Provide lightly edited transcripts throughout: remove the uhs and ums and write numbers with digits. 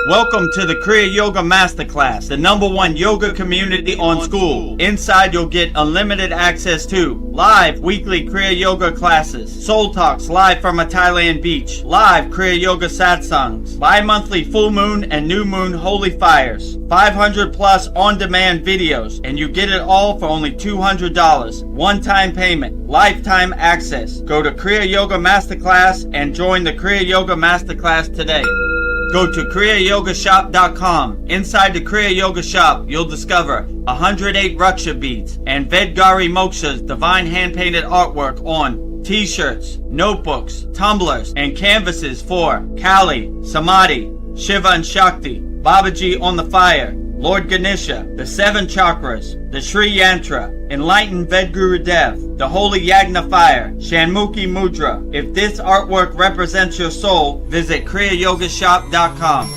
Welcome to the Kriya Yoga Masterclass, the #1 yoga community on SKOOL. Inside you'll get unlimited access to live weekly Kriya Yoga classes, soul talks live from a Thailand beach, live Kriya Yoga satsangs, bi-monthly full moon and new moon holy fires, 500 plus on-demand videos, and you get it all for only $200. One-time payment, lifetime access. Go to Kriya Yoga Masterclass and join the Kriya Yoga Masterclass today. Go to kriyayogamasterclass.com. Inside the Kriya Yoga shop, you'll discover 108 Raksha beads and Vedagurudev divine hand-painted artwork on t-shirts, notebooks, tumblers, and canvases for Kali, Samadhi, Shiva and Shakti, Babaji on the fire, Lord Ganesha, the 7 chakras, the Sri Yantra, enlightened Vedagurudev, the holy Yagna fire, Shanmukhi Mudra. If this artwork represents your soul, visit kriyayogashop.com.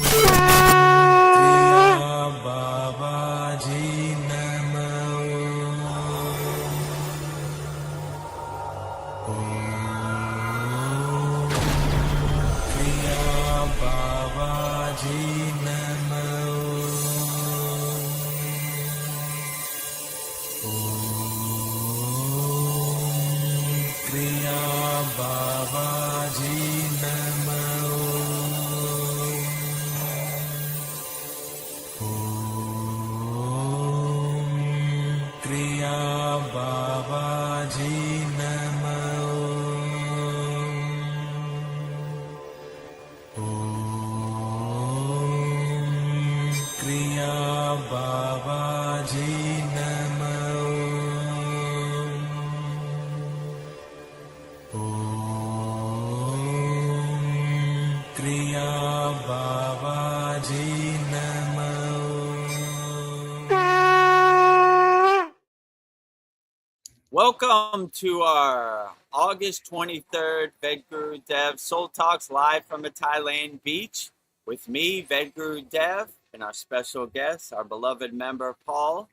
Welcome to our August 23rd Vedagurudev Soul Talks live from a Thailand beach with me, Vedagurudev, and our special guest, our beloved member Paul,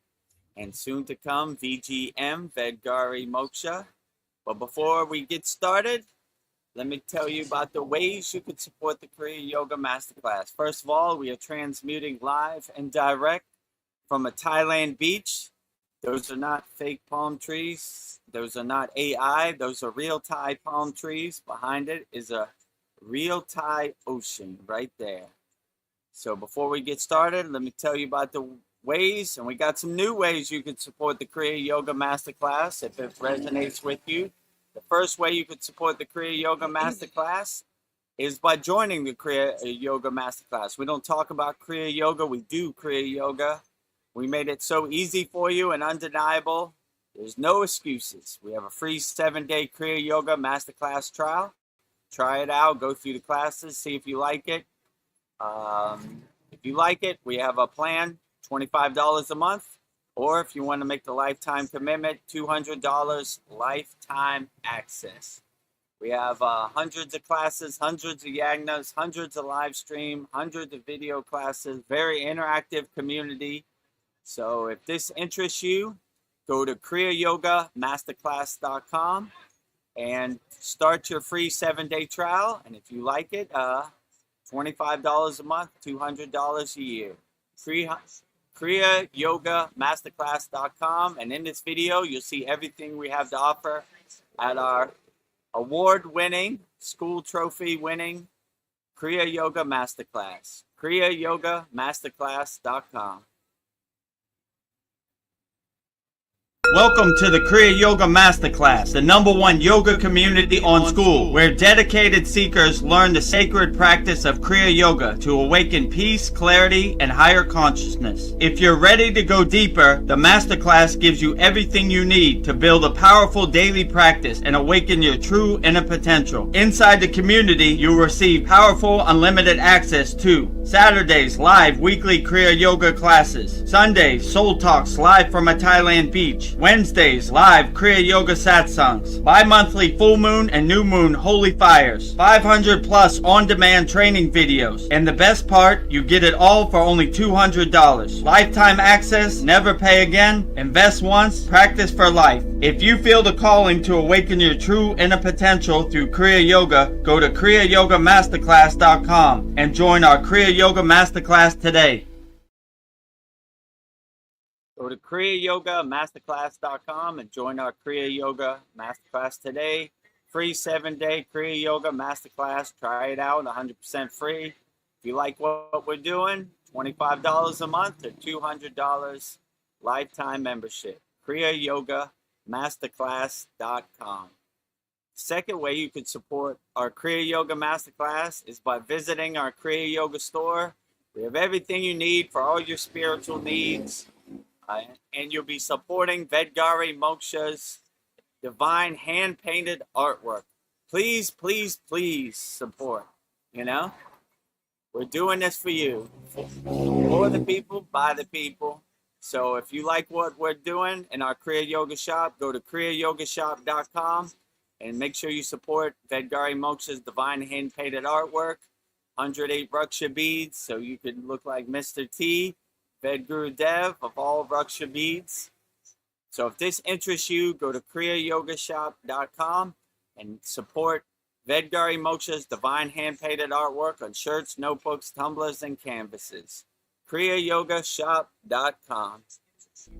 and soon to come VGM, Vedgari Moksha. But before we get started, let me tell you about the ways you could support the Kriya Yoga Masterclass. First of all, we are transmuting live and direct from a Thailand beach. Those are not fake palm trees. Those are not AI. Those are real Thai palm trees. Behind it is a real Thai ocean right there. So before we get started, let me tell you about the ways, and we got some new ways you can support the Kriya Yoga Masterclass if it resonates with you. The first way you could support the Kriya Yoga Masterclass is by joining the Kriya Yoga Masterclass. We don't talk about Kriya Yoga, we do Kriya Yoga. We made it so easy for you and undeniable. There's no excuses. We have a free 7-day Kriya Yoga Masterclass trial. Try it out, go through the classes, see if you like it. If you like it, we have a plan, $25 a month. Or if you want to make the lifetime commitment, $200 lifetime access. We have hundreds of classes, hundreds of yagnas, hundreds of live stream, hundreds of video classes, very interactive community. So if this interests you, go to kriyayogamasterclass.com and start your free 7-day trial. And if you like it, $25 a month, $200 a year. kriyayogamasterclass.com. And in this video, you'll see everything we have to offer at our award-winning, school trophy-winning Kriya Yoga Masterclass. kriyayogamasterclass.com. Welcome to the Kriya Yoga Masterclass, the #1 yoga community on SKOOL, where dedicated seekers learn the sacred practice of Kriya Yoga to awaken peace, clarity, and higher consciousness. If you're ready to go deeper, the Masterclass gives you everything you need to build a powerful daily practice and awaken your true inner potential. Inside the community, you'll receive powerful, unlimited access to Saturdays, live weekly Kriya Yoga classes, Sundays, Soul Talks live from a Thailand beach, Wednesdays, live Kriya Yoga Satsangs. Bi-monthly full moon and new moon holy fires. 500 plus on-demand training videos. And the best part, you get it all for only $200. Lifetime access, never pay again, invest once, practice for life. If you feel the calling to awaken your true inner potential through Kriya Yoga, go to kriyayogamasterclass.com and join our Kriya Yoga Masterclass today. Go to kriyayogamasterclass.com and join our Kriya Yoga Masterclass today. Free 7-day Kriya Yoga Masterclass. Try it out, 100% free. If you like what we're doing, $25 a month or $200 lifetime membership. kriyayogamasterclass.com. Second way you can support our Kriya Yoga Masterclass is by visiting our Kriya Yoga store. We have everything you need for all your spiritual needs. And you'll be supporting Vedgari Moksha's divine hand-painted artwork. Please, please, please support. We're doing this for you. For the people, by the people. So if you like what we're doing in our Kriya Yoga shop, go to kriyayogashop.com and make sure you support Vedgari Moksha's divine hand-painted artwork. 108 Raksha beads, so you can look like Mr. T. Vedagurudev of all Raksha beads. So if this interests you, go to kriyayogashop.com and support Vedgari Moksha's divine hand-painted artwork on shirts, notebooks, tumblers, and canvases. kriyayogashop.com.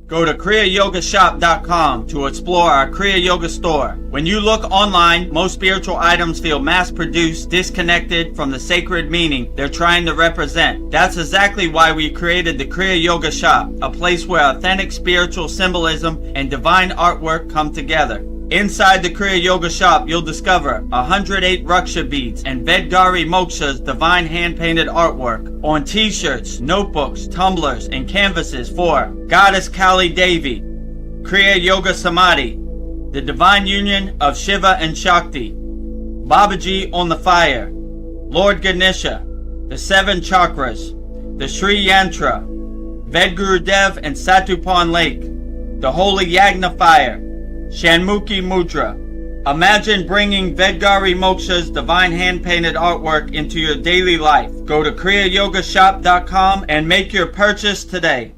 Go to kriyayogashop.com to explore our Kriya Yoga store. When you look online, most spiritual items feel mass-produced, disconnected from the sacred meaning they're trying to represent. That's exactly why we created the Kriya Yoga shop, a place where authentic spiritual symbolism and divine artwork come together. Inside the Kriya Yoga shop, you'll discover 108 Raksha beads and Vedgari Moksha's divine hand-painted artwork on t-shirts, notebooks, tumblers, and canvases for Goddess Kali Devi, Kriya Yoga Samadhi, the divine union of Shiva and Shakti, Babaji on the fire, Lord Ganesha, the 7 chakras, the Sri Yantra, Vedagurudev and Satupan Lake, the Holy Yagna fire, Shanmukhi Mudra. Imagine bringing Vedgari Moksha's divine hand-painted artwork into your daily life. Go to kriyayogashop.com and make your purchase today.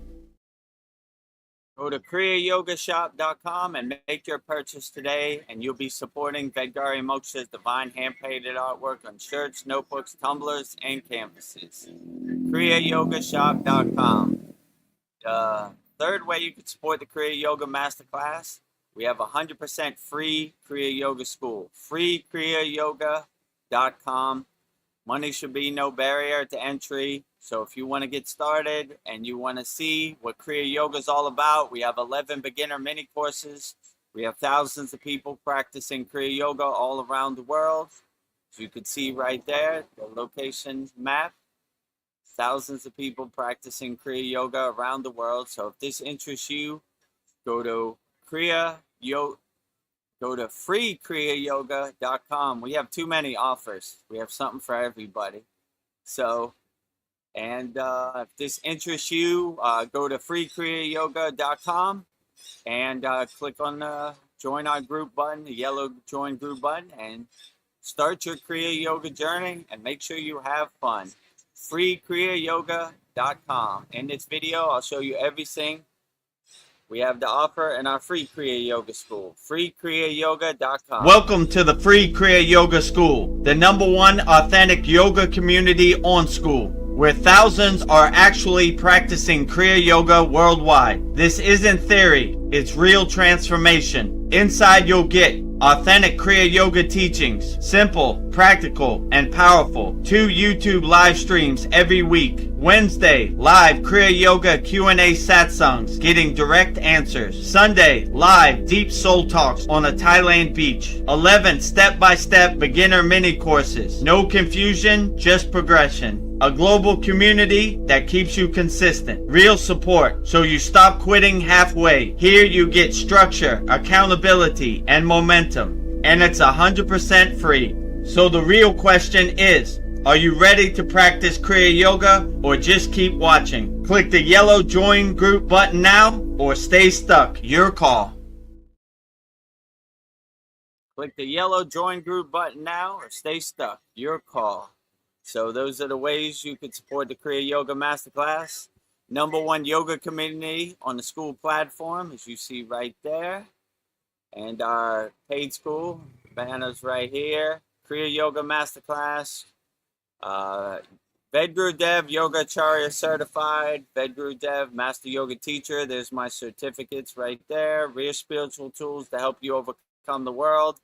Go to kriyayogashop.com and make your purchase today, and you'll be supporting Vedgari Moksha's divine hand-painted artwork on shirts, notebooks, tumblers, and canvases. kriyayogashop.com. The third way you can support the Kriya Yoga Masterclass, we have 100% free Kriya Yoga School. Free kriyayogamasterclass.com. Money should be no barrier to entry. So if you want to get started and you want to see what Kriya Yoga is all about, we have 11 beginner mini courses. We have thousands of people practicing Kriya Yoga all around the world. So you can see right there, the location map. Thousands of people practicing Kriya Yoga around the world. So if this interests you, go to freeKriyayoga.com. We have too many offers. We have something for everybody. So, if this interests you, go to freeKriyayoga.com and click on the join our group button, the yellow join group button, and start your Kriya Yoga journey and make sure you have fun. freeKriyayoga.com. In this video, I'll show you everything we have to offer in our free Kriya Yoga School. freeKriyayoga.com. Welcome to the free Kriya Yoga School, the #1 authentic yoga community on School, where thousands are actually practicing Kriya Yoga worldwide. This isn't theory, it's real transformation. Inside you'll get authentic Kriya Yoga teachings, simple, practical, and powerful. 2 YouTube live streams every week. Wednesday, live Kriya Yoga Q&A satsangs, getting direct answers. Sunday, live deep soul talks on a Thailand beach. 11 step-by-step beginner mini courses. No confusion, just progression. A global community that keeps you consistent. Real support, so you stop quitting halfway. Here you get structure, accountability, and momentum. And it's 100% free. So the real question is, are you ready to practice Kriya Yoga or just keep watching? Click the yellow join group button now or stay stuck. Your call. Click the yellow join group button now or stay stuck. Your call. So those are the ways you could support the Kriya Yoga Masterclass. #1 yoga community on the SKOOL platform, as you see right there. And our paid school, banners right here. Kriya Yoga Masterclass. Vedagurudev Yoga Acharya Certified. Vedagurudev Master Yoga Teacher. There's my certificates right there. Real spiritual tools to help you overcome the world.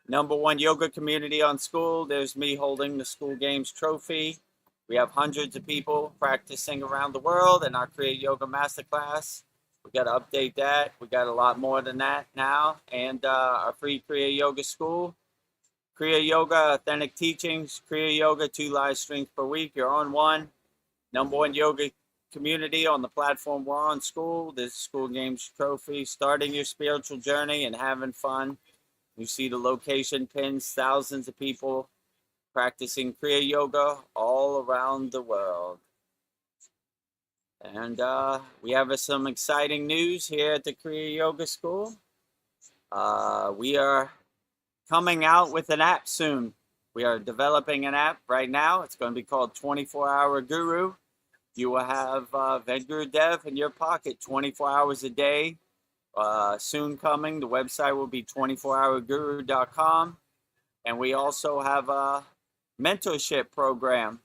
#1 yoga community on SKOOL. There's me holding the SKOOL Games trophy. We have hundreds of people practicing around the world in our Kriya Yoga Masterclass. We got to update that. We got a lot more than that now. And our free Kriya Yoga School. Kriya Yoga Authentic Teachings. Kriya Yoga 2 live streams per week. You're on one. #1 yoga community on the platform we're on, SKOOL. This SKOOL Games trophy. Starting your spiritual journey and having fun. You see the location pins, thousands of people practicing Kriya Yoga all around the world. And we have some exciting news here at the Kriya Yoga School. We are coming out with an app soon. We are developing an app right now. It's going to be called 24-Hour Guru. You will have Vedagurudev in your pocket 24 hours a day. Soon coming. The website will be 24hourguru.com. And we also have a mentorship program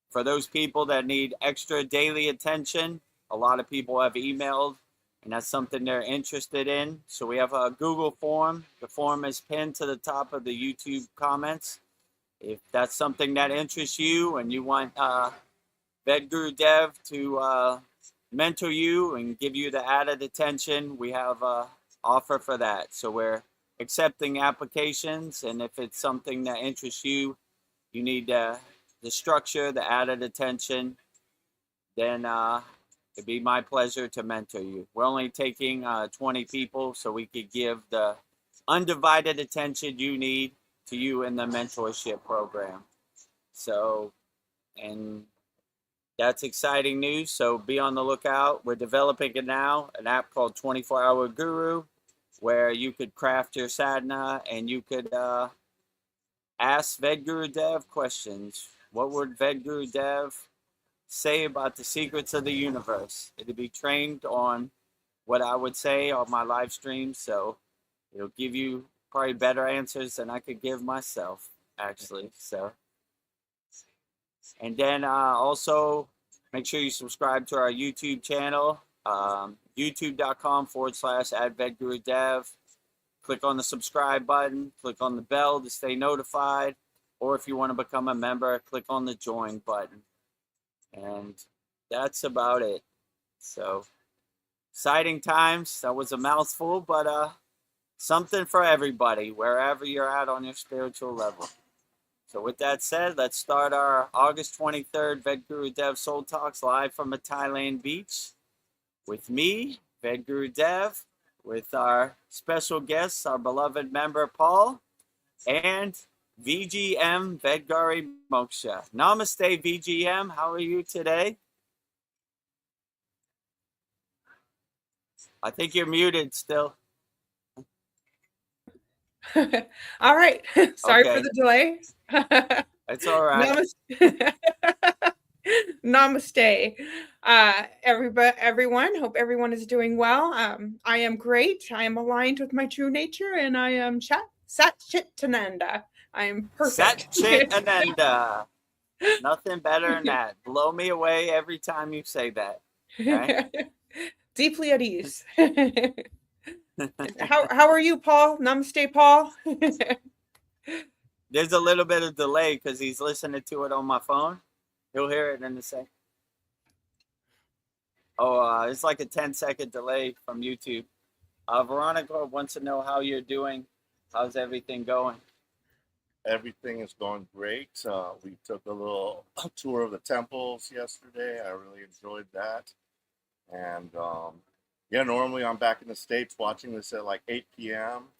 for those people that need extra daily attention. A lot of people have emailed, and that's something they're interested in. So we have a Google form. The form is pinned to the top of the YouTube comments. If that's something that interests you and you want Vedagurudev to mentor you and give you the added attention, we have an offer for that. So we're accepting applications, and if it's something that interests you, you need the structure, the added attention, then it'd be my pleasure to mentor you. We're only taking 20 people, so we could give the undivided attention you need to you in the mentorship program. So, and that's exciting news, so be on the lookout. We're developing it now, an app called 24-Hour Guru, where you could craft your sadhana and you could ask Vedagurudev questions. What would Vedagurudev say about the secrets of the universe? It'll be trained on what I would say on my live stream, so it'll give you probably better answers than I could give myself, actually. So, and then also make sure you subscribe to our YouTube channel, youtube.com/@Vedagurudev. Click on the subscribe button, click on the bell to stay notified, or if you want to become a member, click on the join button. And that's about it. So, exciting times. That was a mouthful, but something for everybody, wherever you're at on your spiritual level. So with that said, let's start our August 23rd Vedagurudev Soul Talks live from a Thailand beach with me, Vedagurudev, with our special guests, our beloved member Paul, and VGM Vedgari Moksha. Namaste, VGM. How are you today? I think you're muted still. All right. Sorry for the delay. It's all right. Namaste. Everyone. Hope everyone is doing well. I am great. I am aligned with my true nature, and I am Sat Chit Tananda. I am perfect. Sat Chit Ananda. Nothing better than that. Blow me away every time you say that. Right? Deeply at ease. How are you, Paul? Namaste, Paul. There's a little bit of delay because he's listening to it on my phone. He'll hear it in a second. Oh, it's like a 10-second delay from YouTube. Veronica wants to know how you're doing. How's everything going? Everything is going great. We took a little tour of the temples yesterday. I really enjoyed that. And yeah, normally I'm back in the States watching this at like 8 p.m.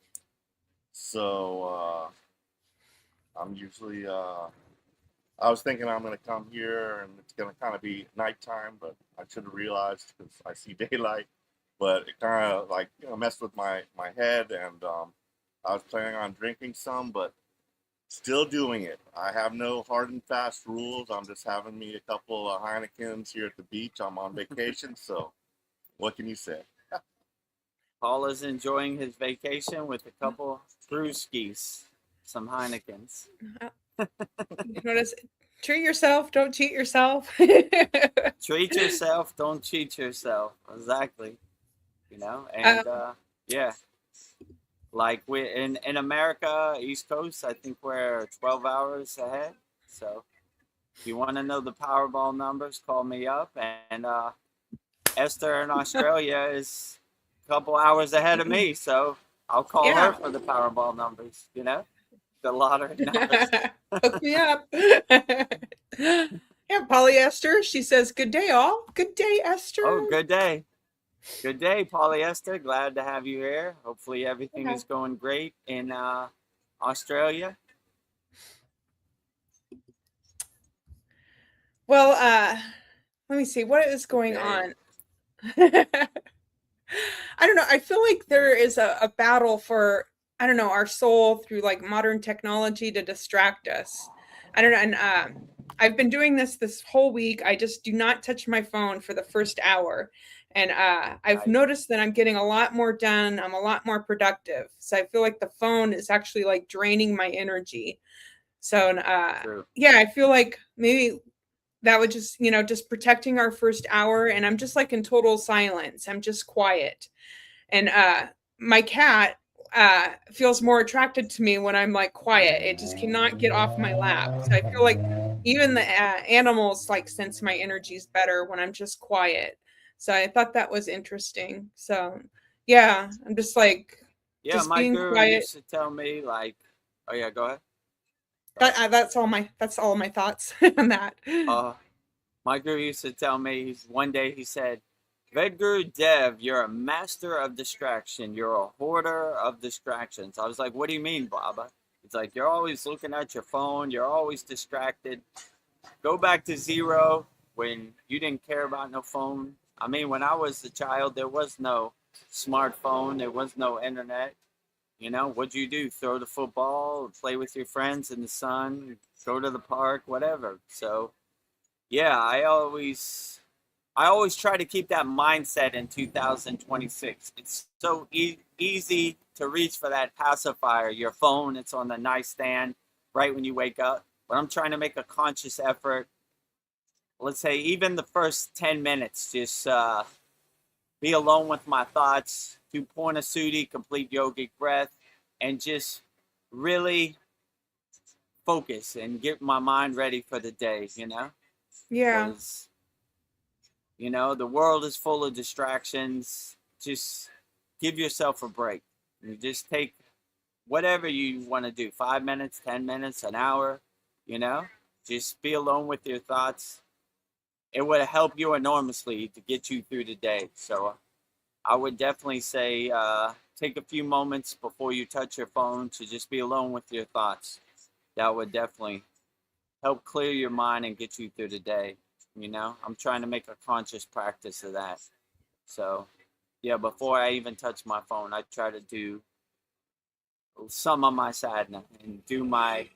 So I'm usually, I was thinking I'm going to come here and it's going to kind of be nighttime, but I should have realized because I see daylight. But it kind of like, messed with my head, and I was planning on drinking some, but still doing it. I have no hard and fast rules. I'm just having me a couple of Heinekens here at the beach. I'm on vacation, so what can you say? Paul is enjoying his vacation with a couple brewskis, some Heinekens. Notice, treat yourself, don't cheat yourself. Treat yourself, don't cheat yourself. Exactly. And yeah, like we in America, East Coast, I think we're 12 hours ahead. So if you want to know the Powerball numbers, call me up. And Esther in Australia is a couple hours ahead of me, so I'll call her for the Powerball numbers, the lottery numbers. Hook me up. Yeah, Polyester, she says, good day, all. Good day, Esther. Oh, good day. Good day, Polyester. Glad to have you here. Hopefully everything is going great in Australia. Well, let me see. What is going on? I don't know. I feel like there is a battle for, I don't know, our soul through like modern technology to distract us. I don't know. And I've been doing this whole week. I just do not touch my phone for the first hour. And I've noticed that I'm getting a lot more done. I'm a lot more productive. So I feel like the phone is actually like draining my energy. So yeah, I feel like maybe that would just, just protecting our first hour. And I'm just like in total silence. I'm just quiet. And my cat feels more attracted to me when I'm like quiet. It just cannot get off my lap. So I feel like even the animals like sense my energy is better when I'm just quiet. So I thought that was interesting. So yeah, I'm just like, yeah, just my being guru quiet. used to tell me like, oh yeah, go ahead. That's all my thoughts on that. My guru used to tell me, one day he said, Vedagurudev, you're a master of distraction. You're a hoarder of distractions. I was like, what do you mean, Baba? It's like, you're always looking at your phone. You're always distracted. Go back to zero when you didn't care about no phone. I mean, when I was a child, there was no smartphone. There was no internet. What'd you do? Throw the football, play with your friends in the sun, go to the park, whatever. So, yeah, I always try to keep that mindset in 2026. It's so easy to reach for that pacifier. Your phone, it's on the nightstand right when you wake up. But I'm trying to make a conscious effort. Let's say even the first 10 minutes, just be alone with my thoughts, do Purna Sudhi, complete yogic breath, and just really focus and get my mind ready for the day, Yeah. Because, the world is full of distractions. Just give yourself a break. You just take whatever you want to do, 5 minutes, 10 minutes, an hour, just be alone with your thoughts. It would help you enormously to get you through the day. So I would definitely say take a few moments before you touch your phone to just be alone with your thoughts. That would definitely help clear your mind and get you through the day. I'm trying to make a conscious practice of that. So, yeah, before I even touch my phone, I try to do some of my sadhana and do my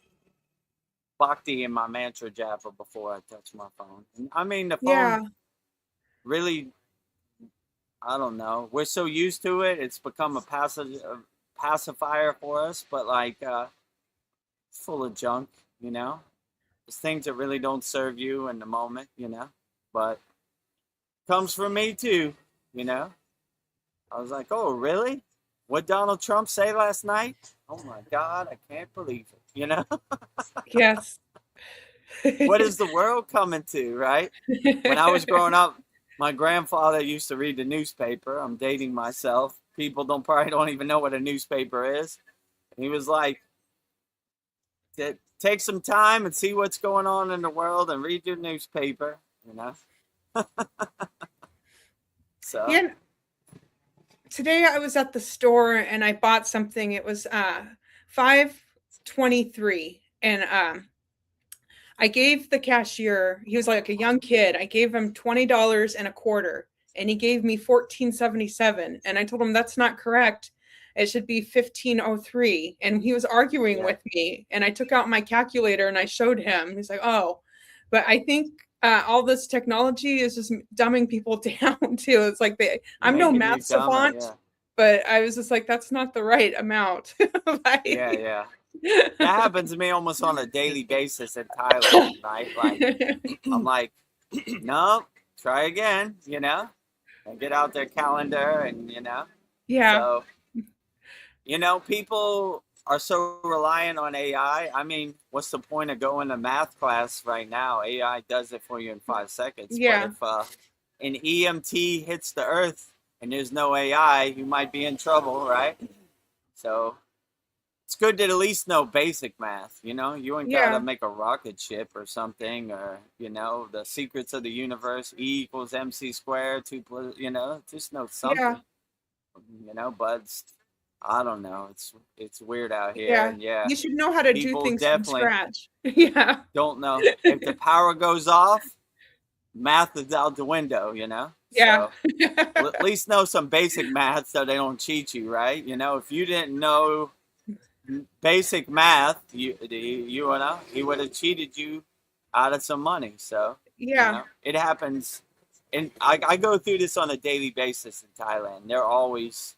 bhakti and my mantra japa before I touch my phone. And, I mean, the phone really, I don't know. We're so used to it. It's become a pacifier for us, but like it's full of junk, There's things that really don't serve you in the moment, But comes from me too, I was like, oh, really? What Donald Trump say last night? Oh my God, I can't believe it, Yes. What is the world coming to, right? When I was growing up, my grandfather used to read the newspaper. I'm dating myself. People probably don't even know what a newspaper is. And he was like, take some time and see what's going on in the world and read your newspaper, So yeah. Today I was at the store and I bought something. It was $5.23, and I gave the cashier, he was like a young kid, I gave him $20 and a quarter, and he gave me $14.77, and I told him that's not correct. it should be 1503. And he was arguing with me, and I took out my calculator and I showed him. He's like, oh, but I think all this technology is just dumbing people down too. It's like I'm no math savant, but I was just like, that's not the right amount. Like, yeah. That happens to me almost on a daily basis in Thailand, right? Like, I'm like, no, try again, you know, and get out their calendar and, you know. Yeah. So, you know, people are so reliant on AI. I mean, what's the point of going to math class right now? AI does it for you in 5 seconds. Yeah. But if an EMT hits the earth and there's no AI, you might be in trouble, right? So it's good to at least know basic math, you know? You ain't got to make a rocket ship or something, or, you know, the secrets of the universe, E equals MC squared, 2 plus, you know, just know something, you know, but I don't know. It's weird out here. Yeah. And yeah. You should know how to do things from scratch. Yeah. Don't know. If the power goes off, math is out the window, you know? Yeah. So at least know some basic math so they don't cheat you, right? You know, if you didn't know basic math, you know, he would have cheated you out of some money. So yeah, you know, it happens. And I go through this on a daily basis in Thailand. They're always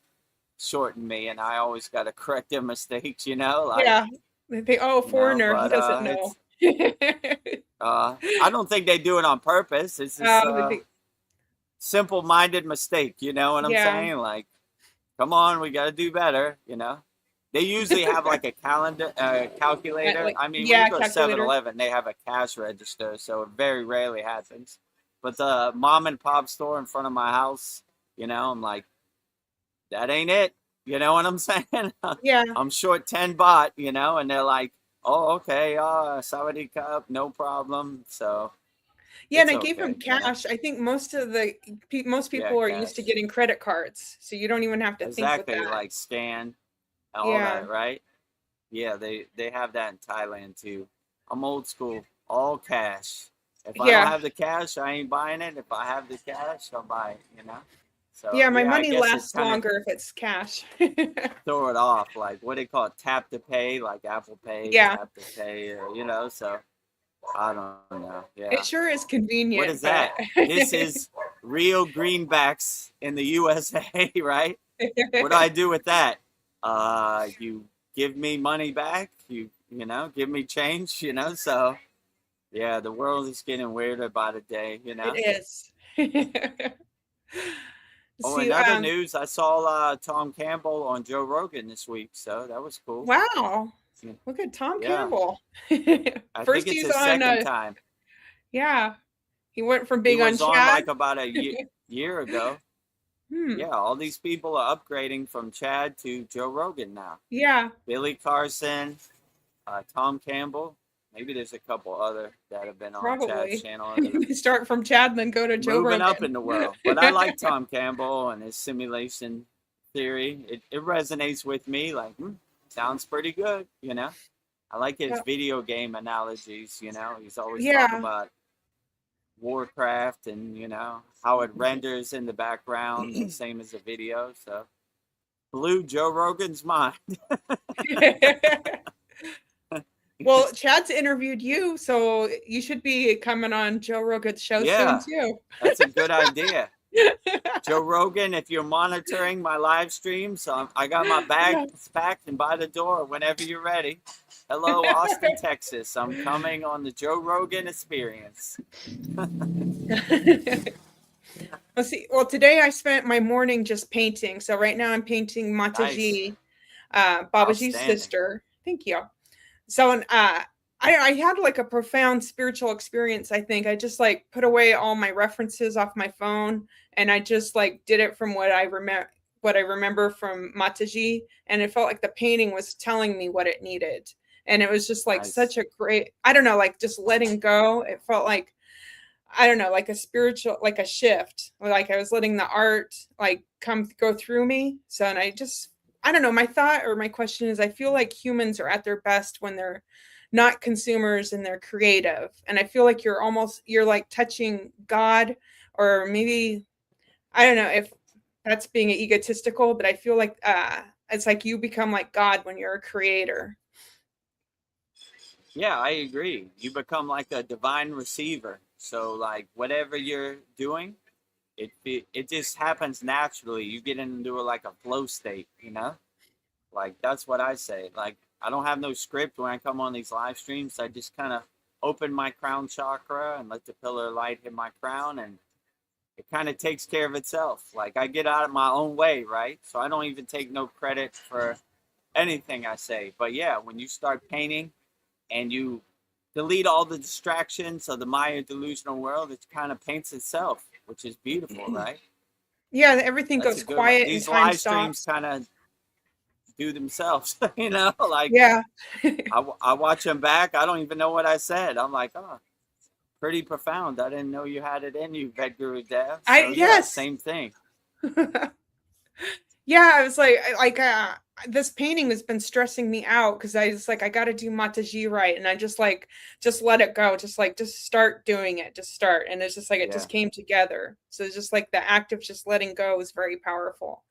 shorting me, and I always got to correct their mistakes, you know? Like, yeah. They think, oh, foreigner, but, he doesn't know. I don't think they do it on purpose. It's just simple-minded mistake, you know what I'm saying? Like, come on, we got to do better, you know? They usually have like a calculator. Like, I mean, when you go to 7-Eleven, they have a cash register, so it very rarely happens. But the mom and pop store in front of my house, you know, I'm like, that ain't it. You know what I'm saying? Yeah. I'm short 10 baht, you know, and they're like, oh, okay, Sawadee Cup, no problem. So yeah, and I gave him cash. You know? I think most people are used to getting credit cards, so you don't even have to think with that. Like scan, all that, right? Yeah, they have that in Thailand too. I'm old school, all cash. If I don't have the cash, I ain't buying it. If I have the cash, I'll buy it, you know? So, yeah, my money lasts longer if it's cash. Throw it off, like what they call tap to pay, like Apple Pay, tap to pay, or, you know, so I don't know. Yeah. It sure is convenient. What is that? This is real greenbacks in the USA, right? What do I do with that? You give me money back, you know, give me change, you know, so yeah, the world is getting weirder by the day, you know. It is. Another news, I saw Tom Campbell on Joe Rogan this week, so that was cool. Wow. Look at Tom Campbell. I think it's his second time. Yeah. He went from being on Chad. Like about a year ago. Yeah, all these people are upgrading from Chad to Joe Rogan now. Yeah. Billy Carson, Tom Campbell. Maybe there's a couple other that have been on Chad's channel. Start from Chad and then go to Joe Rogan. Moving up in the world. But I like Tom Campbell and his simulation theory. It resonates with me. Like, sounds pretty good, you know? I like his video game analogies, you know? He's always talking about Warcraft and, you know, how it renders in the background, the same as the video. So, blew Joe Rogan's mind. Well, Chad's interviewed you, so you should be coming on Joe Rogan's show soon too. That's a good idea. Joe Rogan, if you're monitoring my live streams, I got my bags packed and by the door whenever you're ready. Hello, Austin, Texas. I'm coming on the Joe Rogan experience. Let's see. Well, today I spent my morning just painting. So right now I'm painting Mataji, Babaji's sister. Thank you. So I had like a profound spiritual experience, I think. I just like put away all my references off my phone and I just like did it from what I remember from Mataji, and it felt like the painting was telling me what it needed. And it was just like such a great, I don't know, like just letting go. It felt like, I don't know, like a spiritual, like a shift, like I was letting the art like go through me. So, and I don't know, my thought or my question is, I feel like humans are at their best when they're not consumers and they're creative. And I feel like you're like touching God, or maybe, I don't know if that's being egotistical, but I feel like it's like you become like God when you're a creator. Yeah, I agree. You become like a divine receiver. So like whatever you're doing, it just happens naturally. You get into like a flow state, you know? Like that's what I say. Like I don't have no script when I come on these live streams. I just kind of open my crown chakra and let the pillar of light hit my crown, and it kind of takes care of itself. Like I get out of my own way, right? So I don't even take no credit for anything I say. But yeah, when you start painting and you delete all the distractions of the Maya delusional world, it kind of paints itself, which is beautiful, right? Yeah, everything That's goes a good one. quiet and These time live streams stops. kind of do themselves, you know, like Yeah. I watch them back. I don't even know what I said. I'm like, oh, pretty profound. I didn't know you had it in you, Vedagurudev. So yeah, Yes. same thing. Yeah, I was like this painting has been stressing me out because I just like I got to do Mataji right, and I just like just let it go, just start doing it, just start, and it's just like it Yeah. just came together. So it's just like the act of just letting go is very powerful.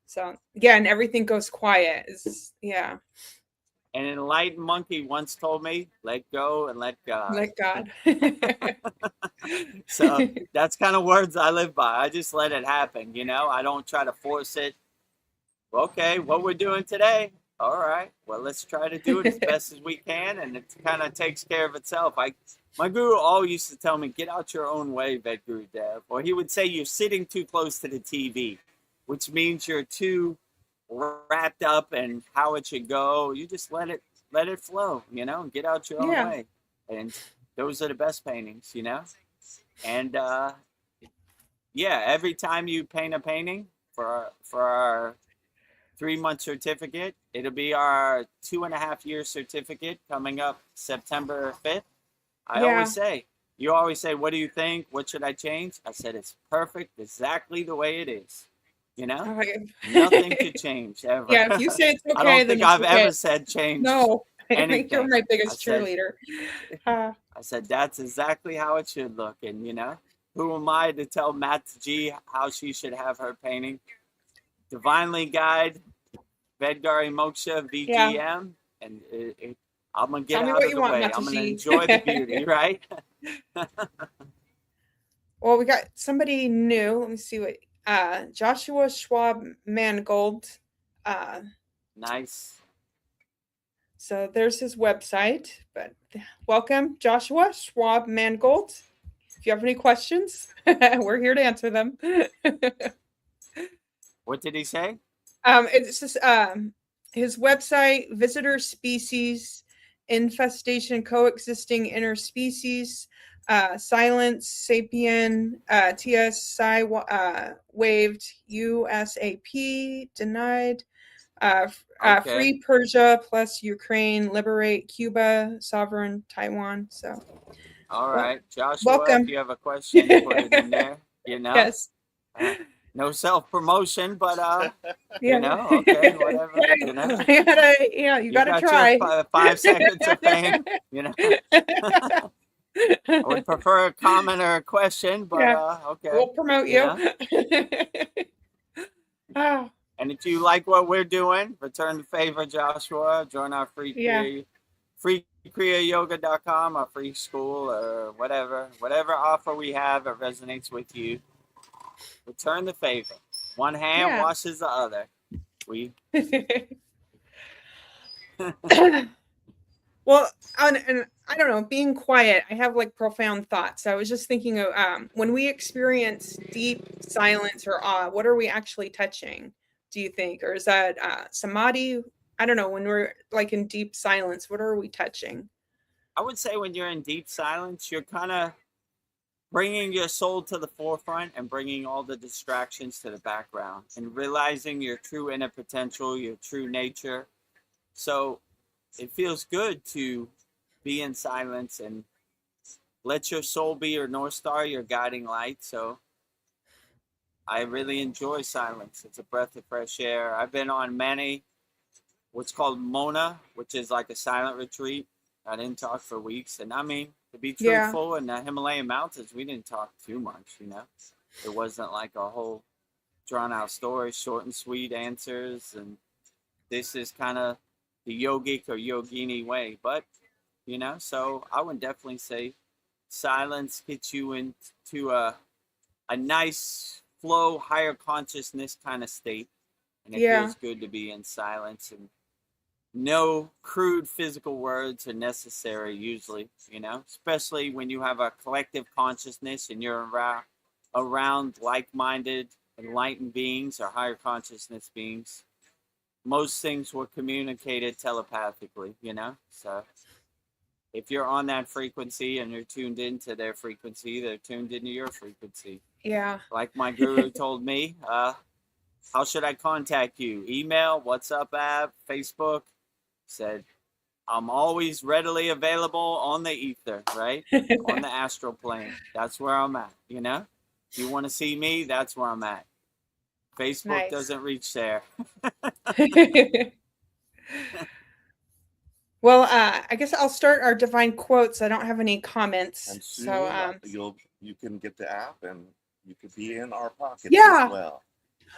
So yeah, and everything goes quiet. Yeah, An enlightened monkey once told me, let go and let God. let God. So that's kind of words I live by. I just let it happen, you know. I don't try to force it. Okay, what we're doing today. All right, well, let's try to do it as best as we can, and it kind of takes care of itself. My guru always used to tell me, get out your own way, Vedagurudev. Or he would say, you're sitting too close to the TV, which means you're too wrapped up in how it should go. You just let it flow, you know, and get out your own Yeah. way. And those are the best paintings, you know. And yeah, every time you paint a painting for our 3-month certificate, it'll be our 2.5-year certificate coming up September 5th. You always say, what do you think? What should I change? I said, it's perfect exactly the way it is. You know, nothing could change ever. Yeah, if you say it's okay, I don't then think it's I've okay. ever said change. No, anything. you're my biggest cheerleader. I said, that's exactly how it should look. And, you know, who am I to tell Matt G how she should have her painting? Divinely guide, Vedgari Moksha, VGM. Yeah. And I'm going to get Tell me out what of you the want, way. I'm going to enjoy the beauty, right? Well, we got somebody new. Let me see what Joshua Schwab Mangold. Nice. So there's his website. But welcome, Joshua Schwab Mangold. If you have any questions, we're here to answer them. What did he say? It's just his website, visitor species, infestation, coexisting interspecies, silence, sapien, TS, psi, waived, USAP, denied, Okay. free Persia plus Ukraine, liberate Cuba, sovereign Taiwan. So, all right, Joshua, welcome. if you have a question, put it in there, you know? Yes. No self-promotion, but yeah. you know, okay, whatever, you know. You gotta try. Your 5 seconds of fame, you know. I would prefer a comment or a question, but okay. We'll promote you. Oh. And if you like what we're doing, return the favor, Joshua. Join our free kriyayogamasterclass.com, our free school, or whatever offer we have that resonates with you. Return the favor. One hand washes the other. Well, and I don't know, being quiet, I have like profound thoughts. I was just thinking of when we experience deep silence or awe, what are we actually touching, do you think? Or is that samadhi? I don't know. When we're like in deep silence, what are we touching? I would say when you're in deep silence, you're kind of bringing your soul to the forefront and bringing all the distractions to the background and realizing your true inner potential, your true nature. So it feels good to be in silence and let your soul be your North Star, your guiding light. So I really enjoy silence. It's a breath of fresh air. I've been on many, what's called Mona, which is like a silent retreat. I didn't talk for weeks. And I mean, to be truthful, in the Himalayan mountains, we didn't talk too much, you know. It wasn't like a whole drawn out story, short and sweet answers. And this is kind of the yogic or yogini way. But, you know, so I would definitely say silence gets you into a nice flow, higher consciousness kind of state. And it Yeah. feels good to be in silence, and no crude physical words are necessary usually, you know, especially when you have a collective consciousness and you're around like-minded, enlightened beings or higher consciousness beings. Most things were communicated telepathically, you know, so if you're on that frequency and you're tuned into their frequency, they're tuned into your frequency. Yeah. Like my guru told me, how should I contact you? Email, WhatsApp app, Facebook? Said, I'm always readily available on the ether, right? On the astral plane. That's where I'm at, you know? If you want to see me, that's where I'm at. Facebook Nice. doesn't reach there. Well, I guess I'll start our divine quotes. I don't have any comments. And soon So, you can get the app and you could be in our pockets Yeah. as well.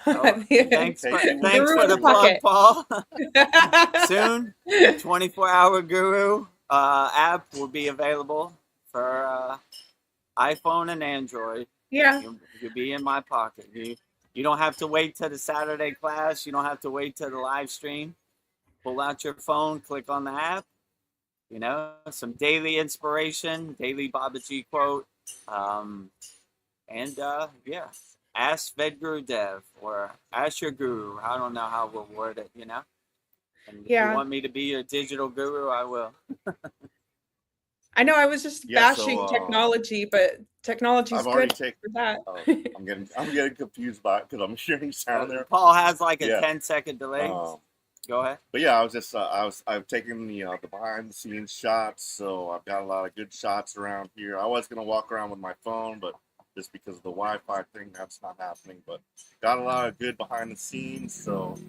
Oh, thanks for Guru in the the plug, pocket. Paul. Soon, 24-hour Guru app will be available for iPhone and Android. Yeah. You'll be in my pocket. You don't have to wait till the Saturday class. You don't have to wait till the live stream. Pull out your phone, click on the app. You know, some daily inspiration, daily Babaji quote. Yeah, ask Vedagurudev or ask your guru. I don't know how we'll word it, you know. And if Yeah. you want me to be your digital guru, I will. I know I was just Yeah, bashing so, technology, but technology's I've already good taken. for that. I'm getting confused by it because I'm hearing sound there. Paul has like a Yeah. 10-second delay. Go ahead. But yeah, I was just I've taken the behind the scenes shots, so I've got a lot of good shots around here. I was gonna walk around with my phone, but just because of the Wi-Fi thing, that's not happening. But got a lot of good behind the scenes. So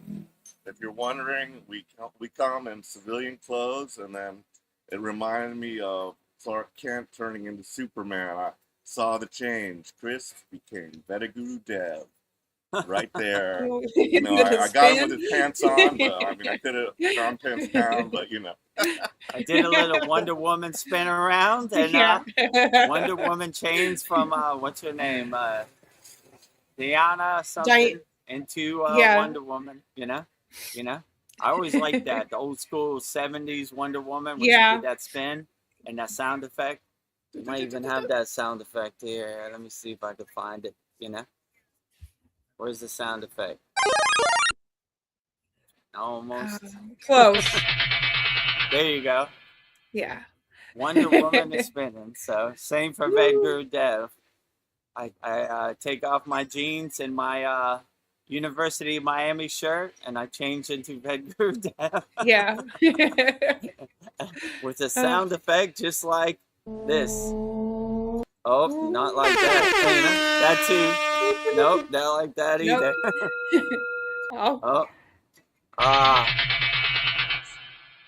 if you're wondering, we come in civilian clothes, and then it reminded me of Clark Kent turning into Superman. I saw the change. Chris became Vedagurudev. Right there. You know, I got him with his pants on, but I mean, I could have drawn pants down, but you know. I did a little Wonder Woman spin around, and Yeah. Wonder Woman changed from what's her name, Diana something, into Yeah. Wonder Woman. You know. I always liked that, the old school '70s Wonder Woman when she Yeah. did that spin and that sound effect. You might even have that sound effect here. Let me see if I can find it. You know. Where's the sound effect? Almost. Close. There you go. Yeah. Wonder Woman is spinning. So same for Vedagurudev. I take off my jeans and my University of Miami shirt and I change into Vedagurudev. Yeah. With a sound effect just like this. Oh, not like that. That too. Nope, not like that either. Oh.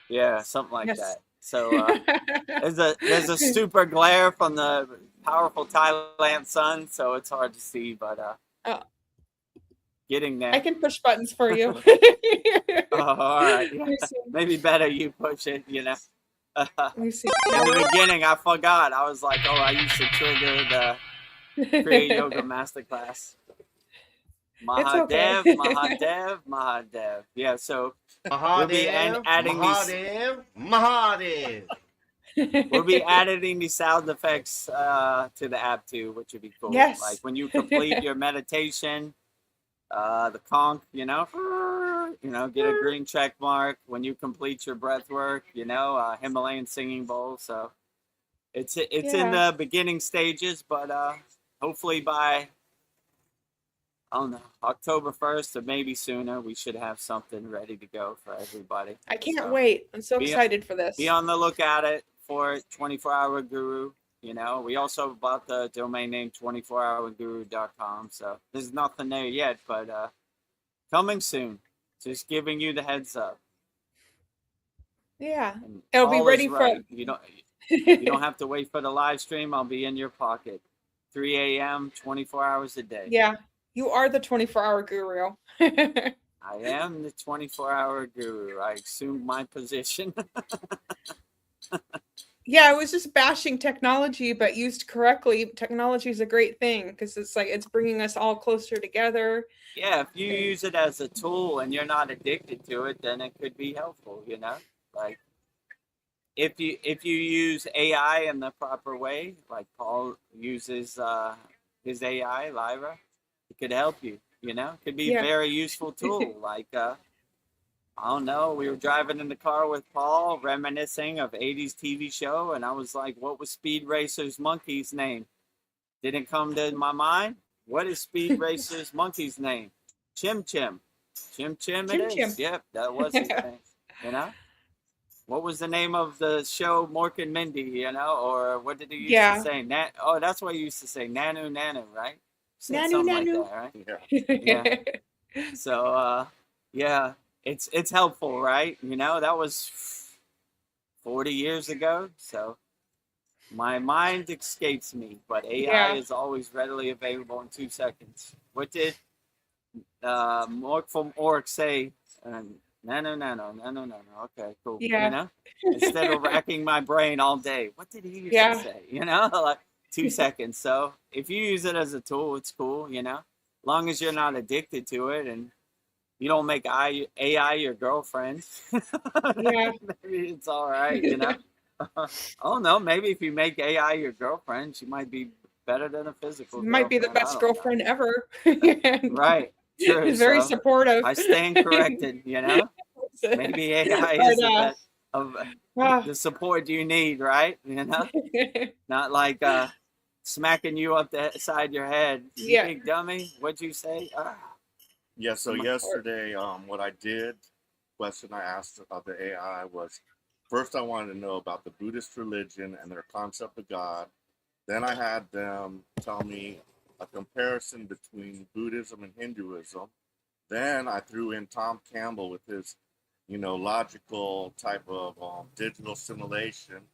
Yeah, something like Yes. that. So there's a super glare from the powerful Thailand sun, so it's hard to see, but getting there. I can push buttons for you. All right. Let me see. Maybe better you push it, you know. Let me see. In the beginning, I forgot. I was like, I used to trigger the Kriya Yoga Masterclass. Mahadev, okay. Mahadev. Yeah, so we'll be adding Mahadev. we'll be adding these sound effects to the app too, which would be cool. Yes. Like when you complete your meditation, the conch, get a green check mark. When you complete your breath work, Himalayan singing bowl. So it's in the beginning stages, but hopefully by October 1st or maybe sooner, we should have something ready to go for everybody. I can't wait. I'm so excited for this. Be on the lookout for it, 24-hour Guru. We also bought the domain name 24hourguru.com. So there's nothing there yet, but coming soon. Just giving you the heads up. Yeah. And It'll be all ready is for right. You don't have to wait for the live stream. I'll be in your pocket. 3 a.m., 24 hours a day. Yeah. You are the 24-hour guru. I am the 24-hour guru. I assumed my position. Yeah, I was just bashing technology, but used correctly, technology is a great thing because it's like it's bringing us all closer together. Yeah, if you use it as a tool and you're not addicted to it, then it could be helpful, you know? Like if you use AI in the proper way, like Paul uses his AI, Lyra, it could help you, you know? It could be a Yeah. very useful tool. Like I don't know, we were driving in the car with Paul, reminiscing of 80s TV show, and I was like, what was Speed Racer's monkey's name? Didn't come to my mind. What is Speed Racer's monkey's name? Chim Chim. Chim Chim it Chim Chim. is. Yep, that was his name. You know? What was the name of the show Mork and Mindy, you know? Or what did he used to Yeah. say? Oh, that's what he used to say. Nanu Nanu, right? Said Nanu something like nanu. that, right? Yeah. Yeah. So yeah, it's helpful, right? You know, that was 40 years ago. So my mind escapes me, but AI Yeah. is always readily available in 2 seconds. What did Mork from Orc say? Nano, nano, nano, nano. Okay, cool. You Yeah. know, instead of racking my brain all day, what did he used to Yeah. say? You know, like 2 seconds. So if you use it as a tool, it's cool. You know, long as you're not addicted to it and you don't make AI your girlfriend, Yeah. maybe it's all right. You know. Oh no, maybe if you make AI your girlfriend, she might be better than a physical Might be the girlfriend. I best don't know. girlfriend ever. Right. True. He's very So supportive. I stand corrected, you know? Maybe AI is But the best of the support you need, right? You know? Not like smacking you up the side your head. You yeah. big dummy. What'd you say? Yeah, so My- yesterday, what I did, question I asked of the AI was, first I wanted to know about the Buddhist religion and their concept of God. Then I had them tell me a comparison between Buddhism and Hinduism. Then I threw in Tom Campbell with his, logical type of digital simulation.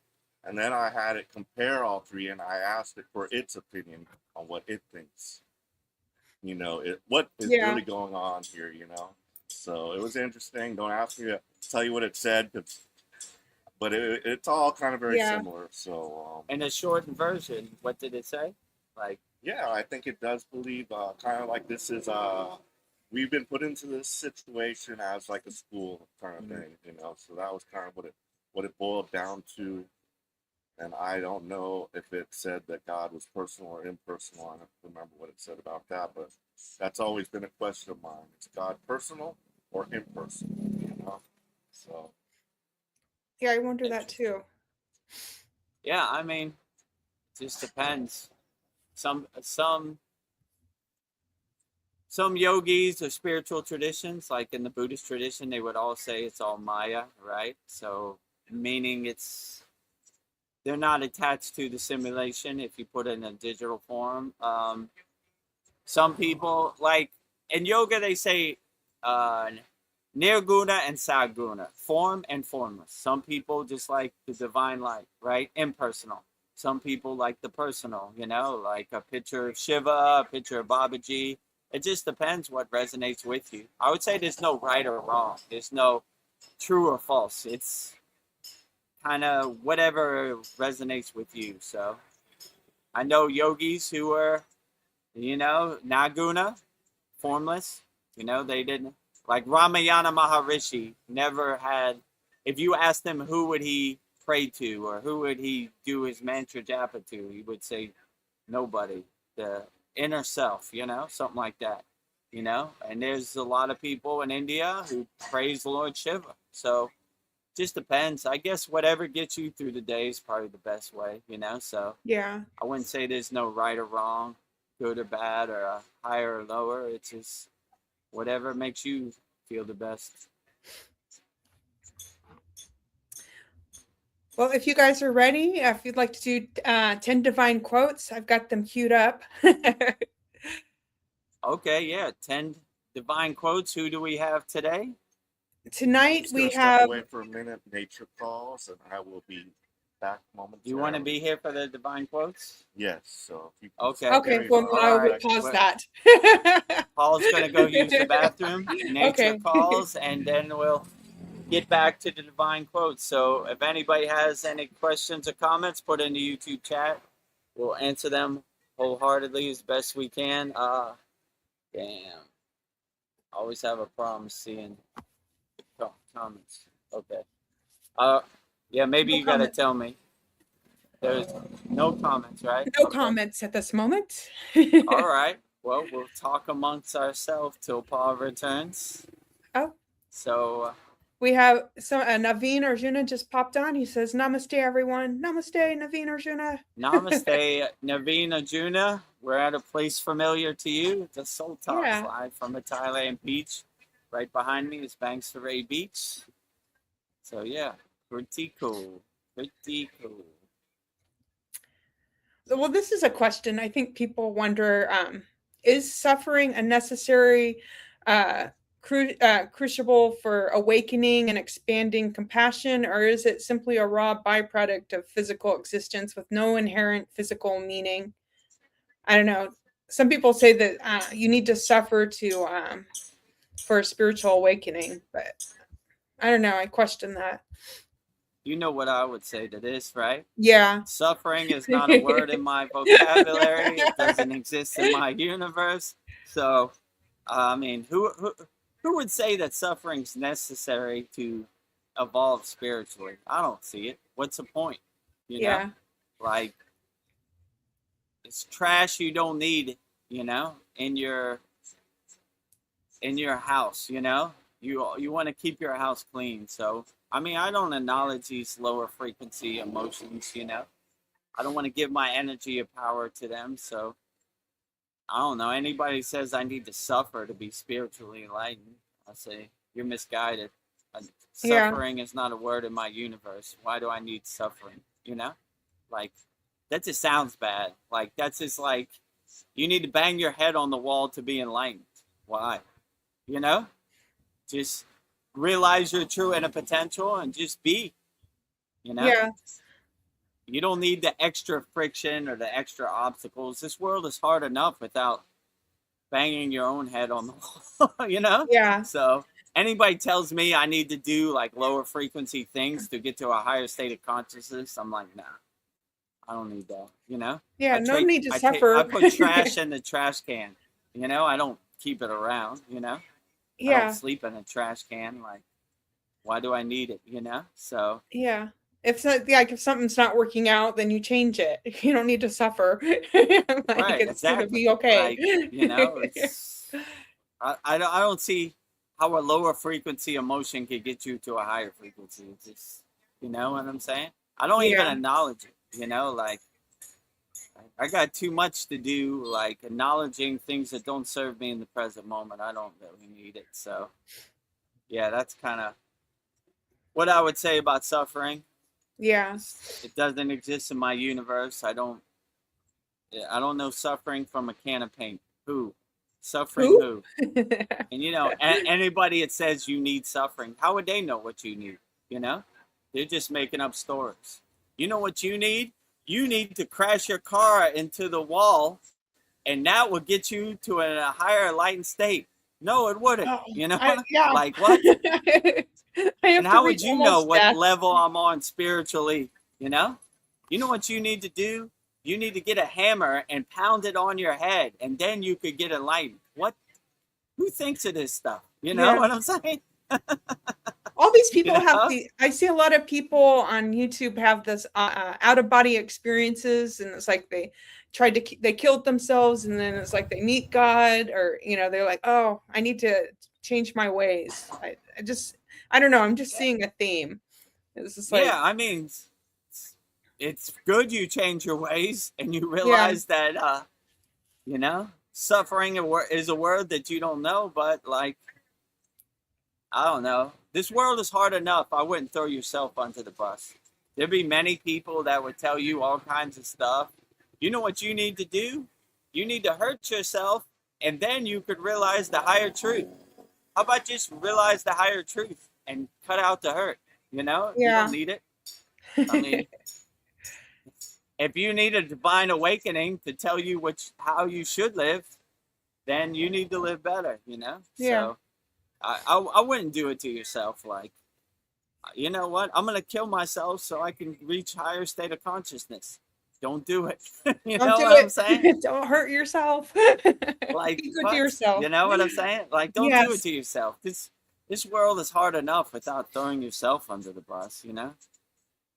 And then I had it compare all three, and I asked it for its opinion on what it thinks. What is Yeah. really going on here, So it was interesting. Don't ask me to tell you what it said, but it's all kind of very Yeah. similar. So, In a shortened version, what did it say? Like, yeah, I think it does believe kind of like this is we've been put into this situation as like a school kind of thing, So that was kind of what it boiled down to. And I don't know if it said that God was personal or impersonal. I don't remember what it said about that, but that's always been a question of mine. Is God personal or impersonal? So Yeah, I wonder that too. yeah, I mean, it just depends. Some yogis or spiritual traditions, like in the Buddhist tradition, they would all say it's all Maya, right? So meaning they're not attached to the simulation if you put it in a digital form. Some people, like in yoga, they say nirguna and saguna, form and formless. Some people just like the divine light, right? Impersonal. Some people like the personal, like a picture of Shiva, a picture of Babaji. It just depends what resonates with you. I would say there's no right or wrong. There's no true or false. It's kind of whatever resonates with you. So I know yogis who are, naguna, formless. They didn't, like Ramayana Maharishi never had, if you asked him who would he pray to or who would he do his mantra japa to, he would say nobody, the inner self, something like that, and there's a lot of people in India who praise Lord Shiva. So just depends. I guess whatever gets you through the day is probably the best way, so Yeah. I wouldn't say there's no right or wrong, good or bad, or a higher or lower. It's just whatever makes you feel the best. Well, if you guys are ready, if you'd like to do 10 divine quotes, I've got them queued up. Okay, yeah. 10 divine quotes. Who do we have today? Tonight just we gonna step have away for a minute. Nature calls, and I will be back Do momentarily. you want to be here for the divine quotes? Yes. So if you can Okay. Okay, well, All I will right. pause Well, that. Paul's going to go use the bathroom. Nature Okay. calls, and then we'll get back to the divine quotes. So if anybody has any questions or comments, put in the YouTube chat. We'll answer them wholeheartedly as best we can. Damn. Always have a problem seeing comments. Okay. Yeah, maybe No you got to comment. tell me. There's no comments, right? No Okay. comments at this moment. All right. Well, we'll talk amongst ourselves till Paul returns. Oh. So We have Naveen Arjuna just popped on. He says, Namaste, everyone. Namaste, Naveen Arjuna. Namaste, Naveen Arjuna. We're at a place familiar to you, the Soul Talks, live from the Thailand beach. Right behind me is Banks Ray Beach. So yeah, pretty cool. Pretty cool. Well, this is a question I think people wonder, is suffering a necessary crucible for awakening and expanding compassion, or is it simply a raw byproduct of physical existence with no inherent physical meaning? I don't know. Some people say that you need to suffer to for a spiritual awakening, but I don't know. I question that. You know what I would say to this, right? Yeah. Suffering is not a word in my vocabulary. It doesn't exist in my universe. So, I mean, who would say that suffering's necessary to evolve spiritually? I don't see it. What's the point? You know? Like, it's trash you don't need, you know, in your house, you know? You want to keep your house clean. So, I mean, I don't acknowledge these lower frequency emotions, you know? I don't want to give my energy or power to them. So, I don't know. Anybody says I need to suffer to be spiritually enlightened, I say, you're misguided. Suffering is not a word in my universe. Why do I need suffering? You know? Like, that just sounds bad. Like, that's just like, you need to bang your head on the wall to be enlightened. Why? You know? Just realize your true inner potential and just be, you know? Yeah. You don't need the extra friction or the extra obstacles. This world is hard enough without banging your own head on the wall, you know? Yeah. So anybody tells me I need to do like lower frequency things to get to a higher state of consciousness, I'm like, nah, I don't need that, you know? Yeah, no need to suffer. I put trash in the trash can, you know? I don't keep it around, you know? I don't sleep in a trash can. Like, why do I need it, you know? So yeah. If something's not working out, then you change it. You don't need to suffer. Right, it's gonna be okay. Like, you know, it's I don't see how a lower frequency emotion could get you to a higher frequency. It's just, you know what I'm saying? I don't even acknowledge it, you know, like I got too much to do, like acknowledging things that don't serve me in the present moment. I don't really need it. So yeah, that's kind of what I would say about suffering. Yeah. It doesn't exist in my universe. I don't know suffering from a can of paint. Who? Suffering who? And you know, anybody that says you need suffering, how would they know what you need? You know? They're just making up stories. You know what you need? You need to crash your car into the wall, and that will get you to a higher enlightened state. No, it wouldn't. You know? Like what? And how would you know what level I'm on spiritually? You know? You know what you need to do? You need to get a hammer and pound it on your head, and then you could get enlightened. What? Who thinks of this stuff? You know what I'm saying? All these people I see a lot of people on YouTube have this out of body experiences, and it's like they killed themselves, and then it's like they meet God, or you know, they're like, oh, I need to change my ways. I don't know. I'm just seeing a theme. It's just like, yeah, I mean, it's good you change your ways and you realize that you know, suffering is a word that you don't know, but like, I don't know. This world is hard enough. I wouldn't throw yourself under the bus. There'd be many people that would tell you all kinds of stuff. You know what you need to do? You need to hurt yourself, and then you could realize the higher truth. How about just realize the higher truth and cut out the hurt? You know? You don't need it. I mean, if you need a divine awakening to tell you how you should live, then you need to live better, you know? Yeah. So I wouldn't do it to yourself. Like, you know what? I'm going to kill myself so I can reach higher state of consciousness. Don't do it. You Don't know do what I'm it. saying? Don't hurt yourself. Like, Be good what? to yourself. You know what I'm saying? Like, don't do it Yes. to yourself. This world is hard enough without throwing yourself under the bus, you know?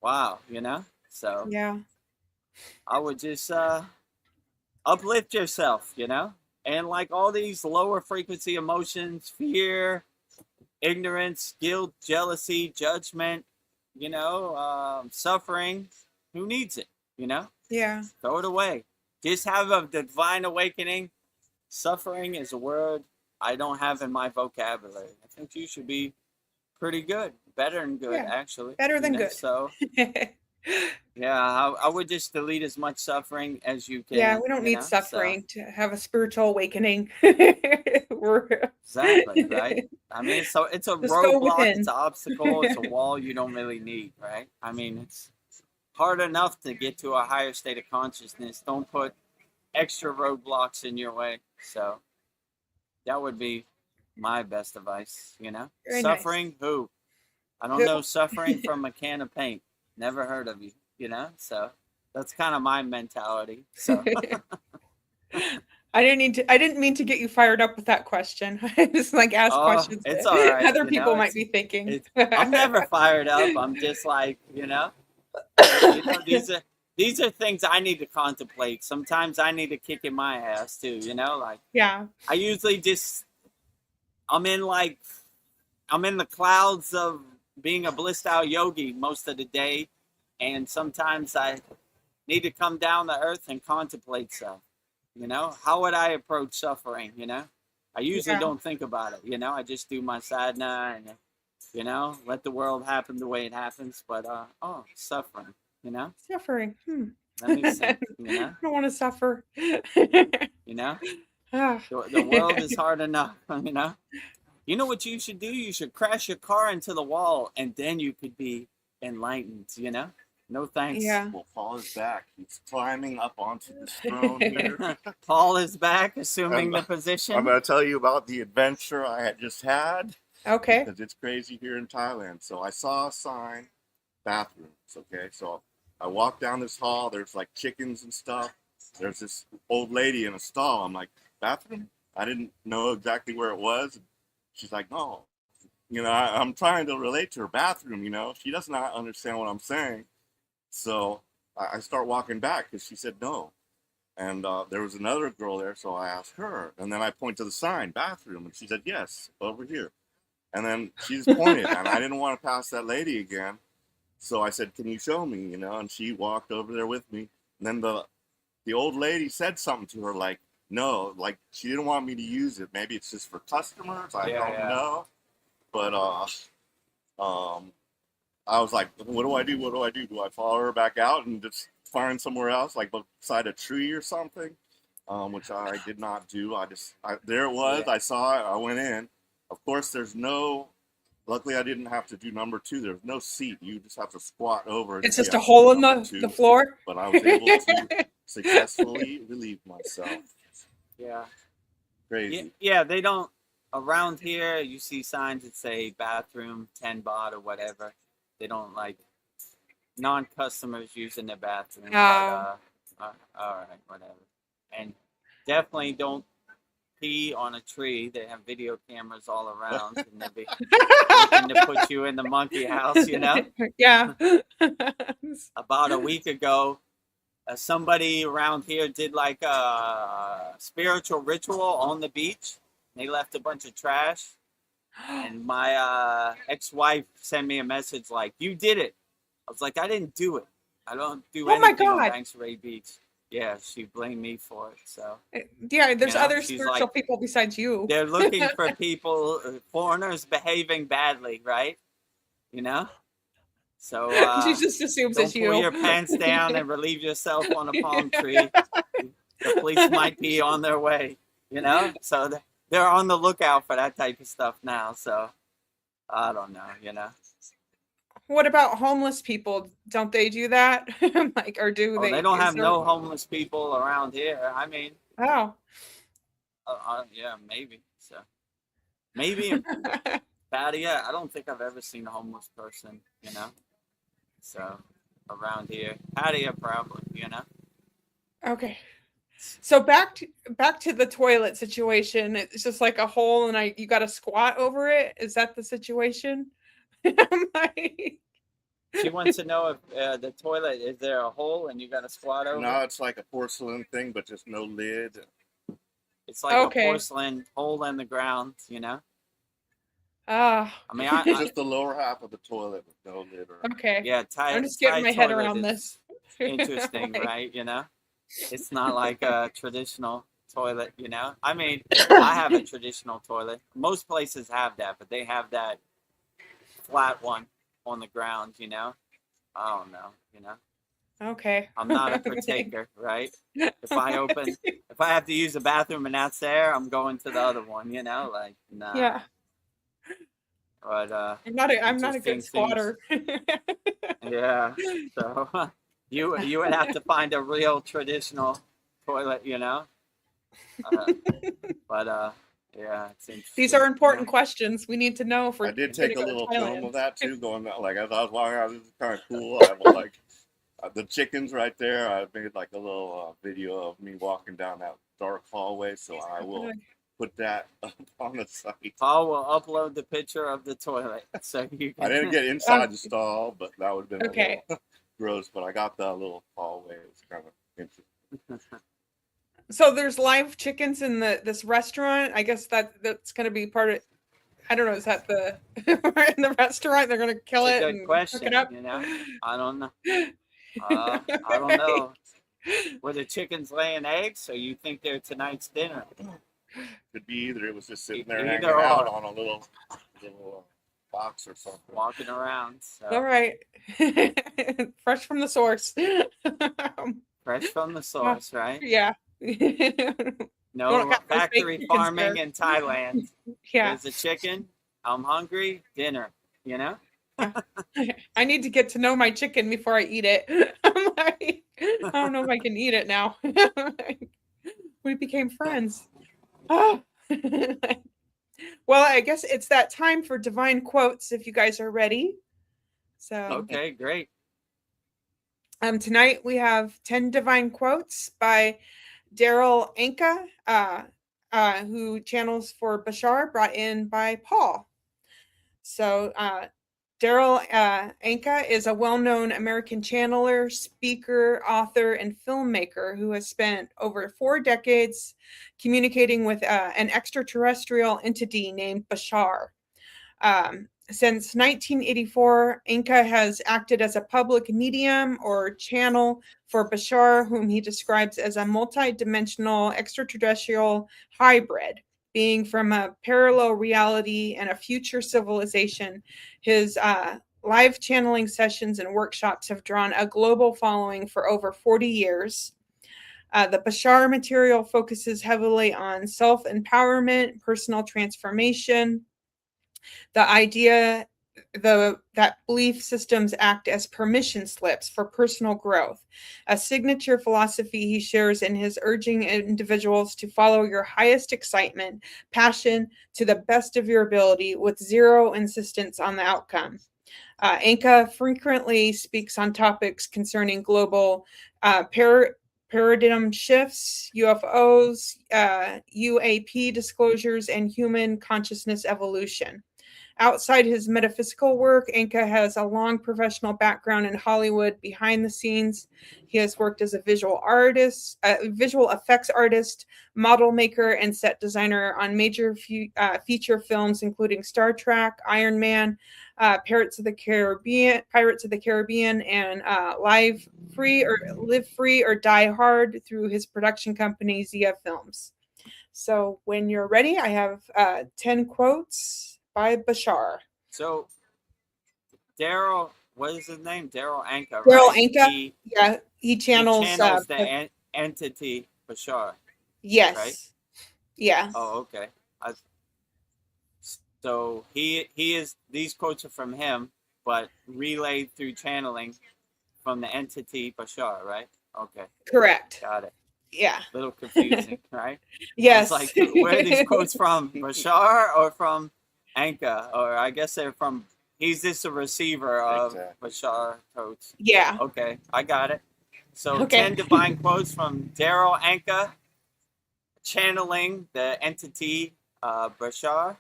Wow, you know? So Yeah. I would just uplift yourself, you know? And like all these lower frequency emotions, fear, ignorance, guilt, jealousy, judgment, you know, suffering, who needs it, you know? Yeah. Throw it away. Just have a divine awakening. Suffering is a word I don't have in my vocabulary. I think you should be pretty good, better than good, Yeah. actually. Better than good. So, yeah, I would just delete as much suffering as you can. Yeah, we don't you need know? suffering to have a spiritual awakening. Exactly, right? I mean, so it's a Just go roadblock, within. it's an obstacle, it's a wall you don't really need, right? I mean, it's hard enough to get to a higher state of consciousness. Don't put extra roadblocks in your way. So that would be my best advice, you know? Very Suffering, nice. who? I don't know suffering from a can of paint. Never heard of you, you know? So that's kind of my mentality. So I didn't mean to get you fired up with that question. I just like ask questions it's that all right. other You people know, might be thinking. I'm never fired up. I'm just like, you know, these are things I need to contemplate. Sometimes I need to kick in my ass too, you know, like Yeah. I usually just I'm in the clouds of being a blissed out yogi most of the day, and sometimes I need to come down to earth and contemplate stuff. You know, how would I approach suffering? You know, I usually Yeah. don't think about it. You know, I just do my sadhana and you know let the world happen the way it happens. But suffering. You know, Suffering. let me think. You know, I don't want to suffer. you know, Ah. the world is hard enough. You know. You know what you should do? You should crash your car into the wall, and then you could be enlightened. You know? No thanks. Yeah. Well, Paul is back. He's climbing up onto this throne here. Paul is back, assuming the I'm position. going to tell you about the adventure I had just had. Okay. Because it's crazy here in Thailand. So I saw a sign, bathrooms. Okay, so I walked down this hall. There's like chickens and stuff. There's this old lady in a stall. I'm like, bathroom? I didn't know exactly where it was. She's like, no, you know, I'm trying to relate to her bathroom, you know, she does not understand what I'm saying. So I start walking back because she said no. And there was another girl there, so I asked her. And then I point to the sign, bathroom, and she said, yes, over here. And then she just pointed, and I didn't want to pass that lady again. So I said, can you show me, you know, and she walked over there with me. And then the old lady said something to her like, no, like she didn't want me to use it. Maybe it's just for customers. I don't know. But I was like, what do I do? What do I do? Do I follow her back out and just find somewhere else, like beside a tree or something? Which I did not do. There it was. Yeah. I saw it. I went in. Of course, luckily I didn't have to do number 2. There's no seat. You just have to squat over. It's just a hole in the floor. But I was able to successfully relieve myself. Yeah. Crazy. Yeah, they don't, around here, you see signs that say bathroom, 10 baht or whatever. They don't like non-customers using the bathroom. Oh. But, all right, whatever. And definitely don't pee on a tree. They have video cameras all around, and they'll be looking to put you in the monkey house, you know? Yeah. About a week ago, somebody around here did like a spiritual ritual on the beach. They left a bunch of trash. And my ex-wife sent me a message like, you did it. I was like, I didn't do it. I don't do anything on Banks Ray Beach. Yeah, she blamed me for it. So yeah, there's other spiritual people besides you. They're looking for people, foreigners behaving badly, right? You know? So she just assumes don't it's you. pull your pants down and relieve yourself on a palm tree. The police might be on their way, you know? So they're on the lookout for that type of stuff now. So I don't know, you know? What about homeless people? Don't they do that? Like, or do Oh, they? they don't Is have there? no homeless people around here. I mean, Oh. yeah, maybe. So maybe in Pattaya, I don't think I've ever seen a homeless person, you know. So around here, Pattaya probably, you know. Okay. So back to the toilet situation. It's just like a hole, and you got to squat over it. Is that the situation? I'm like, She wants to know if the toilet is there a hole and you got to squat over. No, it's like a porcelain thing, but just no lid. It's like okay. a porcelain hole in the ground, you know. Ah. I mean, Just the lower half of the toilet with no lid. Okay. Yeah, I'm just getting my head around is this. interesting, right? You know, it's not like a traditional toilet, you know. I mean, I have a traditional toilet. Most places have that, but they have that flat one on the ground, you know. I don't know, you know. Okay. I'm not a partaker, right? If I have to use the bathroom and that's there, I'm going to the other one, you know, like nah. Yeah. But I'm not a good squatter. Yeah. So you would have to find a real traditional toilet, you know. But yeah, it's interesting. These are important questions we need to know for. I did take a little film of that too, going like as I was walking out. This is kind of cool. I was like the chickens right there. I made like a little video of me walking down that dark hallway, so I will put that up on the site. Paul will upload the picture of the toilet, so you can. I didn't get inside the stall, but that would have been okay. a little gross. But I got that little hallway. It was kind of interesting. So there's live chickens in this restaurant. I guess that's going to be part of. I don't know. Is that in the restaurant? They're going to kill it and question, cook it up. You know, I don't know. I don't know. Were the chickens laying eggs, or you think they're tonight's dinner? Could be either. It was just sitting there Either hanging out on a little box or something. Walking around. So. All right. Fresh from the source. Fresh from the source, right? Yeah. No factory farming in Thailand. Yeah. There's a chicken. I'm hungry. Dinner, you know? I need to get to know my chicken before I eat it. I'm like, I don't know if I can eat it now. We became friends. Oh. Well, I guess it's that time for divine quotes if you guys are ready. So okay, great. Tonight we have 10 divine quotes by Daryl Anka, who channels for Bashar, brought in by Paul. So Daryl Anka is a well-known American channeler, speaker, author, and filmmaker who has spent over 4 decades communicating with an extraterrestrial entity named Bashar. Since 1984, Anka has acted as a public medium or channel for Bashar, whom he describes as a multi-dimensional extraterrestrial hybrid, being from a parallel reality and a future civilization. His live channeling sessions and workshops have drawn a global following for over 40 years. The Bashar material focuses heavily on self-empowerment, personal transformation, the idea that belief systems act as permission slips for personal growth, a signature philosophy he shares in his urging individuals to follow your highest excitement, passion to the best of your ability with zero insistence on the outcome. Anka frequently speaks on topics concerning global paradigm shifts, UFOs, UAP disclosures, and human consciousness evolution. Outside his metaphysical work, Anka has a long professional background in Hollywood behind the scenes. He has worked as a visual effects artist, model maker, and set designer on major feature films, including Star Trek, Iron Man, Pirates of the Caribbean, and Live Free or Die Hard through his production company, Zia Films. So when you're ready, I have 10 quotes by Bashar. So, Daryl, what is his name? Daryl Anka, Daryl right? Anka, he channels the entity Bashar. Yes. Right? Yeah. Oh, okay. So he is. These quotes are from him, but relayed through channeling from the entity Bashar, right? Okay, Correct. got it. Yeah. A little confusing, right? Yes. I was like, where are these quotes from? Bashar or from Anka? Or I guess they're from, he's just a receiver of Bashar quotes. Yeah. Okay, I got it. So Okay. 10 divine quotes from Daryl Anka, channeling the entity Bashar.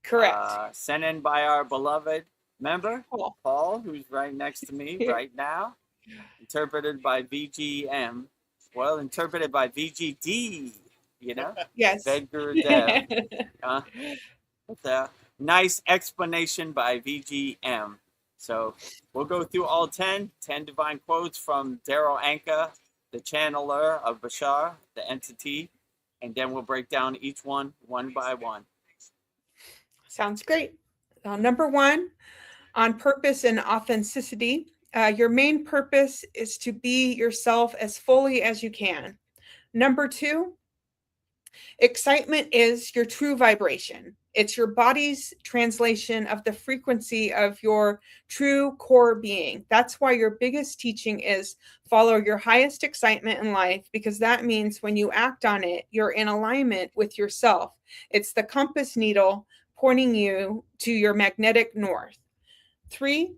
Correct. Sent in by our beloved member, Cool. Paul, who's right next to me right now. Interpreted by VGM. Well, interpreted by VGD, you know? Yes. Vedagurudev. With a nice explanation by VGM. So we'll go through all 10 divine quotes from Daryl Anka, the channeler of Bashar, the entity, and then we'll break down each one by one. Sounds great. Number 1, on purpose and authenticity. Your main purpose is to be yourself as fully as you can. Number 2, excitement is your true vibration. It's your body's translation of the frequency of your true core being. That's why your biggest teaching is follow your highest excitement in life, because that means when you act on it, you're in alignment with yourself. It's the compass needle pointing you to your magnetic north. 3,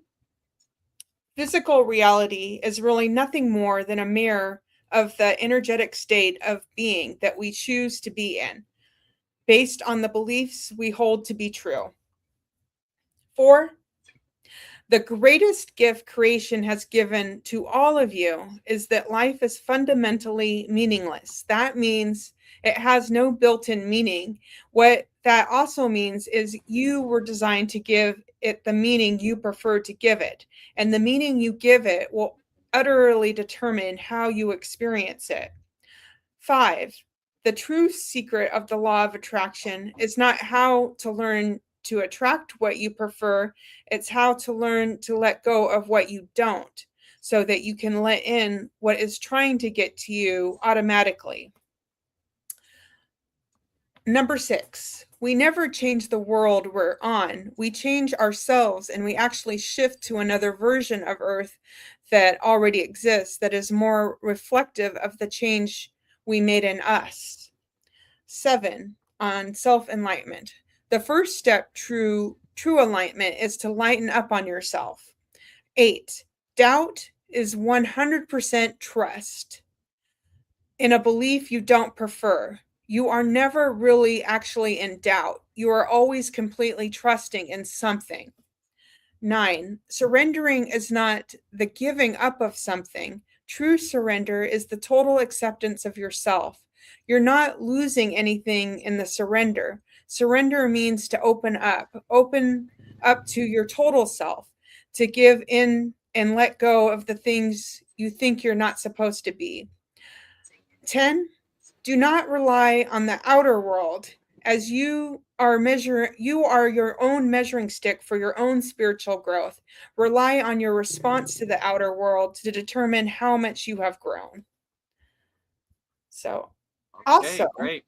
physical reality is really nothing more than a mirror of the energetic state of being that we choose to be in, based on the beliefs we hold to be true. 4, the greatest gift creation has given to all of you is that life is fundamentally meaningless. That means it has no built-in meaning. What that also means is you were designed to give it the meaning you prefer to give it. And the meaning you give it will utterly determine how you experience it. 5, the true secret of the law of attraction is not how to learn to attract what you prefer. It's how to learn to let go of what you don't, so that you can let in what is trying to get to you automatically. Number 6, we never change the world we're on. We change ourselves, and we actually shift to another version of Earth that already exists, that is more reflective of the change we made in us. 7, on self-enlightenment. The first step true alignment is to lighten up on yourself. 8, doubt is 100% trust in a belief you don't prefer. You are never really actually in doubt. You are always completely trusting in something. 9, surrendering is not the giving up of something. True surrender is the total acceptance of yourself. You're not losing anything in the surrender. Surrender means to open up to your total self, to give in and let go of the things you think you're not supposed to be. 10, do not rely on the outer world, as you are your own measuring stick for your own spiritual growth. Rely on your response to the outer world to determine how much you have grown. So, also, great.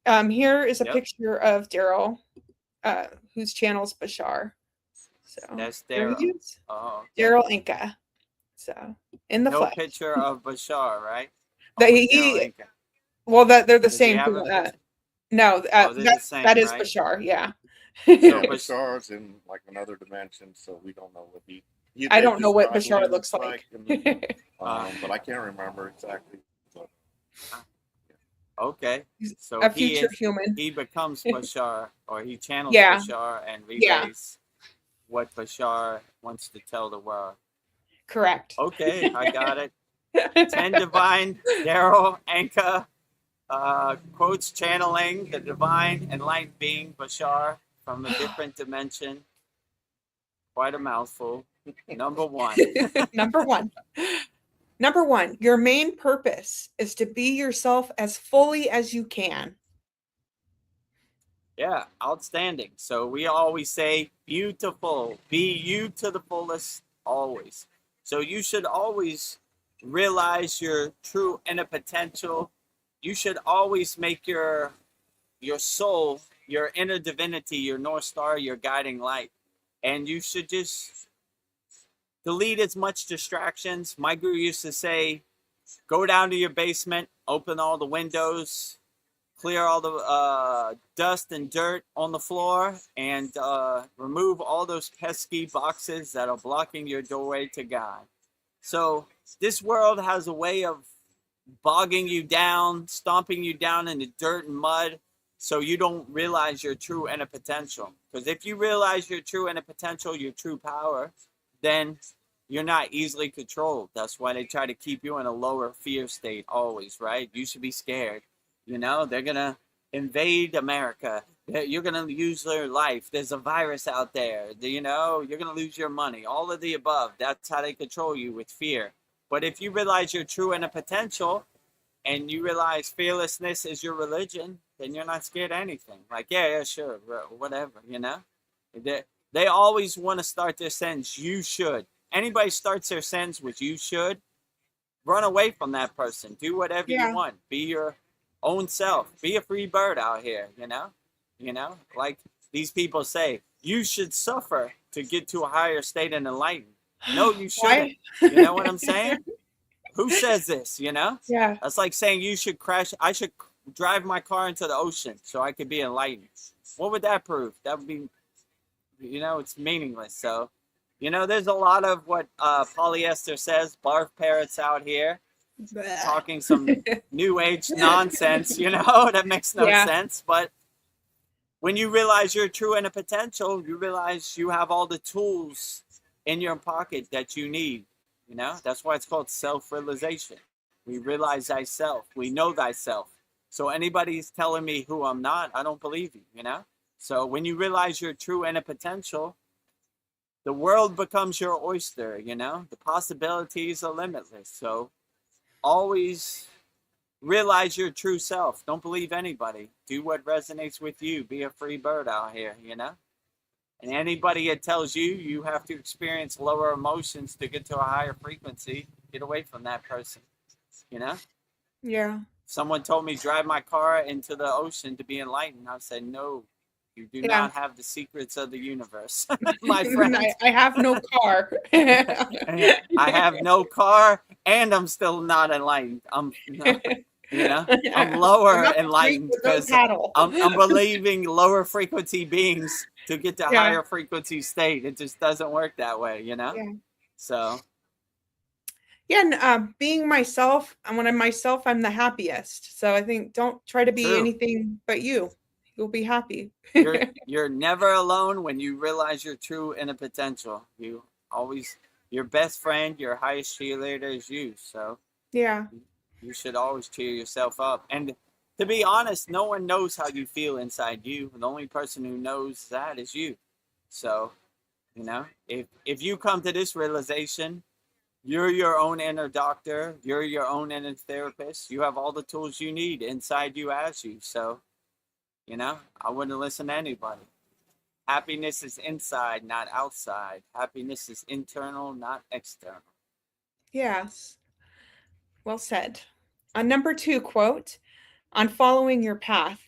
Here is a picture of Daryl, whose channel's Bashar. So that's Daryl. Oh, okay. Daryl Anka. So in the flesh. No picture of Bashar, right? Well, they're the same. No, that is right? Bashar. Yeah. So Bashar's in like another dimension, so we don't know what I don't know what Bashar looks like. But I can't remember exactly. So. Okay, so a future human. He becomes Bashar, or he channels Bashar and relays what Bashar wants to tell the world. Correct. Okay, I got it. 10 divine Daryl Anka quotes channeling the divine enlightened being Bashar from a different dimension. Quite a mouthful. Number 1. Number 1, your main purpose is to be yourself as fully as you can. Yeah, outstanding. So we always say, beautiful, be you to the fullest, always. So you should always realize your true inner potential. You should always make your soul, your inner divinity, your North Star, your guiding light. And you should just delete as much distractions. My guru used to say, go down to your basement, open all the windows, clear all the dust and dirt on the floor, and remove all those pesky boxes that are blocking your doorway to God. So this world has a way of bogging you down, stomping you down in the dirt and mud, so you don't realize your true inner potential. Because if you realize your true inner potential, your true power, then you're not easily controlled. That's why they try to keep you in a lower fear state always, right? You should be scared. You know, they're going to invade America. You're going to lose your life. There's a virus out there. You know, you're going to lose your money. All of the above. That's how they control you, with fear. But if you realize your true inner potential and you realize fearlessness is your religion, then you're not scared of anything. Like, yeah, sure, whatever, you know? They always want to start their sentence, you should. Anybody starts their sentence with you should, run away from that person. Do whatever you want. Be your own self. Be a free bird out here, you know? You know, like these people say, you should suffer to get to a higher state and enlighten. No, you shouldn't. You know what I'm saying? Who says this, you know? Yeah. That's like saying you should crash. I should drive my car into the ocean so I could be enlightened. What would that prove? That would be, you know, it's meaningless. So, you know, there's a lot of what polyester says, barf parrots out here talking some new age nonsense, you know, that makes no sense. But when you realize your true inner potential, you realize you have all the tools in your pocket that you need. You know, that's why it's called self-realization. We realize thyself. We know thyself. So anybody's telling me who I'm not, I don't believe you, you know? So when you realize your true inner potential, the world becomes your oyster, you know? The possibilities are limitless. So always realize your true self. Don't believe anybody. Do what resonates with you. Be a free bird out here, you know? And anybody that tells you you have to experience lower emotions to get to a higher frequency, get away from that person, you know? Yeah. Someone told me drive my car into the ocean to be enlightened. I said, no, you do not have the secrets of the universe, my friend. I have no car. I have no car, and I'm still not enlightened. You know, I'm lower enlightened because I'm believing lower frequency beings to get to higher frequency state. It just doesn't work that way, you know? Yeah. So. Yeah, and being myself, and when I'm myself, I'm the happiest. So I think don't try to be anything but you. You'll be happy. You're never alone when you realize your true inner potential. You always, your best friend, your highest cheerleader is you. So yeah, you should always cheer yourself up. And to be honest, no one knows how you feel inside you. The only person who knows that is you. So, you know, if you come to this realization, you're your own inner doctor. You're your own inner therapist. You have all the tools you need inside you as you. So, you know, I wouldn't listen to anybody. Happiness is inside, not outside. Happiness is internal, not external. Yes. Well said. Number 2 quote, on following your path.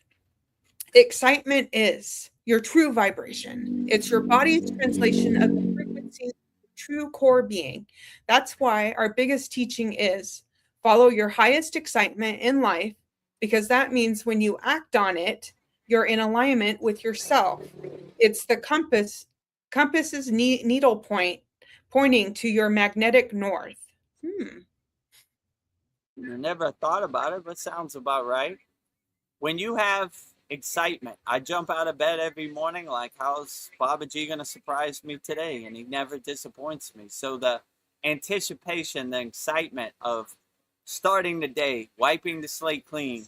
Excitement is your true vibration. It's your body's translation of the frequency of true core being. That's why our biggest teaching is follow your highest excitement in life, because that means when you act on it, you're in alignment with yourself. It's the compass's needle point pointing to your magnetic north. I never thought about it, but sounds about right. When you have excitement, I jump out of bed every morning like, how's Babaji going to surprise me today? And he never disappoints me. So the anticipation, the excitement of starting the day, wiping the slate clean.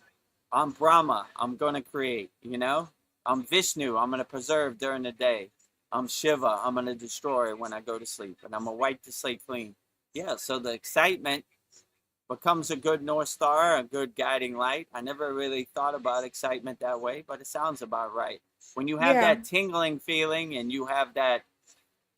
I'm Brahma, I'm going to create, you know? I'm Vishnu, I'm going to preserve during the day. I'm Shiva, I'm going to destroy when I go to sleep. And I'm going to wipe the slate clean. Yeah, so the excitement becomes a good North Star, a good guiding light. I never really thought about excitement that way, but it sounds about right. When you have that tingling feeling and you have that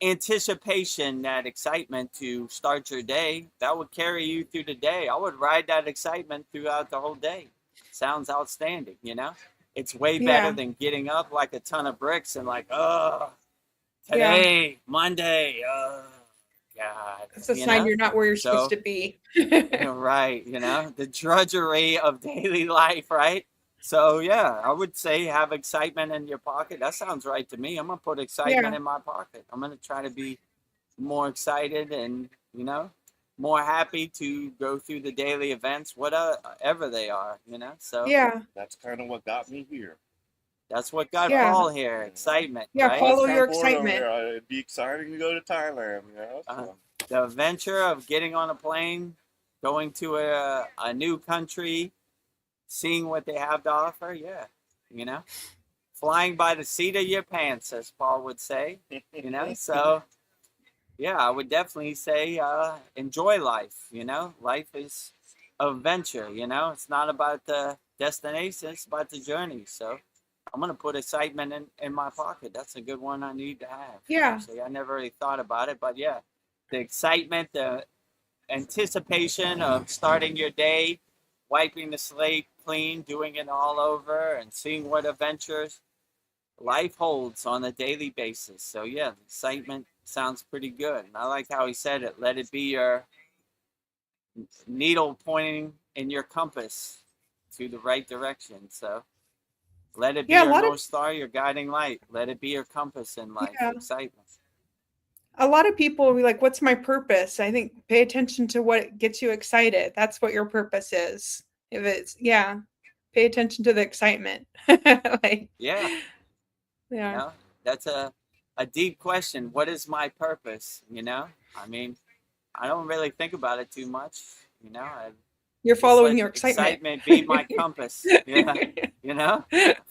anticipation, that excitement to start your day, that would carry you through the day. I would ride that excitement throughout the whole day. Sounds outstanding, you know? It's way better than getting up like a ton of bricks and like, today, Monday, God, It's a you sign know? you're not where you're supposed So, to be. you're right, the drudgery of daily life, right? So, yeah, I would say have excitement in your pocket. That sounds right to me. I'm going to put excitement Yeah. in my pocket. I'm going to try to be more excited and, more happy to go through the daily events, whatever they are, So Yeah. That's kind of what got me here. that's what got Yeah. Paul here, excitement, Yeah. right? Follow Last time your board over excitement. there, it'd be exciting to go to Thailand, Uh, So. the adventure of getting on a plane, going to a new country, seeing what they have to offer. Yeah, you know, flying by the seat of your pants, as Paul would say. So yeah, I would definitely say enjoy life. Life is an adventure. It's not about the destination; it's about the journey. So I'm gonna put excitement in my pocket. That's a good one I need to have. Yeah. Actually, I never really thought about it, but yeah, the excitement, the anticipation of starting your day, wiping the slate clean, doing it all over, and seeing what adventures life holds on a daily basis. So yeah, excitement sounds pretty good. And I like how he said it. Let it be your needle pointing in your compass to the right direction. So let it be Yeah. your North Star, your guiding light. Let it be your compass in life. Yeah. Excitement. A lot of people will be like, what's my purpose? I think pay attention to what gets you excited. That's what your purpose is. If it's, yeah, pay attention to the excitement. Like, Yeah. yeah. That's a deep question. What is my purpose? I mean, I don't really think about it too much. I You're just following let your excitement. be my compass. Yeah,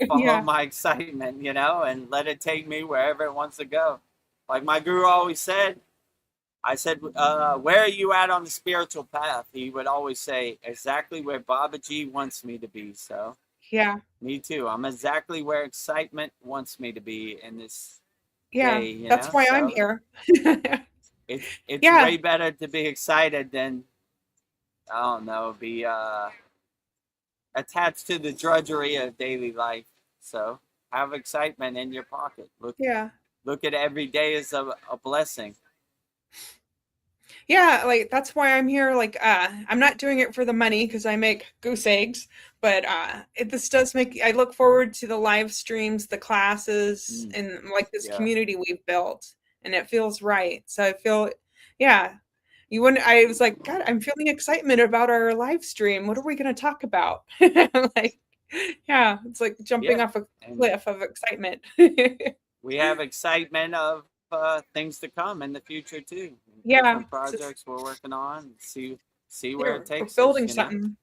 follow Yeah. my excitement. And let it take me wherever it wants to go. Like my guru always said. I said, where are you at on the spiritual path? He would always say, exactly where Babaji wants me to be. So Yeah. me too. I'm exactly where excitement wants me to be in this Yeah. day, That's why I'm So here. it's Yeah. way better to be excited than I don't know, be attached to the drudgery of daily life. So have excitement in your pocket. Yeah. Look at every day as a blessing. Yeah, like that's why I'm here. Like, I'm not doing it for the money because I make goose eggs, but this does make. I look forward to the live streams, the classes, and like this Yeah. community we've built, and it feels right. So I feel, yeah. You wouldn't. I was like, God, I'm feeling excitement about our live stream. What are we going to talk about? Like, yeah, it's like jumping Yeah. off a And cliff of excitement. we have excitement of things to come in the future too. Yeah, Different it's just, projects we're working on. See where yeah, it we're takes building us. something.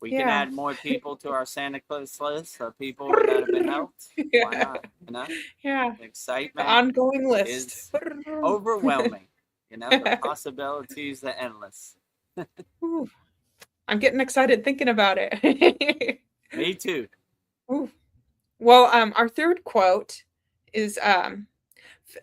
We can Yeah. add more people to our Santa Claus list of people that have been helped. Why not? Yeah. The Excitement ongoing list. is overwhelming. The possibilities are endless. Ooh, I'm getting excited thinking about it. Me too. Ooh. Well, our third quote is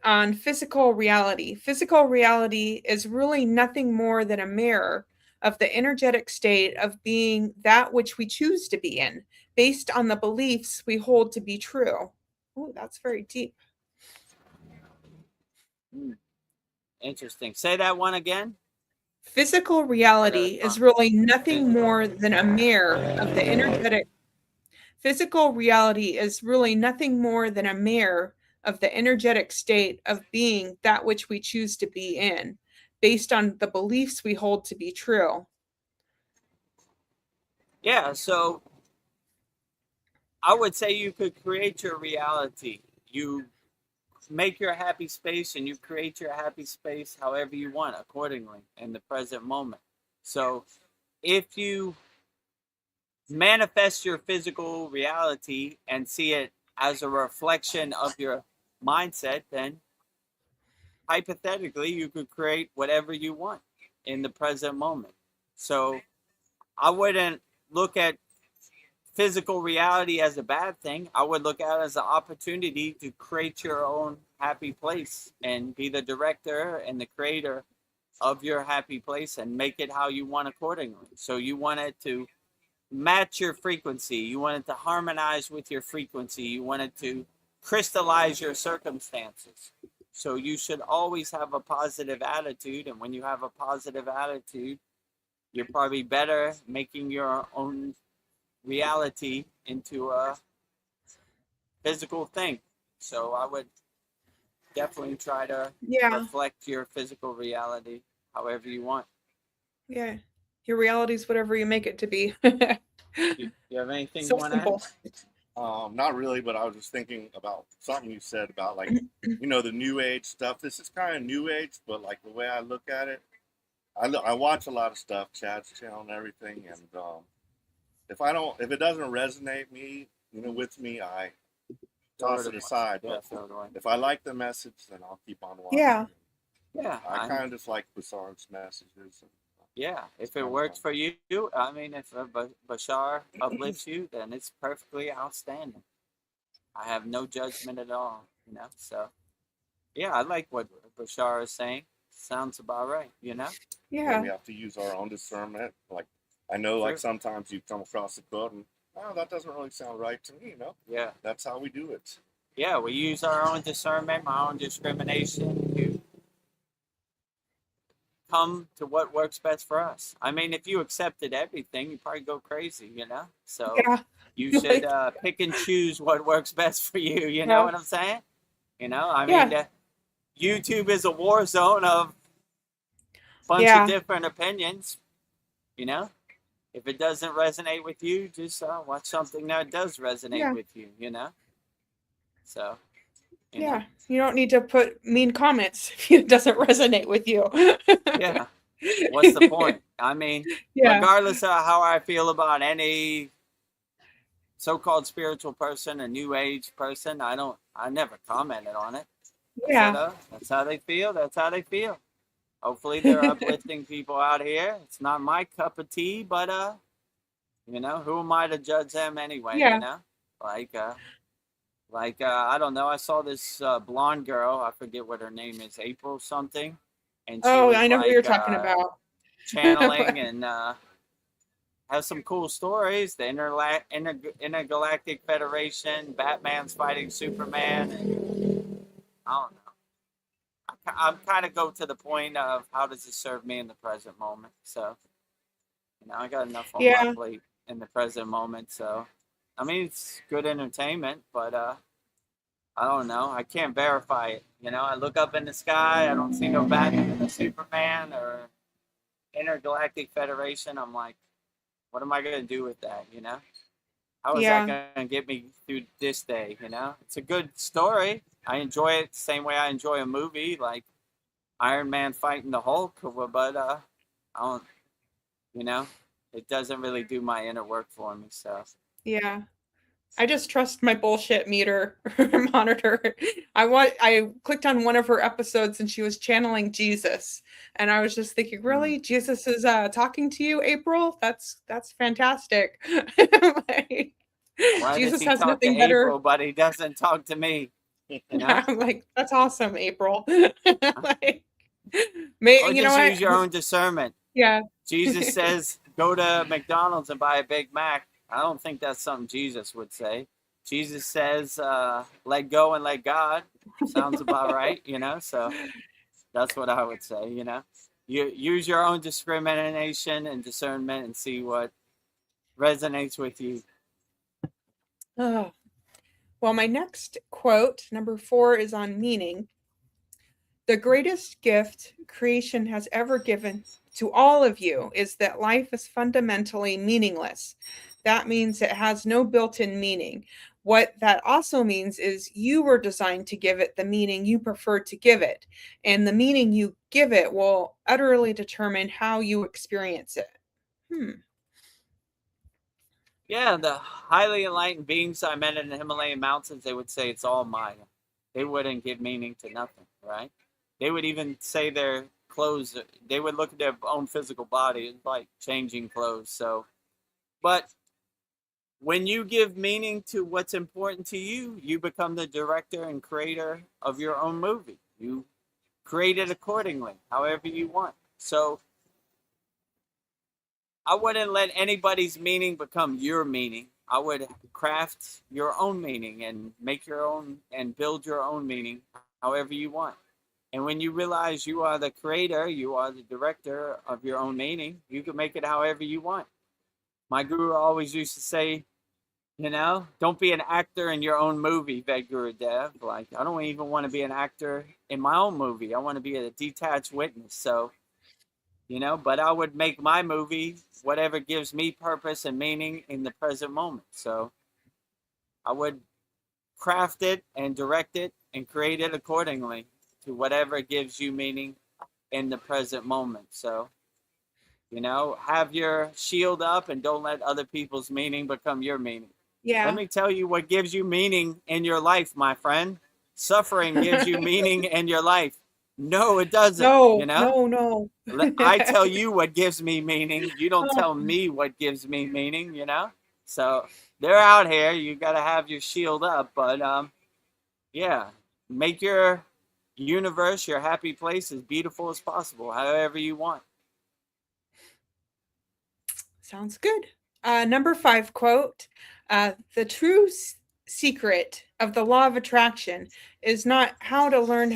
on physical reality. Physical reality is really nothing more than a mirror of the energetic state of being that which we choose to be in, based on the beliefs we hold to be true. Oh, that's very deep. Interesting. Say that one again. Physical reality is really nothing more than a mirror of the energetic. Physical reality is really nothing more than a mirror of the energetic state of being that which we choose to be in, based on the beliefs we hold to be true. Yeah, so I would say you could create your reality. You make your happy space and you create your happy space however you want accordingly in the present moment. So if you manifest your physical reality and see it as a reflection of your mindset, then hypothetically you could create whatever you want in the present moment. So I wouldn't look at physical reality as a bad thing. I would look at it as an opportunity to create your own happy place and be the director and the creator of your happy place and make it how you want accordingly. So you want it to match your frequency. You want it to harmonize with your frequency. You want it to crystallize your circumstances. So you should always have a positive attitude. And when you have a positive attitude, you're probably better making your own reality into a physical thing. So I would definitely try to Yeah. reflect your physical reality however you want. Yeah. Your reality is whatever you make it to be. You have anything So you want to simple. add? Not really, but I was just thinking about something you said about like, the new age stuff. This is kind of new age, but like the way I look at it, I watch a lot of stuff, Chad's channel and everything, and if it doesn't resonate with me, I toss it aside. Yeah, But if I like the message, then I'll keep on watching. Yeah. Yeah. I kind of just like Basar's messages. Yeah, if it works for you, I mean, if Bashar uplifts you, then it's perfectly outstanding. I have no judgment at all, So, yeah, I like what Bashar is saying. Sounds about right, Yeah. We have to use our own discernment. Like, I know, like, sometimes you come across a quote and, oh, that doesn't really sound right to me, Yeah. That's how we do it. Yeah, we use our own discernment, our own discrimination to come to what works best for us. I mean, if you accepted everything, you'd probably go crazy, So you should pick and choose what works best for you. You know what I'm saying? I mean, YouTube is a war zone of a bunch of different opinions. If it doesn't resonate with you, just watch something that does resonate with you. So. You don't need to put mean comments if it doesn't resonate with you. Yeah. What's the point? I mean, regardless of how I feel about any so-called spiritual person or new age person, I never commented on it. That's how they feel. That's how they feel. Hopefully they're uplifting people out here. It's not my cup of tea, but who am I to judge them anyway? I don't know. I saw this blonde girl. I forget what her name is, April something. And she was I know who you're talking about. Channeling and has some cool stories. The Intergalactic Federation, Batman's fighting Superman. And I don't know. I kind of go to the point of how does it serve me in the present moment. So, I got enough on my plate in the present moment. So, I mean, it's good entertainment, but I don't know. I can't verify it. I look up in the sky. I don't see no Batman or Superman or Intergalactic Federation. I'm like, what am I going to do with that? How is that going to get me through this day? It's a good story. I enjoy it the same way I enjoy a movie like Iron Man fighting the Hulk, but I don't, it doesn't really do my inner work for me. So I just trust my bullshit meter monitor. I clicked on one of her episodes and she was channeling Jesus, and I was just thinking, really, Jesus is talking to you, April? That's fantastic. Why Jesus does he has talk nothing to better. April, but he doesn't talk to me? I'm like, that's awesome, April. Use your own discernment. Yeah. Jesus says, go to McDonald's and buy a Big Mac. I don't think that's something Jesus would say. Jesus says, let go and let God. Sounds about right, So that's what I would say, You use your own discrimination and discernment and see what resonates with you. Oh. Well, my next quote, number 4, is on meaning. The greatest gift creation has ever given to all of you is that life is fundamentally meaningless. That means it has no built-in meaning. What that also means is you were designed to give it the meaning you prefer to give it. And the meaning you give it will utterly determine how you experience it. Yeah, the highly enlightened beings I met in the Himalayan mountains, they would say it's all Maya. They wouldn't give meaning to nothing, right? They would even say their clothes, they would look at their own physical body like changing clothes. So, but when you give meaning to what's important to you, you become the director and creator of your own movie. You create it accordingly, however you want. So I wouldn't let anybody's meaning become your meaning. I would craft your own meaning and make your own and build your own meaning however you want. And when you realize you are the creator, you are the director of your own meaning, you can make it however you want. My guru always used to say, don't be an actor in your own movie, Vedagurudev. Like, I don't even want to be an actor in my own movie. I want to be a detached witness. So, but I would make my movie whatever gives me purpose and meaning in the present moment. So I would craft it and direct it and create it accordingly to whatever gives you meaning in the present moment. So, have your shield up and don't let other people's meaning become your meaning. Let Yeah. me tell you what gives you meaning in your life, my friend. Suffering gives you meaning in your life. No, it doesn't. No. I tell you what gives me meaning. You don't Oh, tell me what gives me meaning, So they're out here. You got to have your shield up. But yeah, make your universe, your happy place as beautiful as possible, however you want. sounds good. Number 5 quote, the true secret of the law of attraction is not how to learn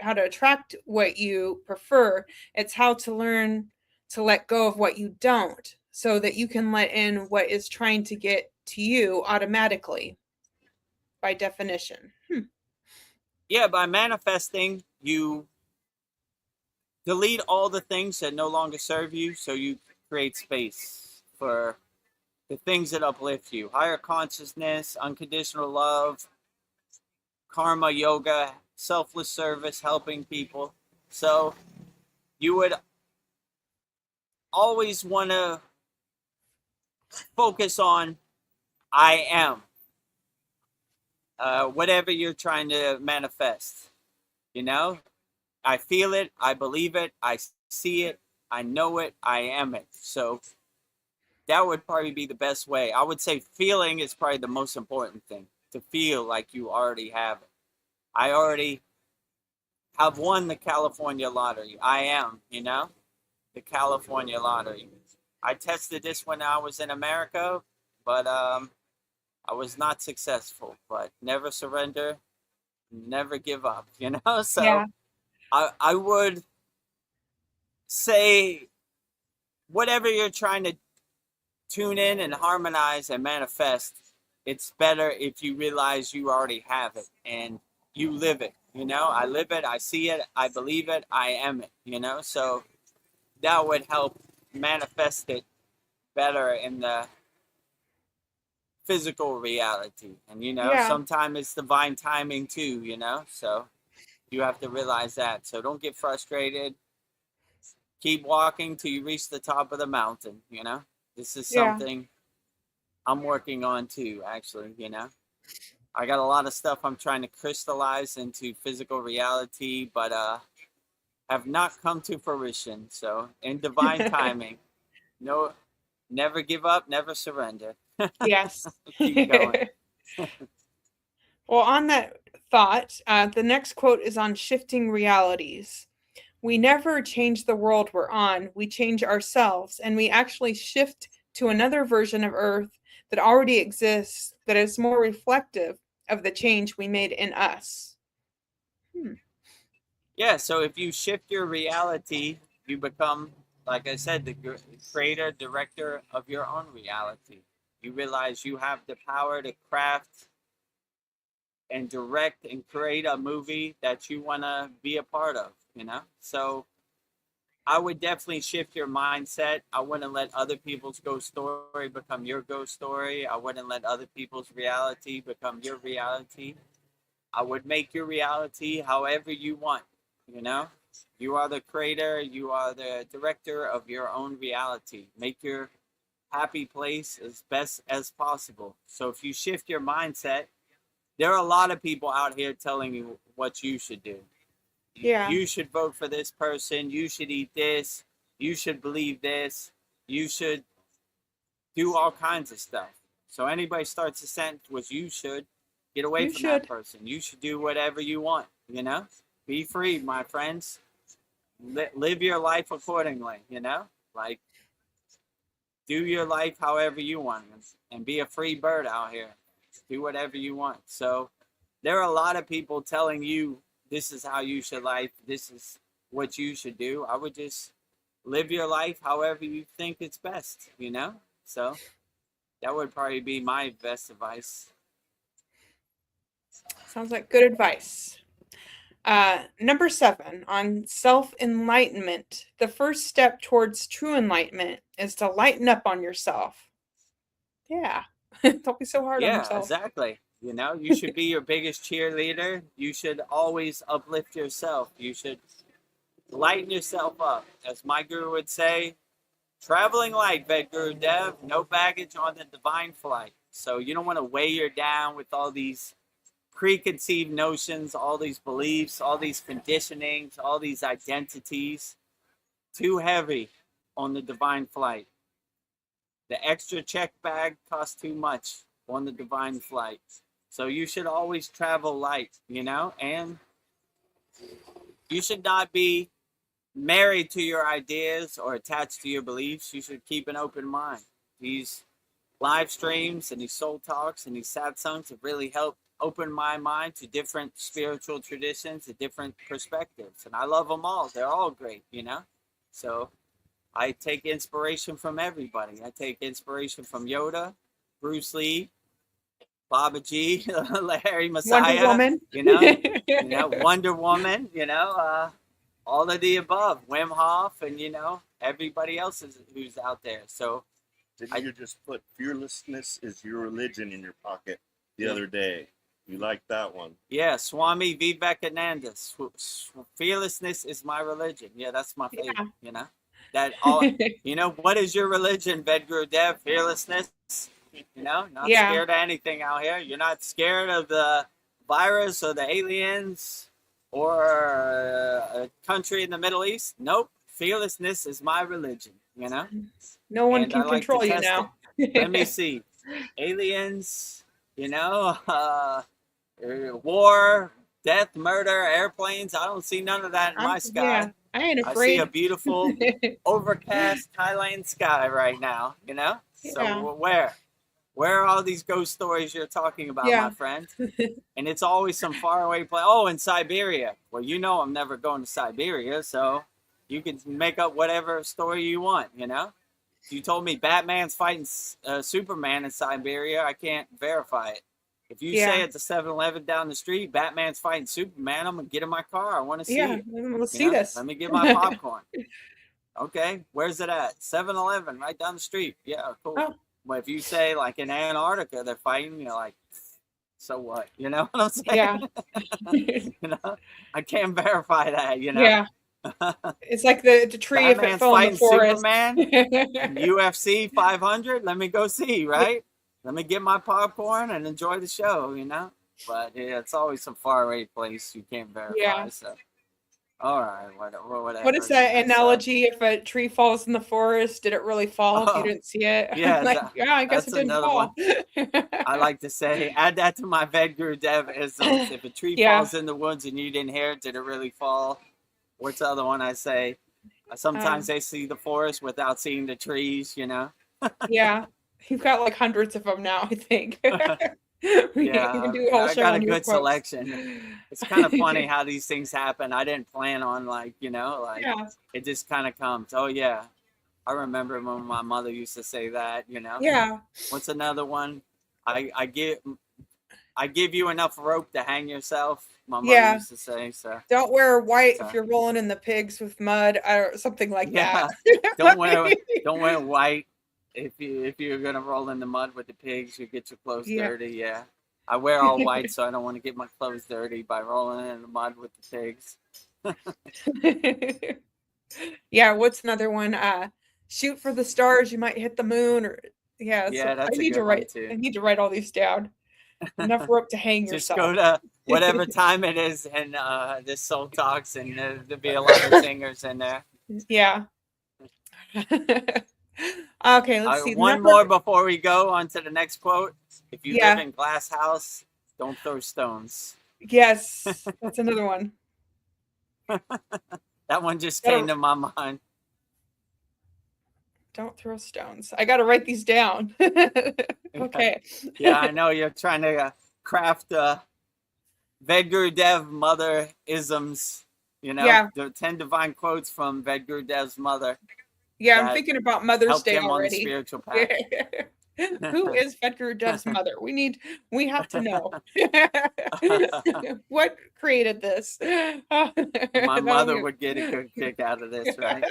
how to attract what you prefer. It's how to learn to let go of what you don't, so that you can let in what is trying to get to you automatically, by definition. Yeah, by manifesting, you delete all the things that no longer serve you, so you create space for the things that uplift you. Higher consciousness, unconditional love, karma yoga, selfless service, helping people. So you would always want to focus on I am, whatever you're trying to manifest. I feel it, I believe it, I see it, I know it, I am it. So that would probably be the best way. I would say feeling is probably the most important thing, to feel like you already have it. I already have won the California lottery. I am, the California lottery. I tested this when I was in America, but I was not successful. But never surrender, never give up, So Yeah. I would say whatever you're trying to tune in and harmonize and manifest, it's better if you realize you already have it and you live it. I live it, I see it, I believe it, I am it, So that would help manifest it better in the physical reality. And, Yeah. sometimes it's divine timing too, So you have to realize that. So don't get frustrated. Keep walking till you reach the top of the mountain, This is Yeah. something I'm working on too, actually, I got a lot of stuff I'm trying to crystallize into physical reality, but have not come to fruition. So in divine timing, no, never give up, never surrender. Yes. Keep going. Well, on that thought, the next quote is on shifting realities. We never change the world we're on, we change ourselves, and we actually shift to another version of Earth that already exists, that is more reflective of the change we made in us. Yeah, so if you shift your reality, you become, like I said, the creator, director of your own reality. You realize you have the power to craft and direct and create a movie that you want to be a part of, So I would definitely shift your mindset. I wouldn't let other people's ghost story become your ghost story. I wouldn't let other people's reality become your reality. I would make your reality however you want, you know? You are the creator, you are the director of your own reality. Make your happy place as best as possible. So if you shift your mindset, there are a lot of people out here telling you what you should do. Yeah. You should vote for this person. You should eat this. You should believe this. You should do all kinds of stuff. So anybody starts a sentence with you should, get away You from that should. person. You should do whatever you want, Be free, my friends. Live your life accordingly, Like, do your life however you want and be a free bird out here. Do whatever you want. So there are a lot of people telling you this is how you should life. This is what you should do. I would just live your life however you think it's best, you know? So that would probably be my best advice. Sounds like good advice. Number 7 on self-enlightenment. The first step towards true enlightenment is to lighten up on yourself. Yeah. Don't be so hard on Yeah, yourself. exactly. You know, you should be your biggest cheerleader. You should always uplift yourself. You should lighten yourself up. As my guru would say, traveling light, Vedagurudev, no baggage on the divine flight. So you don't want to weigh you down with all these preconceived notions, all these beliefs, all these conditionings, all these identities. Too heavy on the divine flight. The extra check bag costs too much on the divine flight. So you should always travel light, you know, and you should not be married to your ideas or attached to your beliefs. You should keep an open mind. These live streams and these soul talks and these satsangs have really helped open my mind to different spiritual traditions, to different perspectives. And I love them all. They're all great, you know? So I take inspiration from everybody. I take inspiration from Yoda, Bruce Lee, Baba G, Larry Messiah, Wonder Woman. Wonder Woman, all of the above, Wim Hof, and, everybody else who's out there. So didn't you just put fearlessness is your religion in your pocket the other day? You like that one? Yeah, Swami Vivekananda. Fearlessness is my religion. Yeah, that's my favorite. That all. What is your religion, Vedagurudev? Fearlessness. Not scared of anything out here. You're not scared of the virus or the aliens or a country in the Middle East. Nope. Fearlessness is my religion. No one can control you now. Let me see. Aliens. War, death, murder, airplanes. I don't see none of that in my sky. Yeah, I ain't afraid. I see a beautiful overcast Thailand sky right now, Yeah. So where are all these ghost stories you're talking about, my friend? And it's always some faraway place. Oh, in Siberia. Well, I'm never going to Siberia, so you can make up whatever story you want, If you told me Batman's fighting Superman in Siberia, I can't verify it. If you say at the 7-Eleven down the street, Batman's fighting Superman, I'm going to get in my car. I want to see it. Let's see this. Let me get my popcorn. Okay, where's it at? 7-Eleven, right down the street. Yeah, cool. Oh. But if you say, like, in Antarctica, they're fighting, you're like, so what? You know what I'm saying? Yeah. I can't verify that, Yeah. It's like the tree Batman's if it fell in the forest. Superman, UFC 500, let me go see, right? Let me get my popcorn and enjoy the show, But it's always some faraway place you can't verify. Yeah. So, all right, whatever. What is that analogy? If a tree falls in the forest, did it really fall if you didn't see it? Yeah, I guess it didn't fall. I like to say, add that to my Vedagurudev-isms. If a tree falls in the woods and you didn't hear it, did it really fall? What's the other one I say? Sometimes they see the forest without seeing the trees, Yeah. You've got like hundreds of them now, I think. Yeah, I got a good selection. It's kind of funny how these things happen. I didn't plan on it just kind of comes. Oh yeah, I remember when my mother used to say that. Yeah. What's another one? I give you enough rope to hang yourself. My mother used to say so. Don't wear white if you're rolling in the pigs with mud or something like that. Don't wear white. If you're gonna roll in the mud with the pigs, you get your clothes dirty. Yeah, I wear all white, so I don't want to get my clothes dirty by rolling in the mud with the pigs. Yeah, what's another one? Shoot for the stars, you might hit the moon. Or that's I need to write. Too. I need to write all these down. Enough rope to hang Just yourself. Go to whatever time it is, and this soul talks, and there'll be a lot of singers in there. Yeah. Okay, let's see. One more before we go on to the next quote. If you live in glass house, don't throw stones. Yes, that's another one. That one just came to my mind. Don't throw stones. I got to write these down. Okay. Yeah, I know you're trying to craft Vedagurudev mother isms, you know, Yeah. the 10 divine quotes from Vedagrudev's mother Yeah, I'm that thinking about Mother's helped Day him on the already. spiritual path. Who is Vedagrudev's mother? We have to know. What created this? My That'll mother be would get a good kick out of this, right?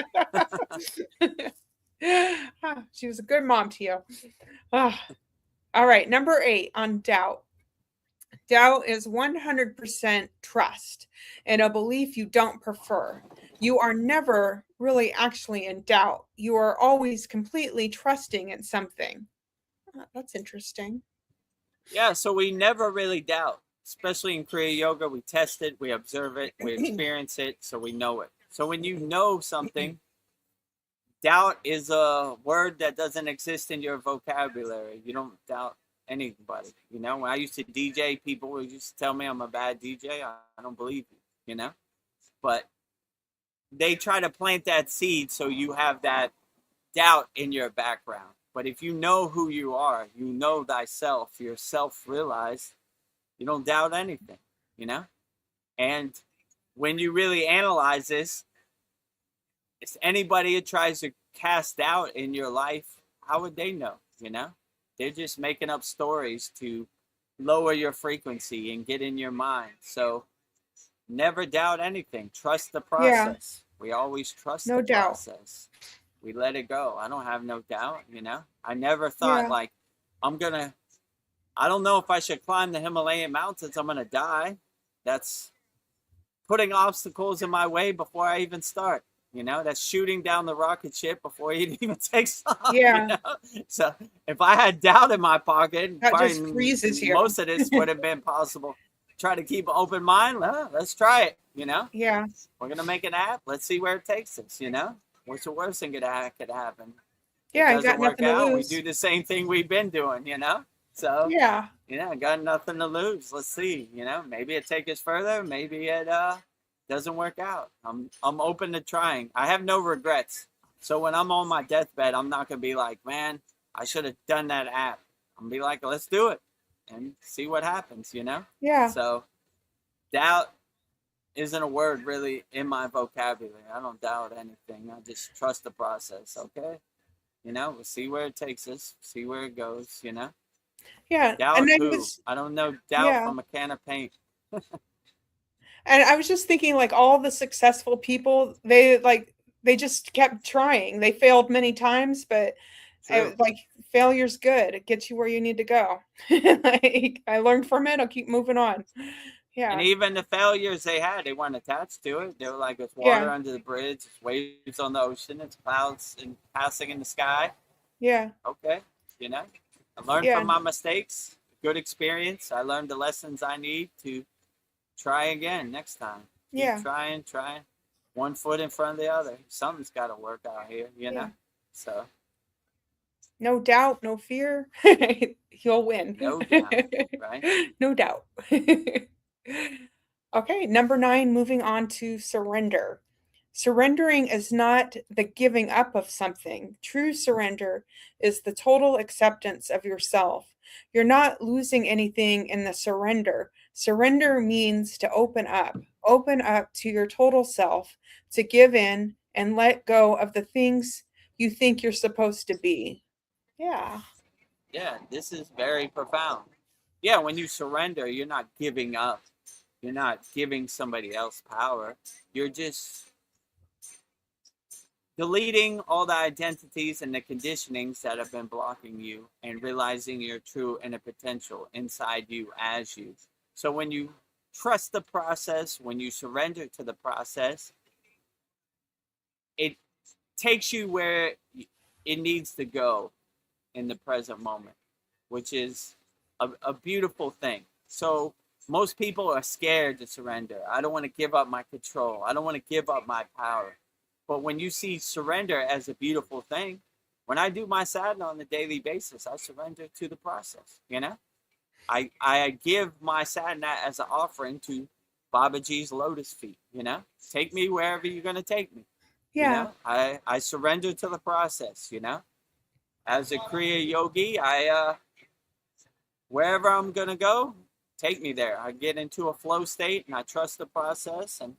She was a good mom to you. Ah, all right, number 8 on doubt. Doubt is 100% trust and a belief you don't prefer. You are never really actually in doubt. You are always completely trusting in something. That's interesting. Yeah, so we never really doubt, especially in Kriya Yoga. We test it, we observe it, we experience it, so we know it. So when you know something, doubt is a word that doesn't exist in your vocabulary. You don't doubt anybody. You know, when I used to DJ, people would used to tell me I'm a bad DJ. I don't believe you know? But they try to plant that seed so you have that doubt in your background. But if you know who you are, you know thyself, you're self-realized, you don't doubt anything, you know? And when you really analyze this, if anybody that tries to cast doubt in your life, how would they know, you know? They're just making up stories to lower your frequency and get in your mind. So never doubt anything. Trust the Yeah, process. We always trust no the doubt. process. We let it go. I don't have no doubt, you know? I never thought Yeah, like, I don't know if I should climb the Himalayan mountains. I'm going to die. That's putting obstacles in my way before I even start. You know, that's shooting down the rocket ship before it even takes off. You yeah, know, so if I had doubt in my pocket, that just probably freezes you. most of this would have been possible. Try to keep an open mind. Let's try it. You know, Yeah, we're gonna make an app. Let's see where it takes us. You know, what's the worst thing that could happen? It yeah, I doesn't got work nothing to out. We lose. do the same thing we've been doing. You know, so Yeah, I got nothing to lose. Let's see. You know, maybe it take us further. Maybe it doesn't work out. I'm open to trying. I have no regrets. So when I'm on my deathbed, I'm not gonna be like, man, I should have done that app. I'm gonna be like, let's do it and see what happens. You know. yeah, So doubt isn't a word really in my vocabulary. I don't doubt anything. I just trust the process. Okay. You know, we'll see where it takes us. See where it goes. You know. yeah. Doubt And I who? was, I don't know. Doubt yeah. from a can of paint. And I was just thinking, like, all the successful people, they just kept trying. They failed many times, but True. like, failure's good. It gets you where you need to go. Like, I learned from it. I'll keep moving on. And Yeah, even the failures they had, they weren't attached to it. They were like, it's yeah, water under the bridge, it's waves on the ocean, it's clouds and passing in the sky. yeah, Okay, you know, I learned yeah, from my mistakes. Good experience. I learned the lessons I need to try again next time. Keep yeah, trying. One foot in front of the other. Something's got to work out here, you yeah. know. So No doubt, no fear. You'll win. no doubt, right? No doubt. Okay, number 9, moving on to surrender. Surrendering is not the giving up of something. True surrender is the total acceptance of yourself. You're not losing anything in the surrender. Surrender means to open up to your total self, to give in and let go of the things you think you're supposed to be. Yeah. Yeah, this is very profound. Yeah, when you surrender, you're not giving up. You're not giving somebody else power. You're just deleting all the identities and the conditionings that have been blocking you and realizing your true inner potential inside you as you. So when you trust the process, when you surrender to the process, it takes you where it needs to go in the present moment, which is a beautiful thing. So most people are scared to surrender. I don't want to give up my control. I don't want to give up my power. But when you see surrender as a beautiful thing, when I do my sadhana on a daily basis, I surrender to the process, you know? I give my sadhana as an offering to Babaji's lotus feet, you know? Take me wherever you're going to take me, you Yeah. know? I surrender to the process, you know? As a Kriya yogi, wherever I'm going to go, take me there. I get into a flow state and I trust the process, and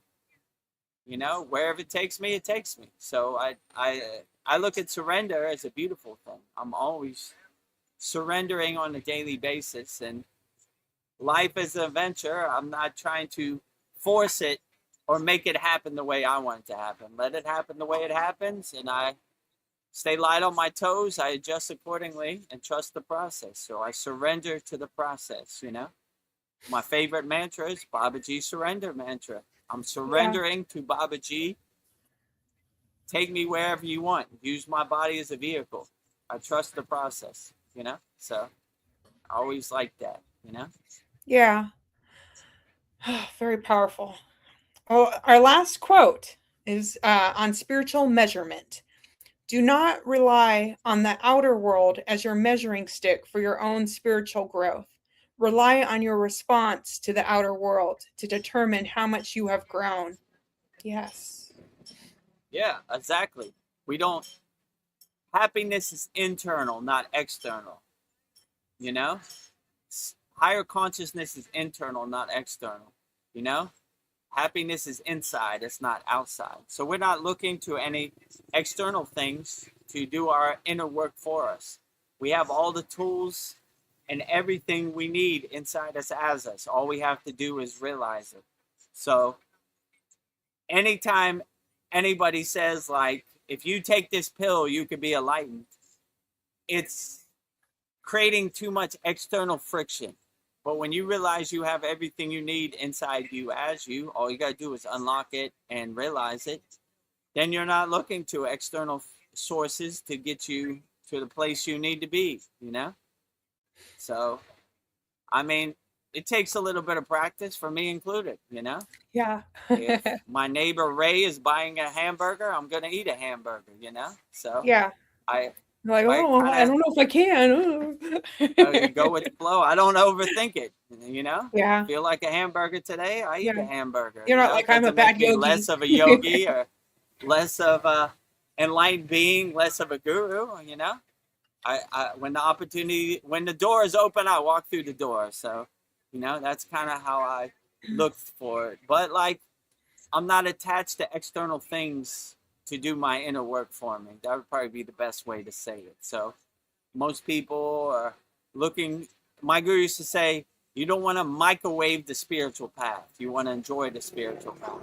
wherever it takes me, it takes me. So I look at surrender as a beautiful thing. I'm always surrendering on a daily basis, and life is an adventure. I'm not trying to force it or make it happen the way I want it to happen. Let it happen the way it happens, and I stay light on my toes. I adjust accordingly and trust the process. So I surrender to the process, My favorite mantra is Babaji surrender mantra. I'm surrendering to Babaji. Take me wherever you want. Use my body as a vehicle. I trust the process, So I always like that, Yeah. Very powerful. Oh, our last quote is on spiritual measurement. Do not rely on the outer world as your measuring stick for your own spiritual growth. Rely on your response to the outer world to determine how much you have grown. Yes. Yeah, exactly. Happiness is internal, not external. Higher consciousness is internal, not external. Happiness is inside, it's not outside. So we're not looking to any external things to do our inner work for us. We have all the tools and everything we need inside us as us. All we have to do is realize it. So anytime anybody says, like, if you take this pill, you could be enlightened, it's creating too much external friction. But when you realize you have everything you need inside you as you, all you got to do is unlock it and realize it. Then you're not looking to external sources to get you to the place you need to be, So, I mean, it takes a little bit of practice, for me included, Yeah. If my neighbor Ray is buying a hamburger, I'm going to eat a hamburger, So, Yeah. I Like, oh, I don't know if I can. you go with the flow. I don't overthink it. Yeah. Feel like a hamburger today, I eat a hamburger. You're not like, I'm a Doesn't make bad me yogi. less of a yogi or less of a enlightened being, less of a guru. When the door is open, I walk through the door. So, that's kind of how I look for it. But like, I'm not attached to external things to do my inner work for me. That would probably be the best way to say it. So most people are looking, my guru used to say, you don't want to microwave the spiritual path. You want to enjoy the spiritual path.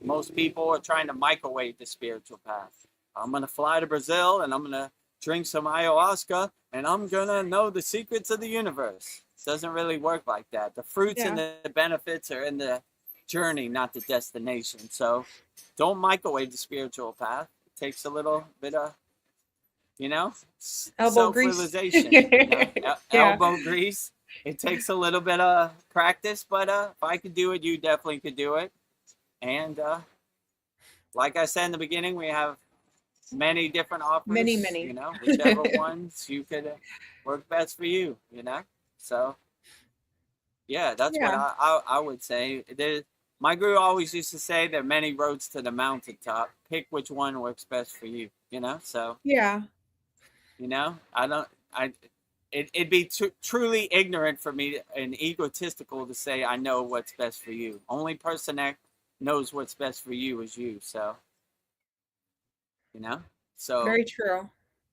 Most people are trying to microwave the spiritual path. I'm going to fly to Brazil and I'm going to drink some ayahuasca and I'm going to know the secrets of the universe. It doesn't really work like that. The fruits and the benefits are in the journey, not the destination. So don't microwave the spiritual path. It takes a little bit of, Elbow grease. self-realization, elbow grease. It takes a little bit of practice, but if I could do it, you definitely could do it. And like I said in the beginning, we have many different offers. Many. Whichever ones you could work best for you, So, yeah, that's what I would say. My guru always used to say there are many roads to the mountaintop. Pick which one works best for you, So, yeah. It'd be truly ignorant for me and egotistical to say I know what's best for you. Only person that knows what's best for you is you. So, So very true.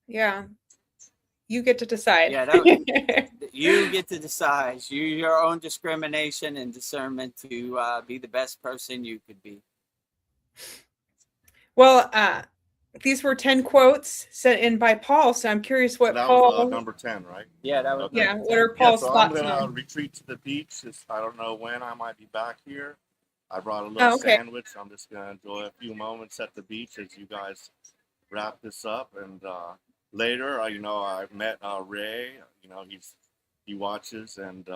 Yeah. You get to decide. Yeah, you get to decide. Your own discrimination and discernment to be the best person you could be. Well, these were 10 quotes sent in by Paul, so I'm curious what that Paul. was number 10, right? Yeah, that was. Okay. Yeah, what are Paul's so thoughts I'm gonna on? retreat to the beach. I don't know when I might be back here. I brought a little sandwich. I'm just gonna enjoy a few moments at the beach as you guys wrap this up. And later, I met Ray. He watches, and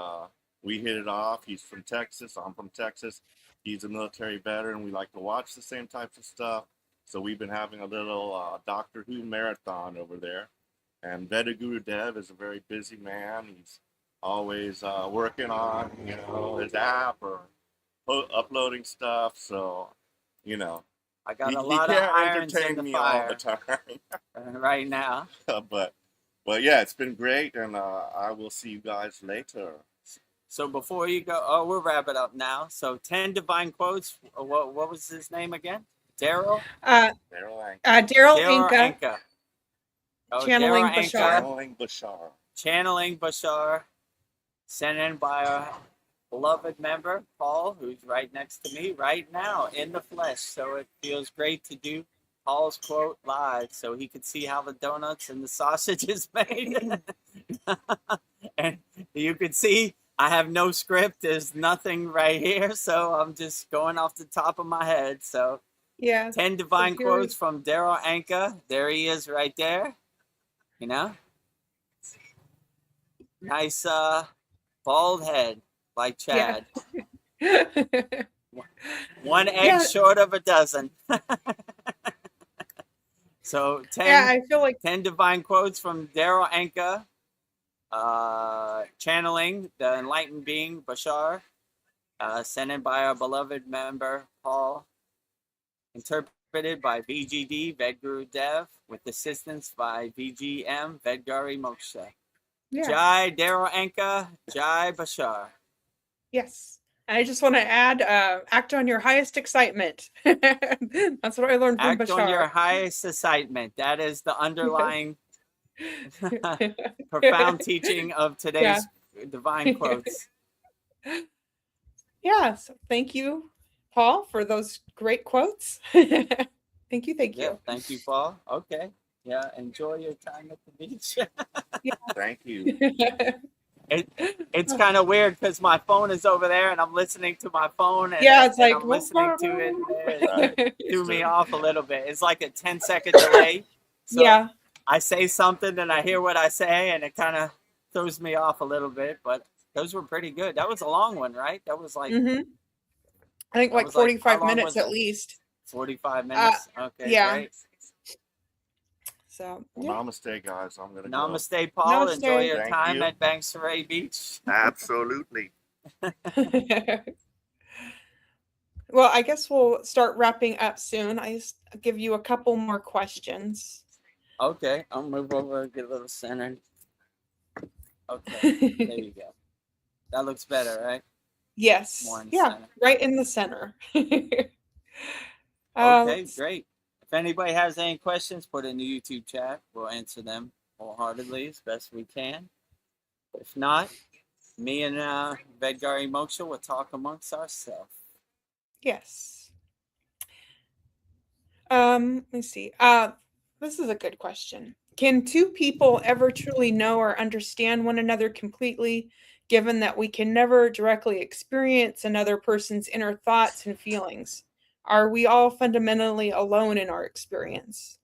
we hit it off. He's from Texas. I'm from Texas. He's a military veteran. We like to watch the same types of stuff. So we've been having a little Doctor Who marathon over there. And Vedagurudev is a very busy man. He's always working on, his app or uploading stuff. So, I got a lot of irons in the fire all the time right now. but yeah, it's been great, and I will see you guys later. So before you go, we'll wrap it up now. So 10 divine quotes. What was his name again? Daryl? Uh, Daryl Daryl Daryl Anka, Anka. Oh, channeling Daryl Bashar. Anka. Channeling Bashar. Channeling Bashar. Sent in by our beloved member, Paul, who's right next to me right now in the flesh. So it feels great to do Paul's quote live so he could see how the donuts and the sausage is made. And you could see I have no script. There's nothing right here. So I'm just going off the top of my head. So Yeah. 10 divine So quotes from Daryl Anka. There he is right there. You know? Nice bald head like Chad. Yeah. One egg Yeah. short of a dozen. So 10, Yeah, I feel like 10 divine quotes from Daryl Anka, channeling the enlightened being Bashar, sent in by our beloved member Paul, interpreted by VGD Vedagurudev with assistance by VGM Vedagurudev. yeah. Jai Daryl Anka, Jai Bashar. Yes. And I just want to add, act on your highest excitement. That's what I learned from Act Bashar. on your highest excitement. That is the underlying profound teaching of today's divine quotes. Yeah. So thank you, Paul, for those great quotes. Thank you. Yeah, thank you, Paul. Okay. Yeah, enjoy your time at the beach. Thank you. It's kind of weird because my phone is over there and I'm listening to my phone and, Yeah, it's and like I'm listening to it. Right. It threw me off a little bit. It's like a 10-second delay. So Yeah. I say something and I hear what I say and it kind of throws me off a little bit. But those were pretty good. That was a long one, right? That was like, I think that like was like, 45 how long minutes was at it? least. 45 minutes. Okay, yeah. great. So, Well, yeah. Namaste, guys. I'm gonna Namaste, Paul. Namaste. Enjoy your Thank time you. at Bangsaray Beach. go. Absolutely. Well, I guess we'll start wrapping up soon. I just give you a couple more questions. Okay, I'll move over and get a little centered. Okay, there you go. That looks better, right? Yes. More in the Yeah, center. right in the center. Okay, great. If anybody has any questions, put it in the YouTube chat. We'll answer them wholeheartedly as best we can. If not, me and Vedgari Moksha will talk amongst ourselves. Yes. Let's see. This is a good question. Can two people ever truly know or understand one another completely, given that we can never directly experience another person's inner thoughts and feelings? Are we all fundamentally alone in our experience?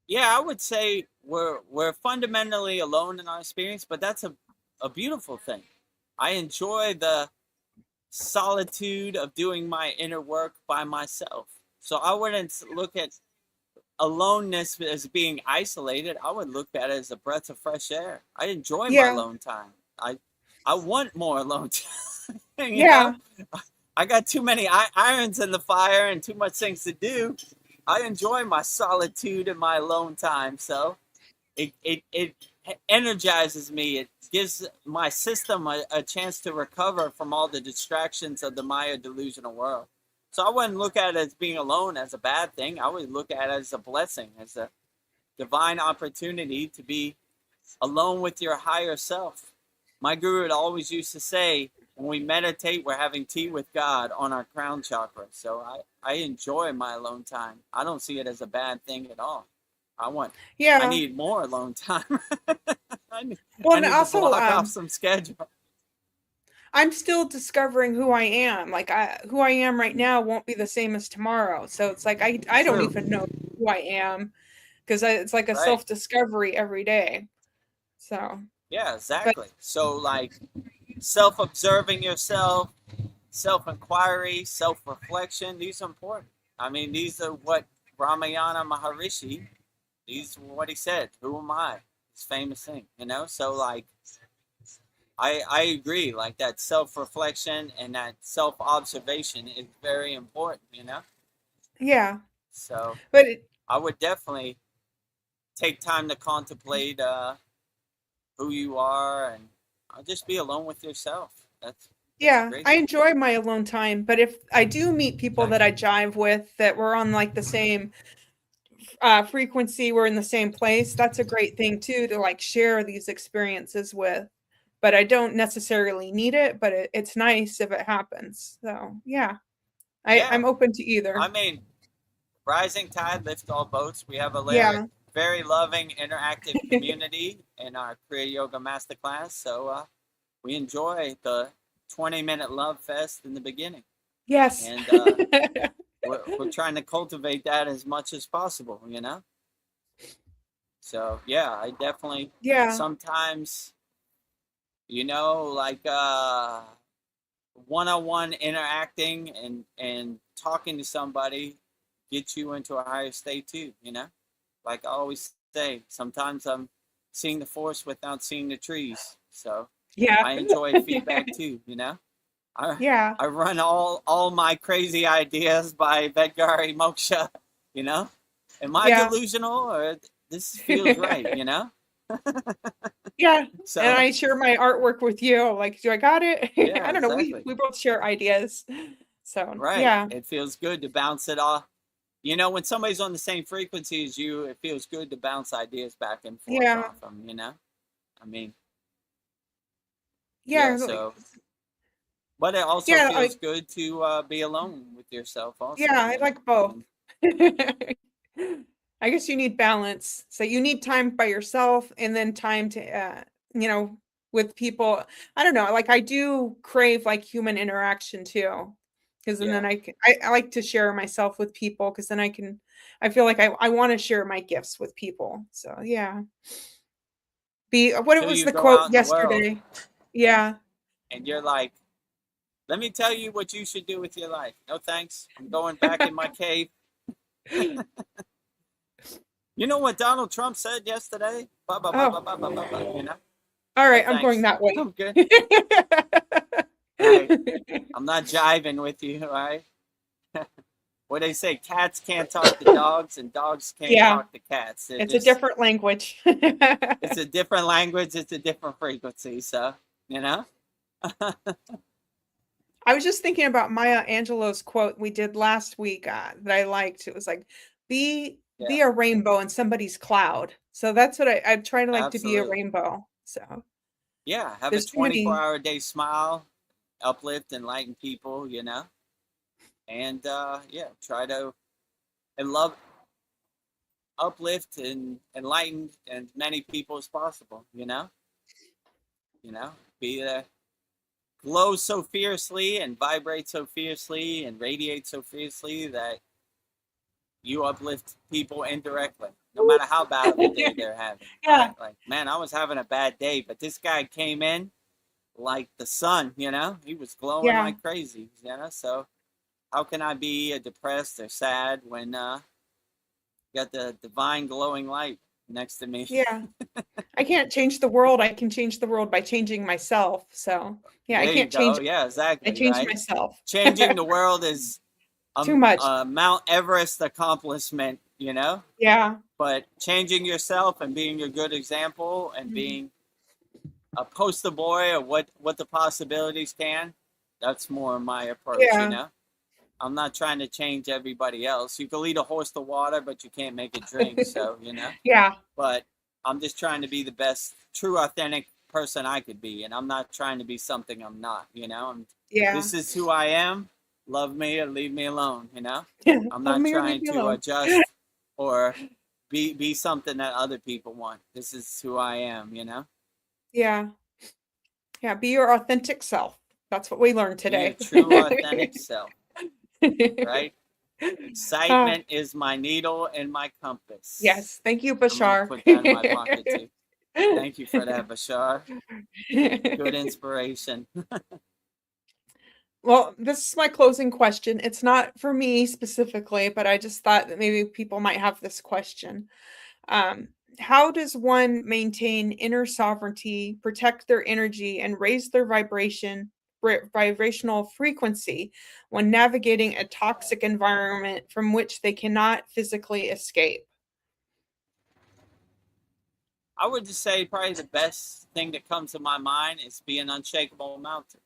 Yeah, I would say we're fundamentally alone in our experience, but that's a beautiful thing. I enjoy the solitude of doing my inner work by myself. So I wouldn't look at aloneness as being isolated. I would look at it as a breath of fresh air. I enjoy my alone time. I want more alone time. You know? I got too many irons in the fire and too much things to do. I enjoy my solitude and my alone time. So it energizes me. It gives my system a chance to recover from all the distractions of the Maya delusional world. So I wouldn't look at it as being alone as a bad thing. I would look at it as a blessing, as a divine opportunity to be alone with your higher self. My guru would always used to say, when we meditate, we're having tea with God on our crown chakra. So I enjoy my alone time. I don't see it as a bad thing at all. I need more alone time. I need to block off some schedule. I'm still discovering who I am. Like who I am right now won't be the same as tomorrow. So it's like I don't even know who I am because it's like a self-discovery every day. So yeah, exactly. So like self-observing yourself, self-inquiry, self-reflection, these are important. I mean, these are what Ramayana Maharishi, these are what he said. Who am I? His famous thing, you know? So like I agree, like that self-reflection and that self-observation is very important, you know? Yeah. So but I would definitely take time to contemplate who you are, and just be alone with yourself. That's Yeah, great. I enjoy my alone time, but if I do meet people that I jive with, that we're on like the same frequency, we're in the same place, that's a great thing too, to like share these experiences with. But I don't necessarily need it, but it's nice if it happens. So yeah, I'm open to either. I mean, rising tide lifts all boats. We have a Yeah. very loving, interactive community in our Kriya Yoga Masterclass. So we enjoy the 20-minute love fest in the beginning. Yes. And we're trying to cultivate that as much as possible, you know? So, yeah, I definitely, sometimes, you know, like one-on-one interacting and talking to somebody gets you into a higher state too, you know? Like I always say, sometimes I'm seeing the forest without seeing the trees. So I enjoy feedback too, you know? I run all my crazy ideas by Vedgari Moksha, you know? Am I delusional, or this feels right, you know? Yeah. So, and I share my artwork with you. Like, do I got it? Yeah, I don't know. exactly. We both share ideas. So right. Yeah. It feels good to bounce it off. You know, when somebody's on the same frequency as you, it feels good to bounce ideas back and forth off them, you know? I mean, so, but it also feels good to be alone with yourself also. Yeah, I like both. I guess you need balance. So you need time by yourself and then time to, you know, with people. I don't know, like I do crave like human interaction too. Because then I like to share myself with people, because then I feel like I want to share my gifts with people. So yeah. What was the quote yesterday? Yeah. And you're like, let me tell you what you should do with your life. No thanks. I'm going back in my cave. You know what Donald Trump said yesterday? You know? All right, I'm going that way. I'm good. Right. I'm not jiving with you, all right? What they say, cats can't talk to dogs and dogs can't talk to cats. It's a different language. It's a different language. It's a different frequency. So, you know? I was just thinking about Maya Angelou's quote we did last week that I liked. It was like, be a rainbow in somebody's cloud. So that's what I'm trying to like to be a rainbow. So yeah, have a 24-hour-a-day smile, uplift, enlighten people, you know? And try to uplift and enlighten as many people as possible, you know? You know, be the glow so fiercely and vibrate so fiercely and radiate so fiercely that you uplift people indirectly, no matter how bad of a day they're having. Right? Like, man, I was having a bad day, but this guy came in like the sun, you know? He was glowing like crazy, you know? So how can I be depressed or sad when got the divine glowing light next to me? Yeah. I can't change the world. I can change the world by changing myself. So yeah, there I can't change. Yeah, exactly. I change myself. Changing the world is too much. Mount Everest accomplishment, you know? Yeah. But changing yourself and being a good example and being a poster boy of what the possibilities can, that's more my approach, you know? I'm not trying to change everybody else. You can lead a horse to water, but you can't make it drink. So, you know? Yeah. But I'm just trying to be the best, true, authentic person I could be. And I'm not trying to be something I'm not, you know? This is who I am. Love me or leave me alone, you know? I'm not trying to adjust or be something that other people want. This is who I am, you know? Yeah. Yeah, be your authentic self. That's what we learned today. Be your true, authentic self. Right? Excitement is my needle and my compass. Yes. Thank you, Bashar. Put that in my pocket too. Thank you for that, Bashar. Good inspiration. Well, this is my closing question. It's not for me specifically, but I just thought that maybe people might have this question. How does one maintain inner sovereignty, protect their energy, and raise their vibrational frequency when navigating a toxic environment from which they cannot physically escape? I would just say probably the best thing that comes to my mind is be an unshakable mountain.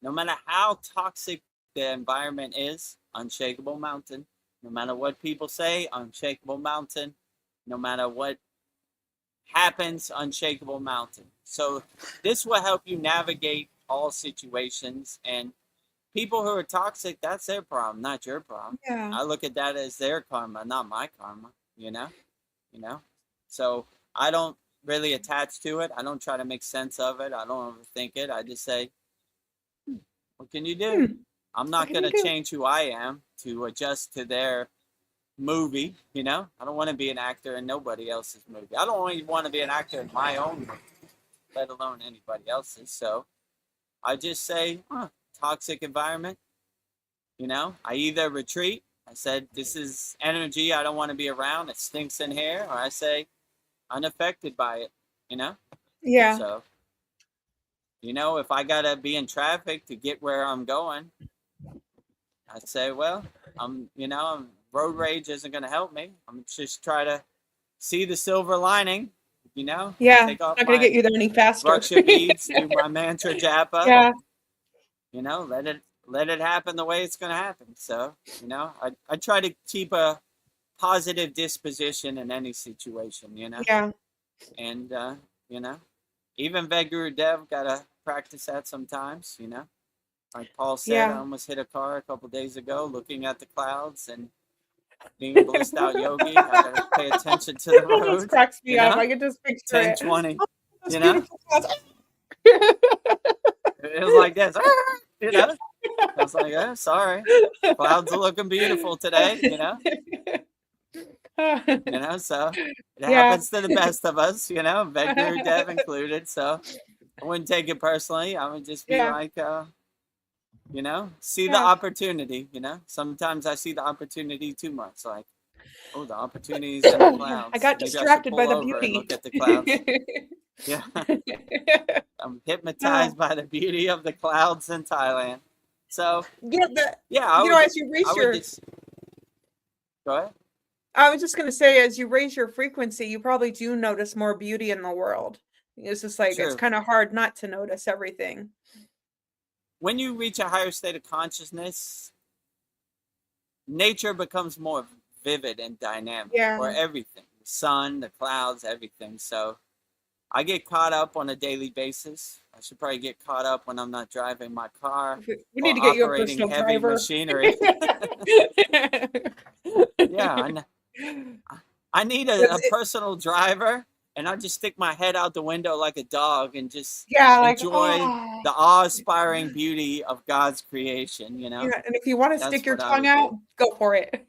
No matter how toxic the environment is, unshakable mountain. No matter what people say, unshakable mountain. No matter what happens, unshakable mountain. So this will help you navigate all situations. And people who are toxic, that's their problem, not your problem. Yeah. I look at that as their karma, not my karma, you know? So I don't really attach to it. I don't try to make sense of it. I don't overthink it. I just say, what can you do? I'm not going to change who I am to adjust to their movie, I don't want to be an actor in nobody else's movie. I don't even want to be an actor in my own movie, let alone anybody else's. So I just say, toxic environment, I either retreat, I said, this is energy I don't want to be around, it stinks in here, or I say, unaffected by it, Yeah. So, if I got to be in traffic to get where I'm going, I'd say, well, road rage isn't going to help me. I'm just try to see the silver lining, Yeah, take off not going to get you there any faster. Raksha beads, do my mantra japa. Yeah. Let it happen the way it's going to happen. So, I try to keep a positive disposition in any situation, Yeah. And, even Vedagurudev got to practice that sometimes, Like Paul said, I almost hit a car a couple days ago looking at the clouds, and being a blissed out yogi, I gotta pay attention to the road. It cracks me up. I can just picture 10, it. 20, It was like this, I was like, sorry, clouds are looking beautiful today, so it happens to the best of us, Vedagurudev included, so I wouldn't take it personally. I would just be like, see the opportunity, sometimes I see the opportunity too much, like, oh, the opportunity's in the clouds. I got distracted by the beauty. Look at the clouds. Yeah. I'm hypnotized by the beauty of the clouds in Thailand. So as you raise your go ahead. I was just going to say, as you raise your frequency, you probably do notice more beauty in the world. It's just like, it's kind of hard not to notice everything. When you reach a higher state of consciousness, nature becomes more vivid and dynamic for everything. The sun, the clouds, everything. So I get caught up on a daily basis. I should probably get caught up when I'm not driving my car. We need to get you a personal heavy driver. Machinery. I need a personal driver, and I just stick my head out the window like a dog and just enjoy the awe-inspiring beauty of God's creation, Yeah, and if you want to stick your tongue out, go for it.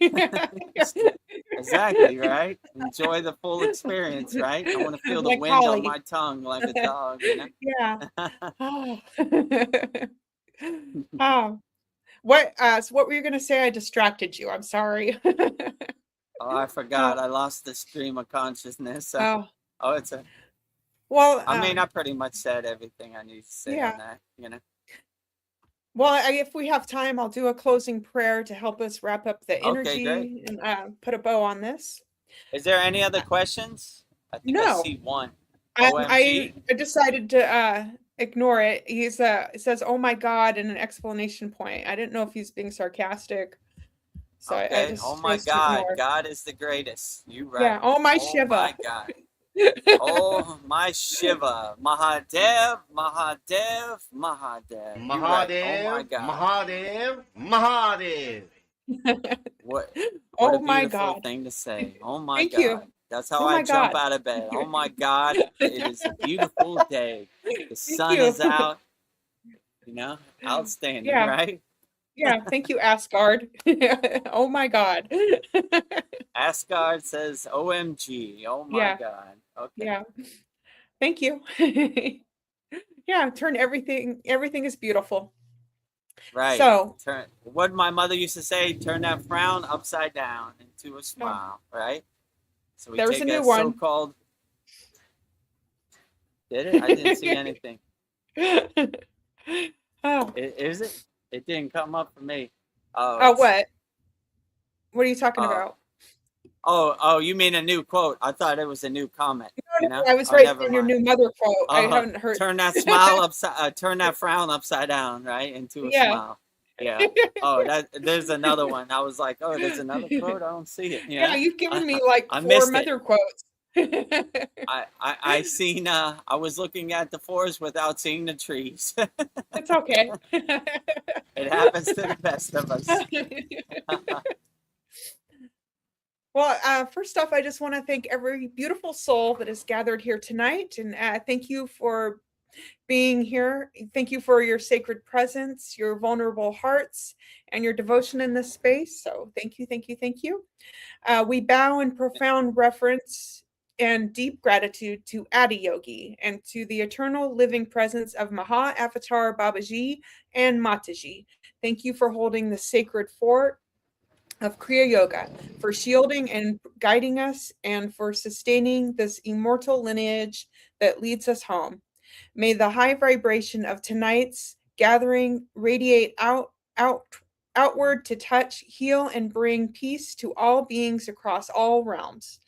Exactly, right? Enjoy the full experience, right? I want to feel the like wind Holly. on my tongue like a dog, Yeah. So what were you going to say? I distracted you. I'm sorry. Oh, I forgot. I lost the stream of consciousness. It's a... Well, I mean, I pretty much said everything I need to say on that, Well, if we have time, I'll do a closing prayer to help us wrap up the energy and put a bow on this. Is there any other questions? I think I see one. I decided to ignore it. It says, "Oh my God," and an exclamation point. I didn't know if he's being sarcastic. So I just oh my God, God is the greatest. You right. Yeah. Oh my Shiva. Oh my God. Oh my Shiva. Mahadev, Mahadev, Mahadev. Mahadev. Oh my God. Mahadev. Mahadev. What oh a my beautiful God. thing to say. Oh my Thank God. you. That's how I jump out of bed. Oh my God. It is a beautiful day. The sun is out. Outstanding, right? Yeah, thank you, Asgard. Oh my God. Asgard says, OMG. Oh my God. Okay. Yeah. Thank you. Turn everything is beautiful. Right. So what my mother used to say, turn that frown upside down into a smile, right? So we there's take a new one. one. So-called... Did it? I didn't see anything. Is it? It didn't come up for me. What? What are you talking about? Oh, you mean a new quote? I thought it was a new comment. I was Oh, right never in your mind. new mother quote. I Uh, haven't heard. turn that smile upside, turn that frown upside down, right, into a Yeah. smile. Yeah. Oh, there's another one. I was like, oh, there's another quote. I don't see it. Yeah, Yeah. you've given me like I 4 missed it. mother quotes. I seen. I was looking at the forest without seeing the trees. It's okay. It happens to the best of us. Well, first off, I just want to thank every beautiful soul that is gathered here tonight, and thank you for being here. Thank you for your sacred presence, your vulnerable hearts, and your devotion in this space. So, thank you, thank you, thank you. We bow in profound reverence and deep gratitude to Adi Yogi and to the eternal living presence of Maha Avatar Babaji and Mataji. Thank you for holding the sacred fort of Kriya Yoga, for shielding and guiding us, and for sustaining this immortal lineage that leads us home. May the high vibration of tonight's gathering radiate outward to touch, heal, and bring peace to all beings across all realms.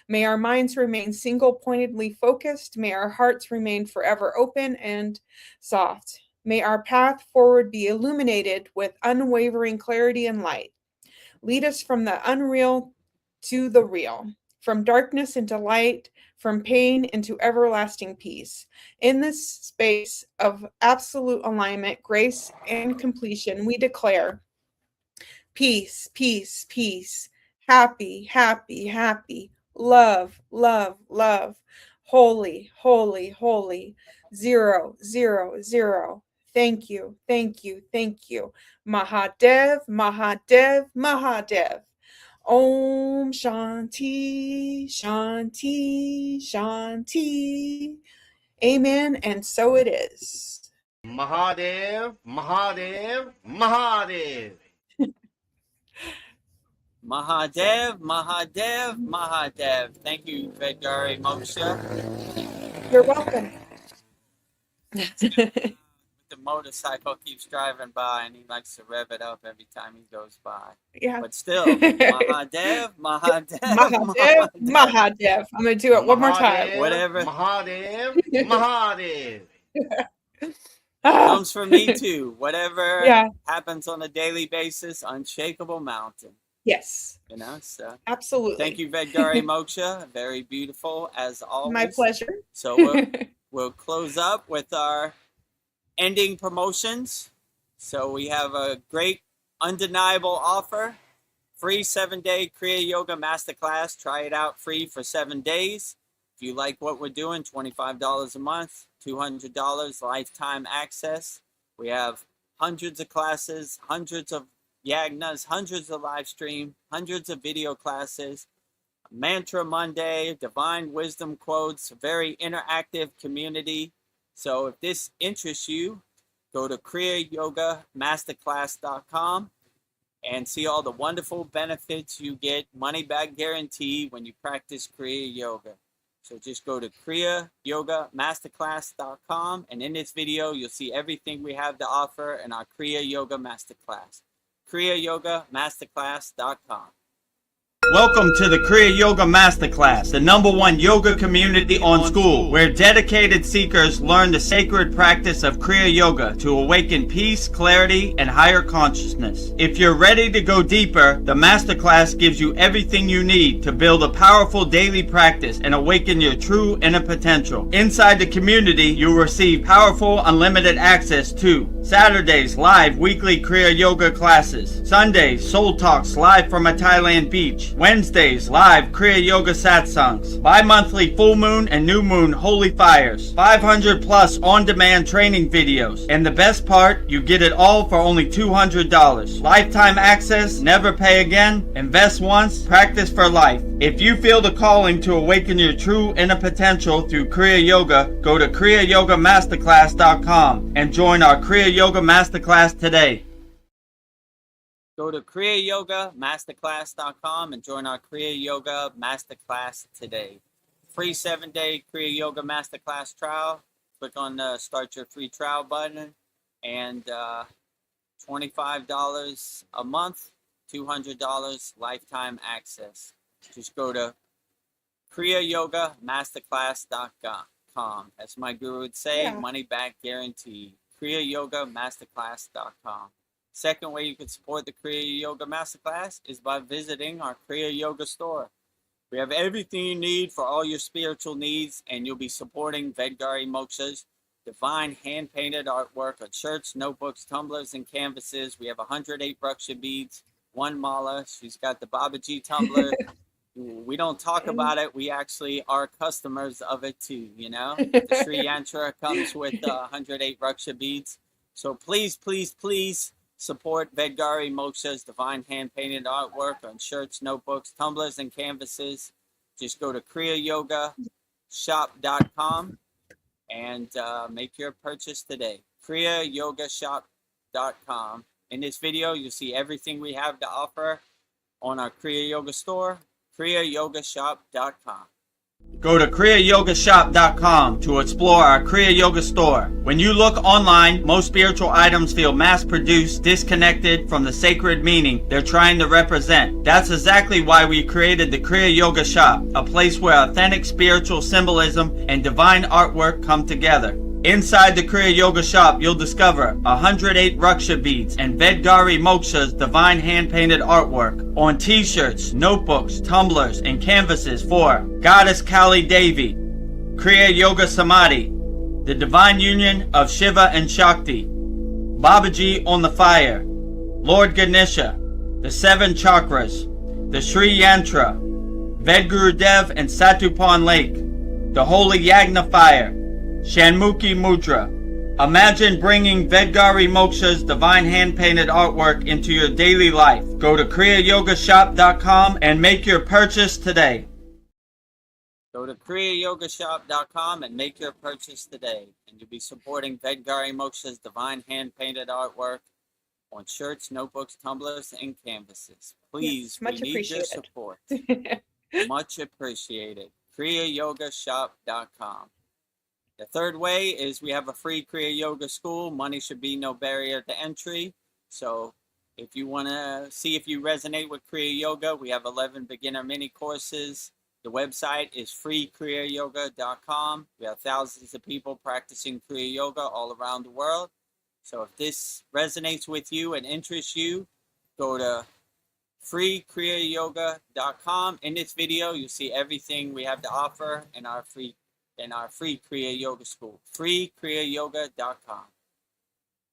May our minds remain single-pointedly focused. May our hearts remain forever open and soft. May our path forward be illuminated with unwavering clarity and light. Lead us from the unreal to the real, from darkness into light, from pain into everlasting peace. In this space of absolute alignment, grace, and completion, we declare peace, peace, peace, happy, happy, happy, love, love, love, holy, holy, holy, 0, 0, 0. Thank you, thank you, thank you. Mahadev, Mahadev, Mahadev. Om Shanti, Shanti, Shanti. Amen, and so it is. Mahadev, Mahadev, Mahadev. Mahadev, Mahadev, Mahadev. Thank you, Vedgari Moksha. You're welcome. The motorcycle keeps driving by and he likes to rev it up every time he goes by. Yeah. But still, Mahadev, Mahadev, Mahadev, Mahadev. I'm going to do it one more time. Mahadev, Whatever. Mahadev, Mahadev. Comes from me too. Whatever Yeah. happens on a daily basis, unshakable mountain. Yes. So Absolutely. thank you, Vedgari Moksha. Very beautiful as always. My pleasure. So we'll close up with our ending promotions. So we have a great undeniable offer. Free 7-day Kriya Yoga Masterclass. Try it out free for 7 days. If you like what we're doing, $25 a month, $200 lifetime access. We have hundreds of classes, hundreds of yagnas, hundreds of live stream, hundreds of video classes, Mantra Monday, divine wisdom quotes, very interactive community. So if this interests you, go to kriyayogamasterclass.com and see all the wonderful benefits you get, money back guarantee when you practice Kriya Yoga. So just go to kriyayogamasterclass.com, and in this video, you'll see everything we have to offer in our Kriya Yoga Masterclass. kriyayogamasterclass.com. Welcome to the Kriya Yoga Masterclass, the #1 yoga community on SKOOL, where dedicated seekers learn the sacred practice of Kriya Yoga to awaken peace, clarity, and higher consciousness. If you're ready to go deeper, the Masterclass gives you everything you need to build a powerful daily practice and awaken your true inner potential. Inside the community, you'll receive powerful, unlimited access to Saturdays, live weekly Kriya Yoga classes. Sundays, Soul Talks live from a Thailand beach. Wednesdays, live Kriya Yoga satsangs. Bi-monthly full moon and new moon holy fires. 500 plus on-demand training videos. And the best part, you get it all for only $200. Lifetime access, never pay again, invest once, practice for life. If you feel the calling to awaken your true inner potential through Kriya Yoga, go to kriyayogamasterclass.com and join our Kriya Yoga Masterclass today. Go to kriyayogamasterclass.com and join our Kriya Yoga Masterclass today. Free 7-day Kriya Yoga Masterclass trial. Click on the Start Your Free Trial button, and $25 a month, $200 lifetime access. Just go to kriyayogamasterclass.com. As my guru would say, Yeah. money back guarantee. kriyayogamasterclass.com. Second way you can support the Kriya Yoga Masterclass is by visiting our Kriya Yoga store. We have everything you need for all your spiritual needs, and you'll be supporting Vedgari Moksha's divine hand-painted artwork on shirts, notebooks, tumblers, and canvases. We have 108 Raksha beads, one mala. She's got the Babaji tumbler. We don't talk about it. We actually are customers of it too, you know. The Sri Yantra comes with 108 Raksha beads. So please, please, please support Vedgari Moksha's divine hand-painted artwork on shirts, notebooks, tumblers, and canvases. Just go to kriyayogashop.com and make your purchase today. kriyayogashop.com. In this video, you'll see everything we have to offer on our Kriya Yoga store, kriyayogashop.com. Go to kriyayogashop.com to explore our Kriya Yoga store. When you look online, most spiritual items feel mass-produced, disconnected from the sacred meaning they're trying to represent. That's exactly why we created the Kriya Yoga shop, a place where authentic spiritual symbolism and divine artwork come together. Inside the Kriya Yoga shop, you'll discover 108 Raksha beads and Vedgari Moksha's divine hand-painted artwork on t-shirts, notebooks, tumblers, and canvases for Goddess Kali Devi, Kriya Yoga Samadhi, the divine union of Shiva and Shakti, Babaji on the fire, Lord Ganesha, the 7 chakras, the Sri Yantra, Vedagurudev and Satupan Lake, the Holy Yagna fire, Shanmukhi Mudra. Imagine bringing Vedgari Moksha's divine hand-painted artwork into your daily life. Go to kriyayogashop.com and make your purchase today. Go to kriyayogashop.com and make your purchase today. And you'll be supporting Vedgari Moksha's divine hand-painted artwork on shirts, notebooks, tumblers, and canvases. Please, Yes, we need your support. Much appreciated. kriyayogashop.com. The third way is we have a free Kriya Yoga school. Money should be no barrier to entry. So if you want to see if you resonate with Kriya Yoga, we have 11 beginner mini courses. The website is freekriyayoga.com. We have thousands of people practicing Kriya Yoga all around the world. So if this resonates with you and interests you, go to freekriyayoga.com. In this video, you'll see everything we have to offer in our free Kriya Yoga school. freekriyayoga.com.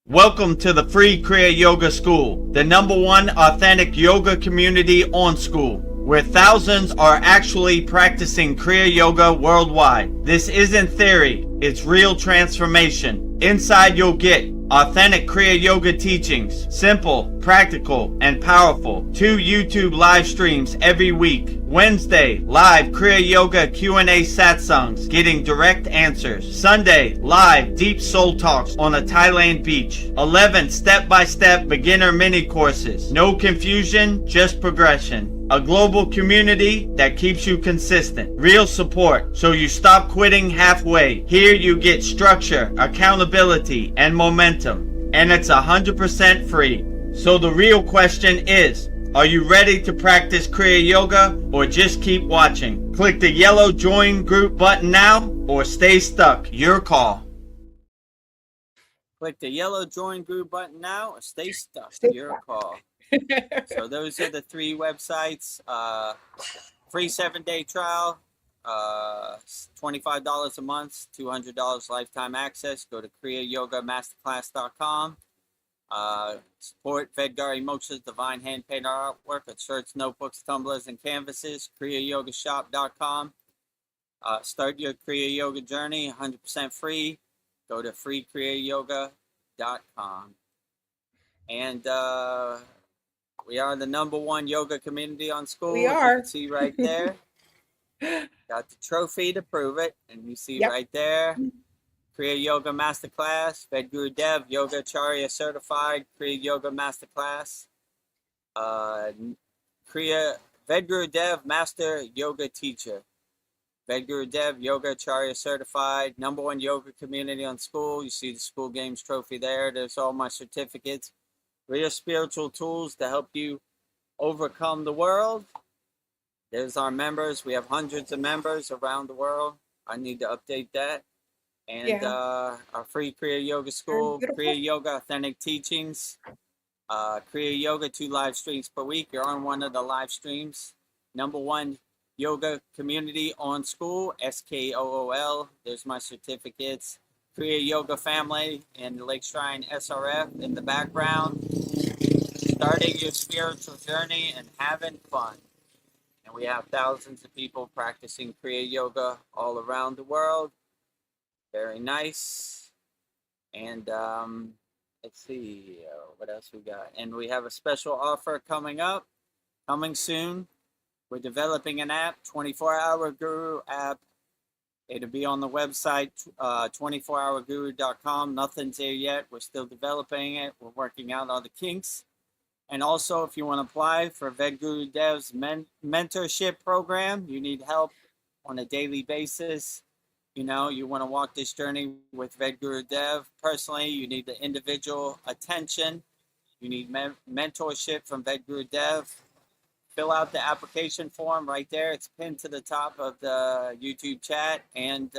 Welcome to the free Kriya Yoga School, the #1 authentic yoga community on School, where thousands are actually practicing Kriya Yoga worldwide. This isn't theory, it's real transformation. Inside you'll get authentic Kriya Yoga teachings, simple, practical, and powerful. 2 YouTube live streams every week. Wednesday, live Kriya Yoga Q&A satsangs, getting direct answers. Sunday, live deep soul talks on a Thailand beach. 11 step-by-step beginner mini courses. No confusion, just progression. A global community that keeps you consistent. Real support, so you stop quitting halfway. Here you get structure, accountability, and momentum. And it's 100% free. So the real question is, are you ready to practice Kriya Yoga or just keep watching? Click the yellow join group button now or stay stuck. Your call. Click the yellow join group button now or stay stuck. Your call. So those are the 3 websites. Free 7-day trial, $25 a month, $200 lifetime access. Go to kriyayogamasterclass.com. Support Vedgari Moksha's divine hand-painted artwork on shirts, notebooks, tumblers, and canvases. kriyayogashop.com. Start your Kriya Yoga journey, 100% free. Go to freekriyayoga.com. And we are the #1 yoga community on School. We as are. You can see right there. Got the trophy to prove it. And you see right there. Kriya Yoga Masterclass. Vedagurudev Yoga Acharya Certified Kriya Yoga Masterclass. Vedagurudev Master Yoga Teacher. Vedagurudev Yoga Acharya Certified. #1 yoga community on School. You see the School Games trophy there. There's all my certificates. Real spiritual tools to help you overcome the world. There's our members. We have hundreds of members around the world. I need to update that. And Yeah. our free Kriya Yoga Very School, beautiful. Kriya Yoga Authentic Teachings, Kriya Yoga, 2 live streams per week. You're on one of the live streams. #1 yoga community on school, SKOOL. There's my certificates. Kriya Yoga family and Lake Shrine SRF in the background. Starting your spiritual journey and having fun. And we have thousands of people practicing Kriya Yoga all around the world. Very nice. And let's see what else we got. And we have a special offer coming soon. We're developing an app, 24-Hour Guru app. It'll be on the website, 24hourguru.com. Nothing's there yet. We're still developing it. We're working out all the kinks. And also, if you want to apply for Vedagurudev's mentorship program, you need help on a daily basis. You know, you want to walk this journey with Vedagurudev. Personally, you need the individual attention. You need mentorship from Vedagurudev. Fill out the application form right there. It's pinned to the top of the YouTube chat. And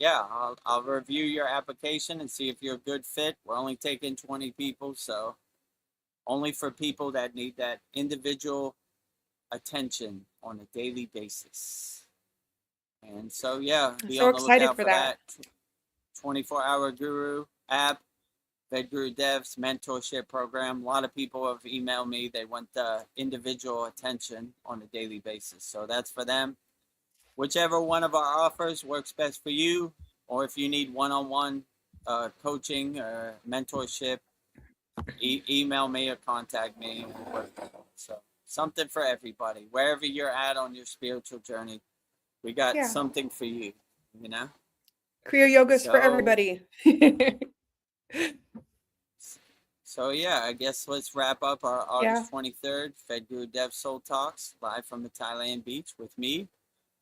yeah, I'll review your application and see if you're a good fit. We're only taking 20 people, so only for people that need that individual attention on a daily basis. And so, yeah, be so on the excited lookout for for that. 24-Hour Guru app, Vedagurudev's mentorship program. A lot of people have emailed me. They want the individual attention on a daily basis. So that's for them. Whichever one of our offers works best for you, or if you need one-on-one coaching or mentorship, email me or contact me. So something for everybody. Wherever you're at on your spiritual journey, we got something for you, you know? Kriya Yoga's for everybody. So yeah, I guess let's wrap up our August 23rd Vedagurudev Soul Talks live from the Thailand beach with me,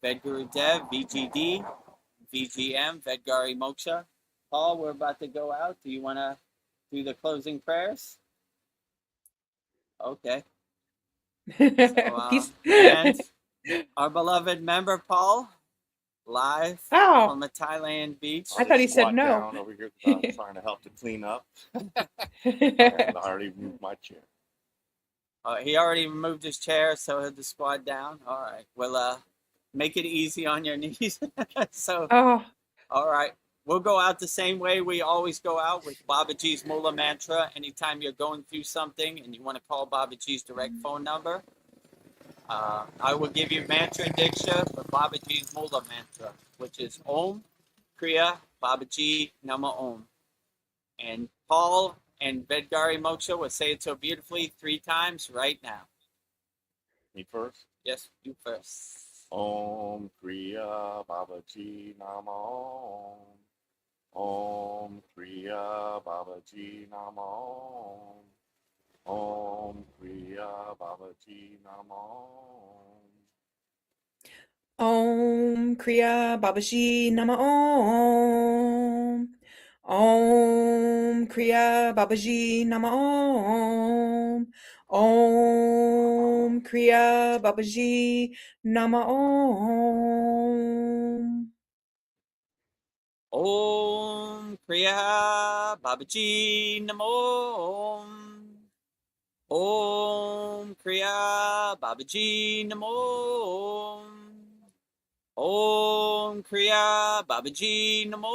Vedagurudev, VGD, VGM, Vedgari Moksha. Paul, we're about to go out. Do you want to do the closing prayers? Okay. So, and our beloved member, Paul, live from the Thailand beach. I thought he said no. Down over here trying to help to clean up. And I already moved my chair. He already moved his chair, so he'll just squat down. All right. We'll make it easy on your knees. So, all right. We'll go out the same way we always go out with Babaji's Mula Mantra. Anytime you're going through something and you want to call Babaji's direct phone number, I will give you mantra diksha for Babaji's Mula Mantra, which is Om, Kriya, Babaji, Nama Om. And Paul and Vedgari Moksha will say it so beautifully 3 times right now. Me first? Yes, you first. Om Kriya Babaji Nama Om. Om Kriya Babaji Nama Om. Om Kriya Babaji Nama Om. Om Kriya Babaji Nama Om. Om Kriya Babaji Nama Om. Om Kriya Babaji Nama Om. Om Kriya Babaji Namo Om. Om Kriya Babaji Namo Om. Om Kriya Babaji Namo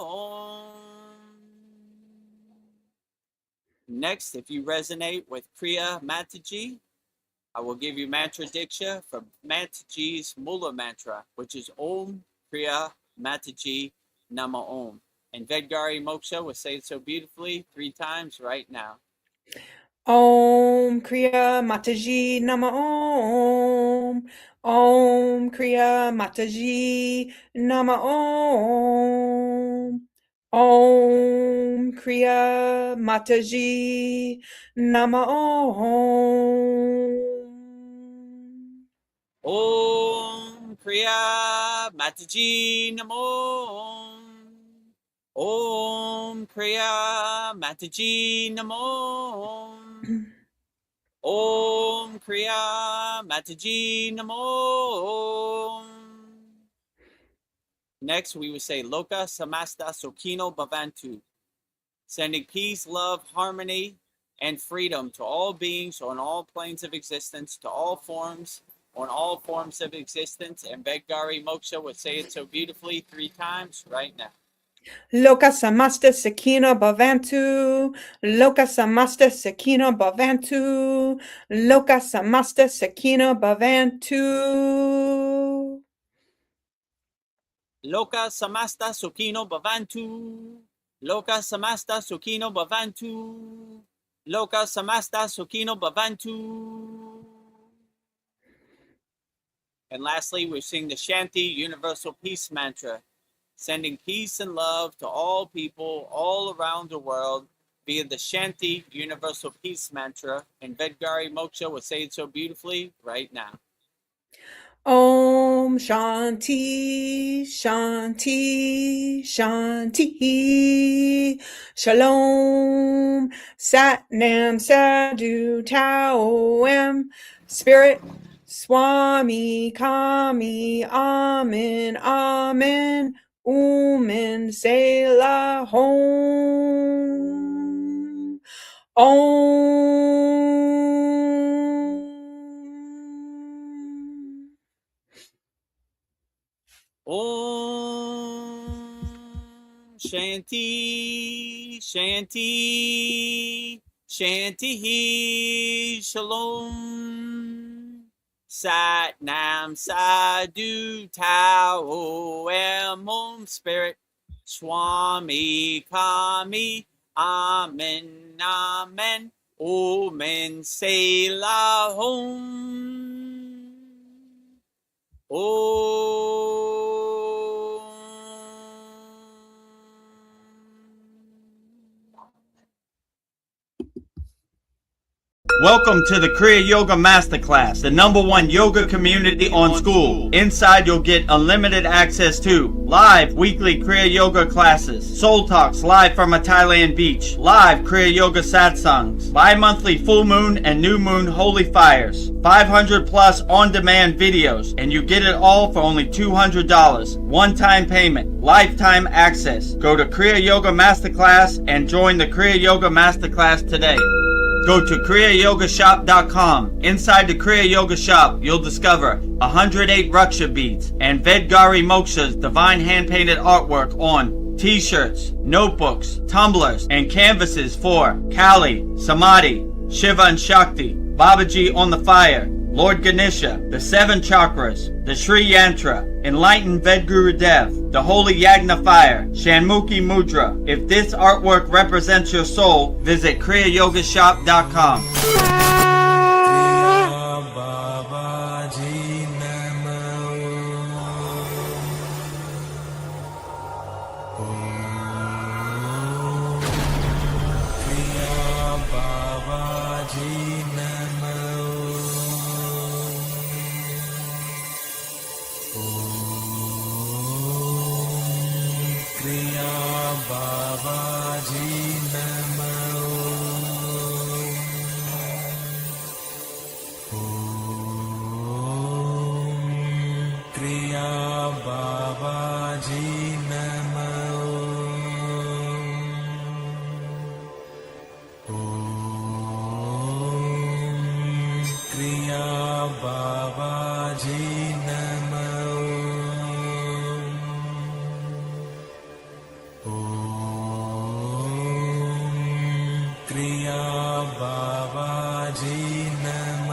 Om. Next, if you resonate with Kriya Mataji, I will give you mantra diksha for Mataji's Mula Mantra, which is Om Kriya Mataji Nama Om. And Vedgari Moksha will say it so beautifully 3 times right now. Om Kriya Mataji Nama Om. Om Kriya Mataji Nama Om. Om Kriya Mataji Nama Om. Om Kriya Mataji Namo Om. Om Kriya Mataji Namo Om. Om Kriya Mataji Namo. Next, we would say Loka Samasta Sokino Bhavantu, sending peace, love, harmony, and freedom to all beings on all planes of existence, to all forms, on all forms of existence. And Vedagurudev Moksha would say it so beautifully 3 times right now. Loka samasta sakina bhavantu. Loka samasta sakina bhavantu. Loka samasta sakina bhavantu. Loka Samasta Sukino Bhavantu. Loka Samasta Sukino Bhavantu. Loka Samasta Sukino Bhavantu. And lastly, we sing the Shanti Universal Peace Mantra, sending peace and love to all people all around the world via the Shanti Universal Peace Mantra. And Vedagurudev Moksha will say it so beautifully right now. Om Shanti, Shanti, Shanti. Shalom, Sat Nam Sadhu Tao Em. Spirit, Swami Kami, Amen, Amen. Umen Selah Hom. Om. Om Shanti, Shanti, Shanti, Shalom. Sat Nam Sadhu Tao Em Om. Spirit, Swami Kami, Amen, Amen. Omen Selah Hom. Welcome to the Kriya Yoga Masterclass, the #1 yoga community on SKOOL. Inside you'll get unlimited access to live weekly Kriya Yoga classes, soul talks live from a Thailand beach, live Kriya Yoga satsangs, bi-monthly full moon and new moon holy fires, 500 plus on-demand videos, and you get it all for only $200. One-time payment, lifetime access. Go to Kriya Yoga Masterclass and join the Kriya Yoga Masterclass today. Go to kriyayogamasterclass.com. Inside the Kriya Yoga shop, you'll discover 108 Raksha beads and Vedagurudev Moksha's divine hand-painted artwork on t-shirts, notebooks, tumblers, and canvases for Kali, Samadhi, Shiva and Shakti, Babaji on the fire, Lord Ganesha, the 7 chakras, the Sri Yantra, Enlightened Vedagurudev, the Holy Yagna Fire, Shanmukhi Mudra. If this artwork represents your soul, visit kriyayogashop.com. Kriya Babaji Namo.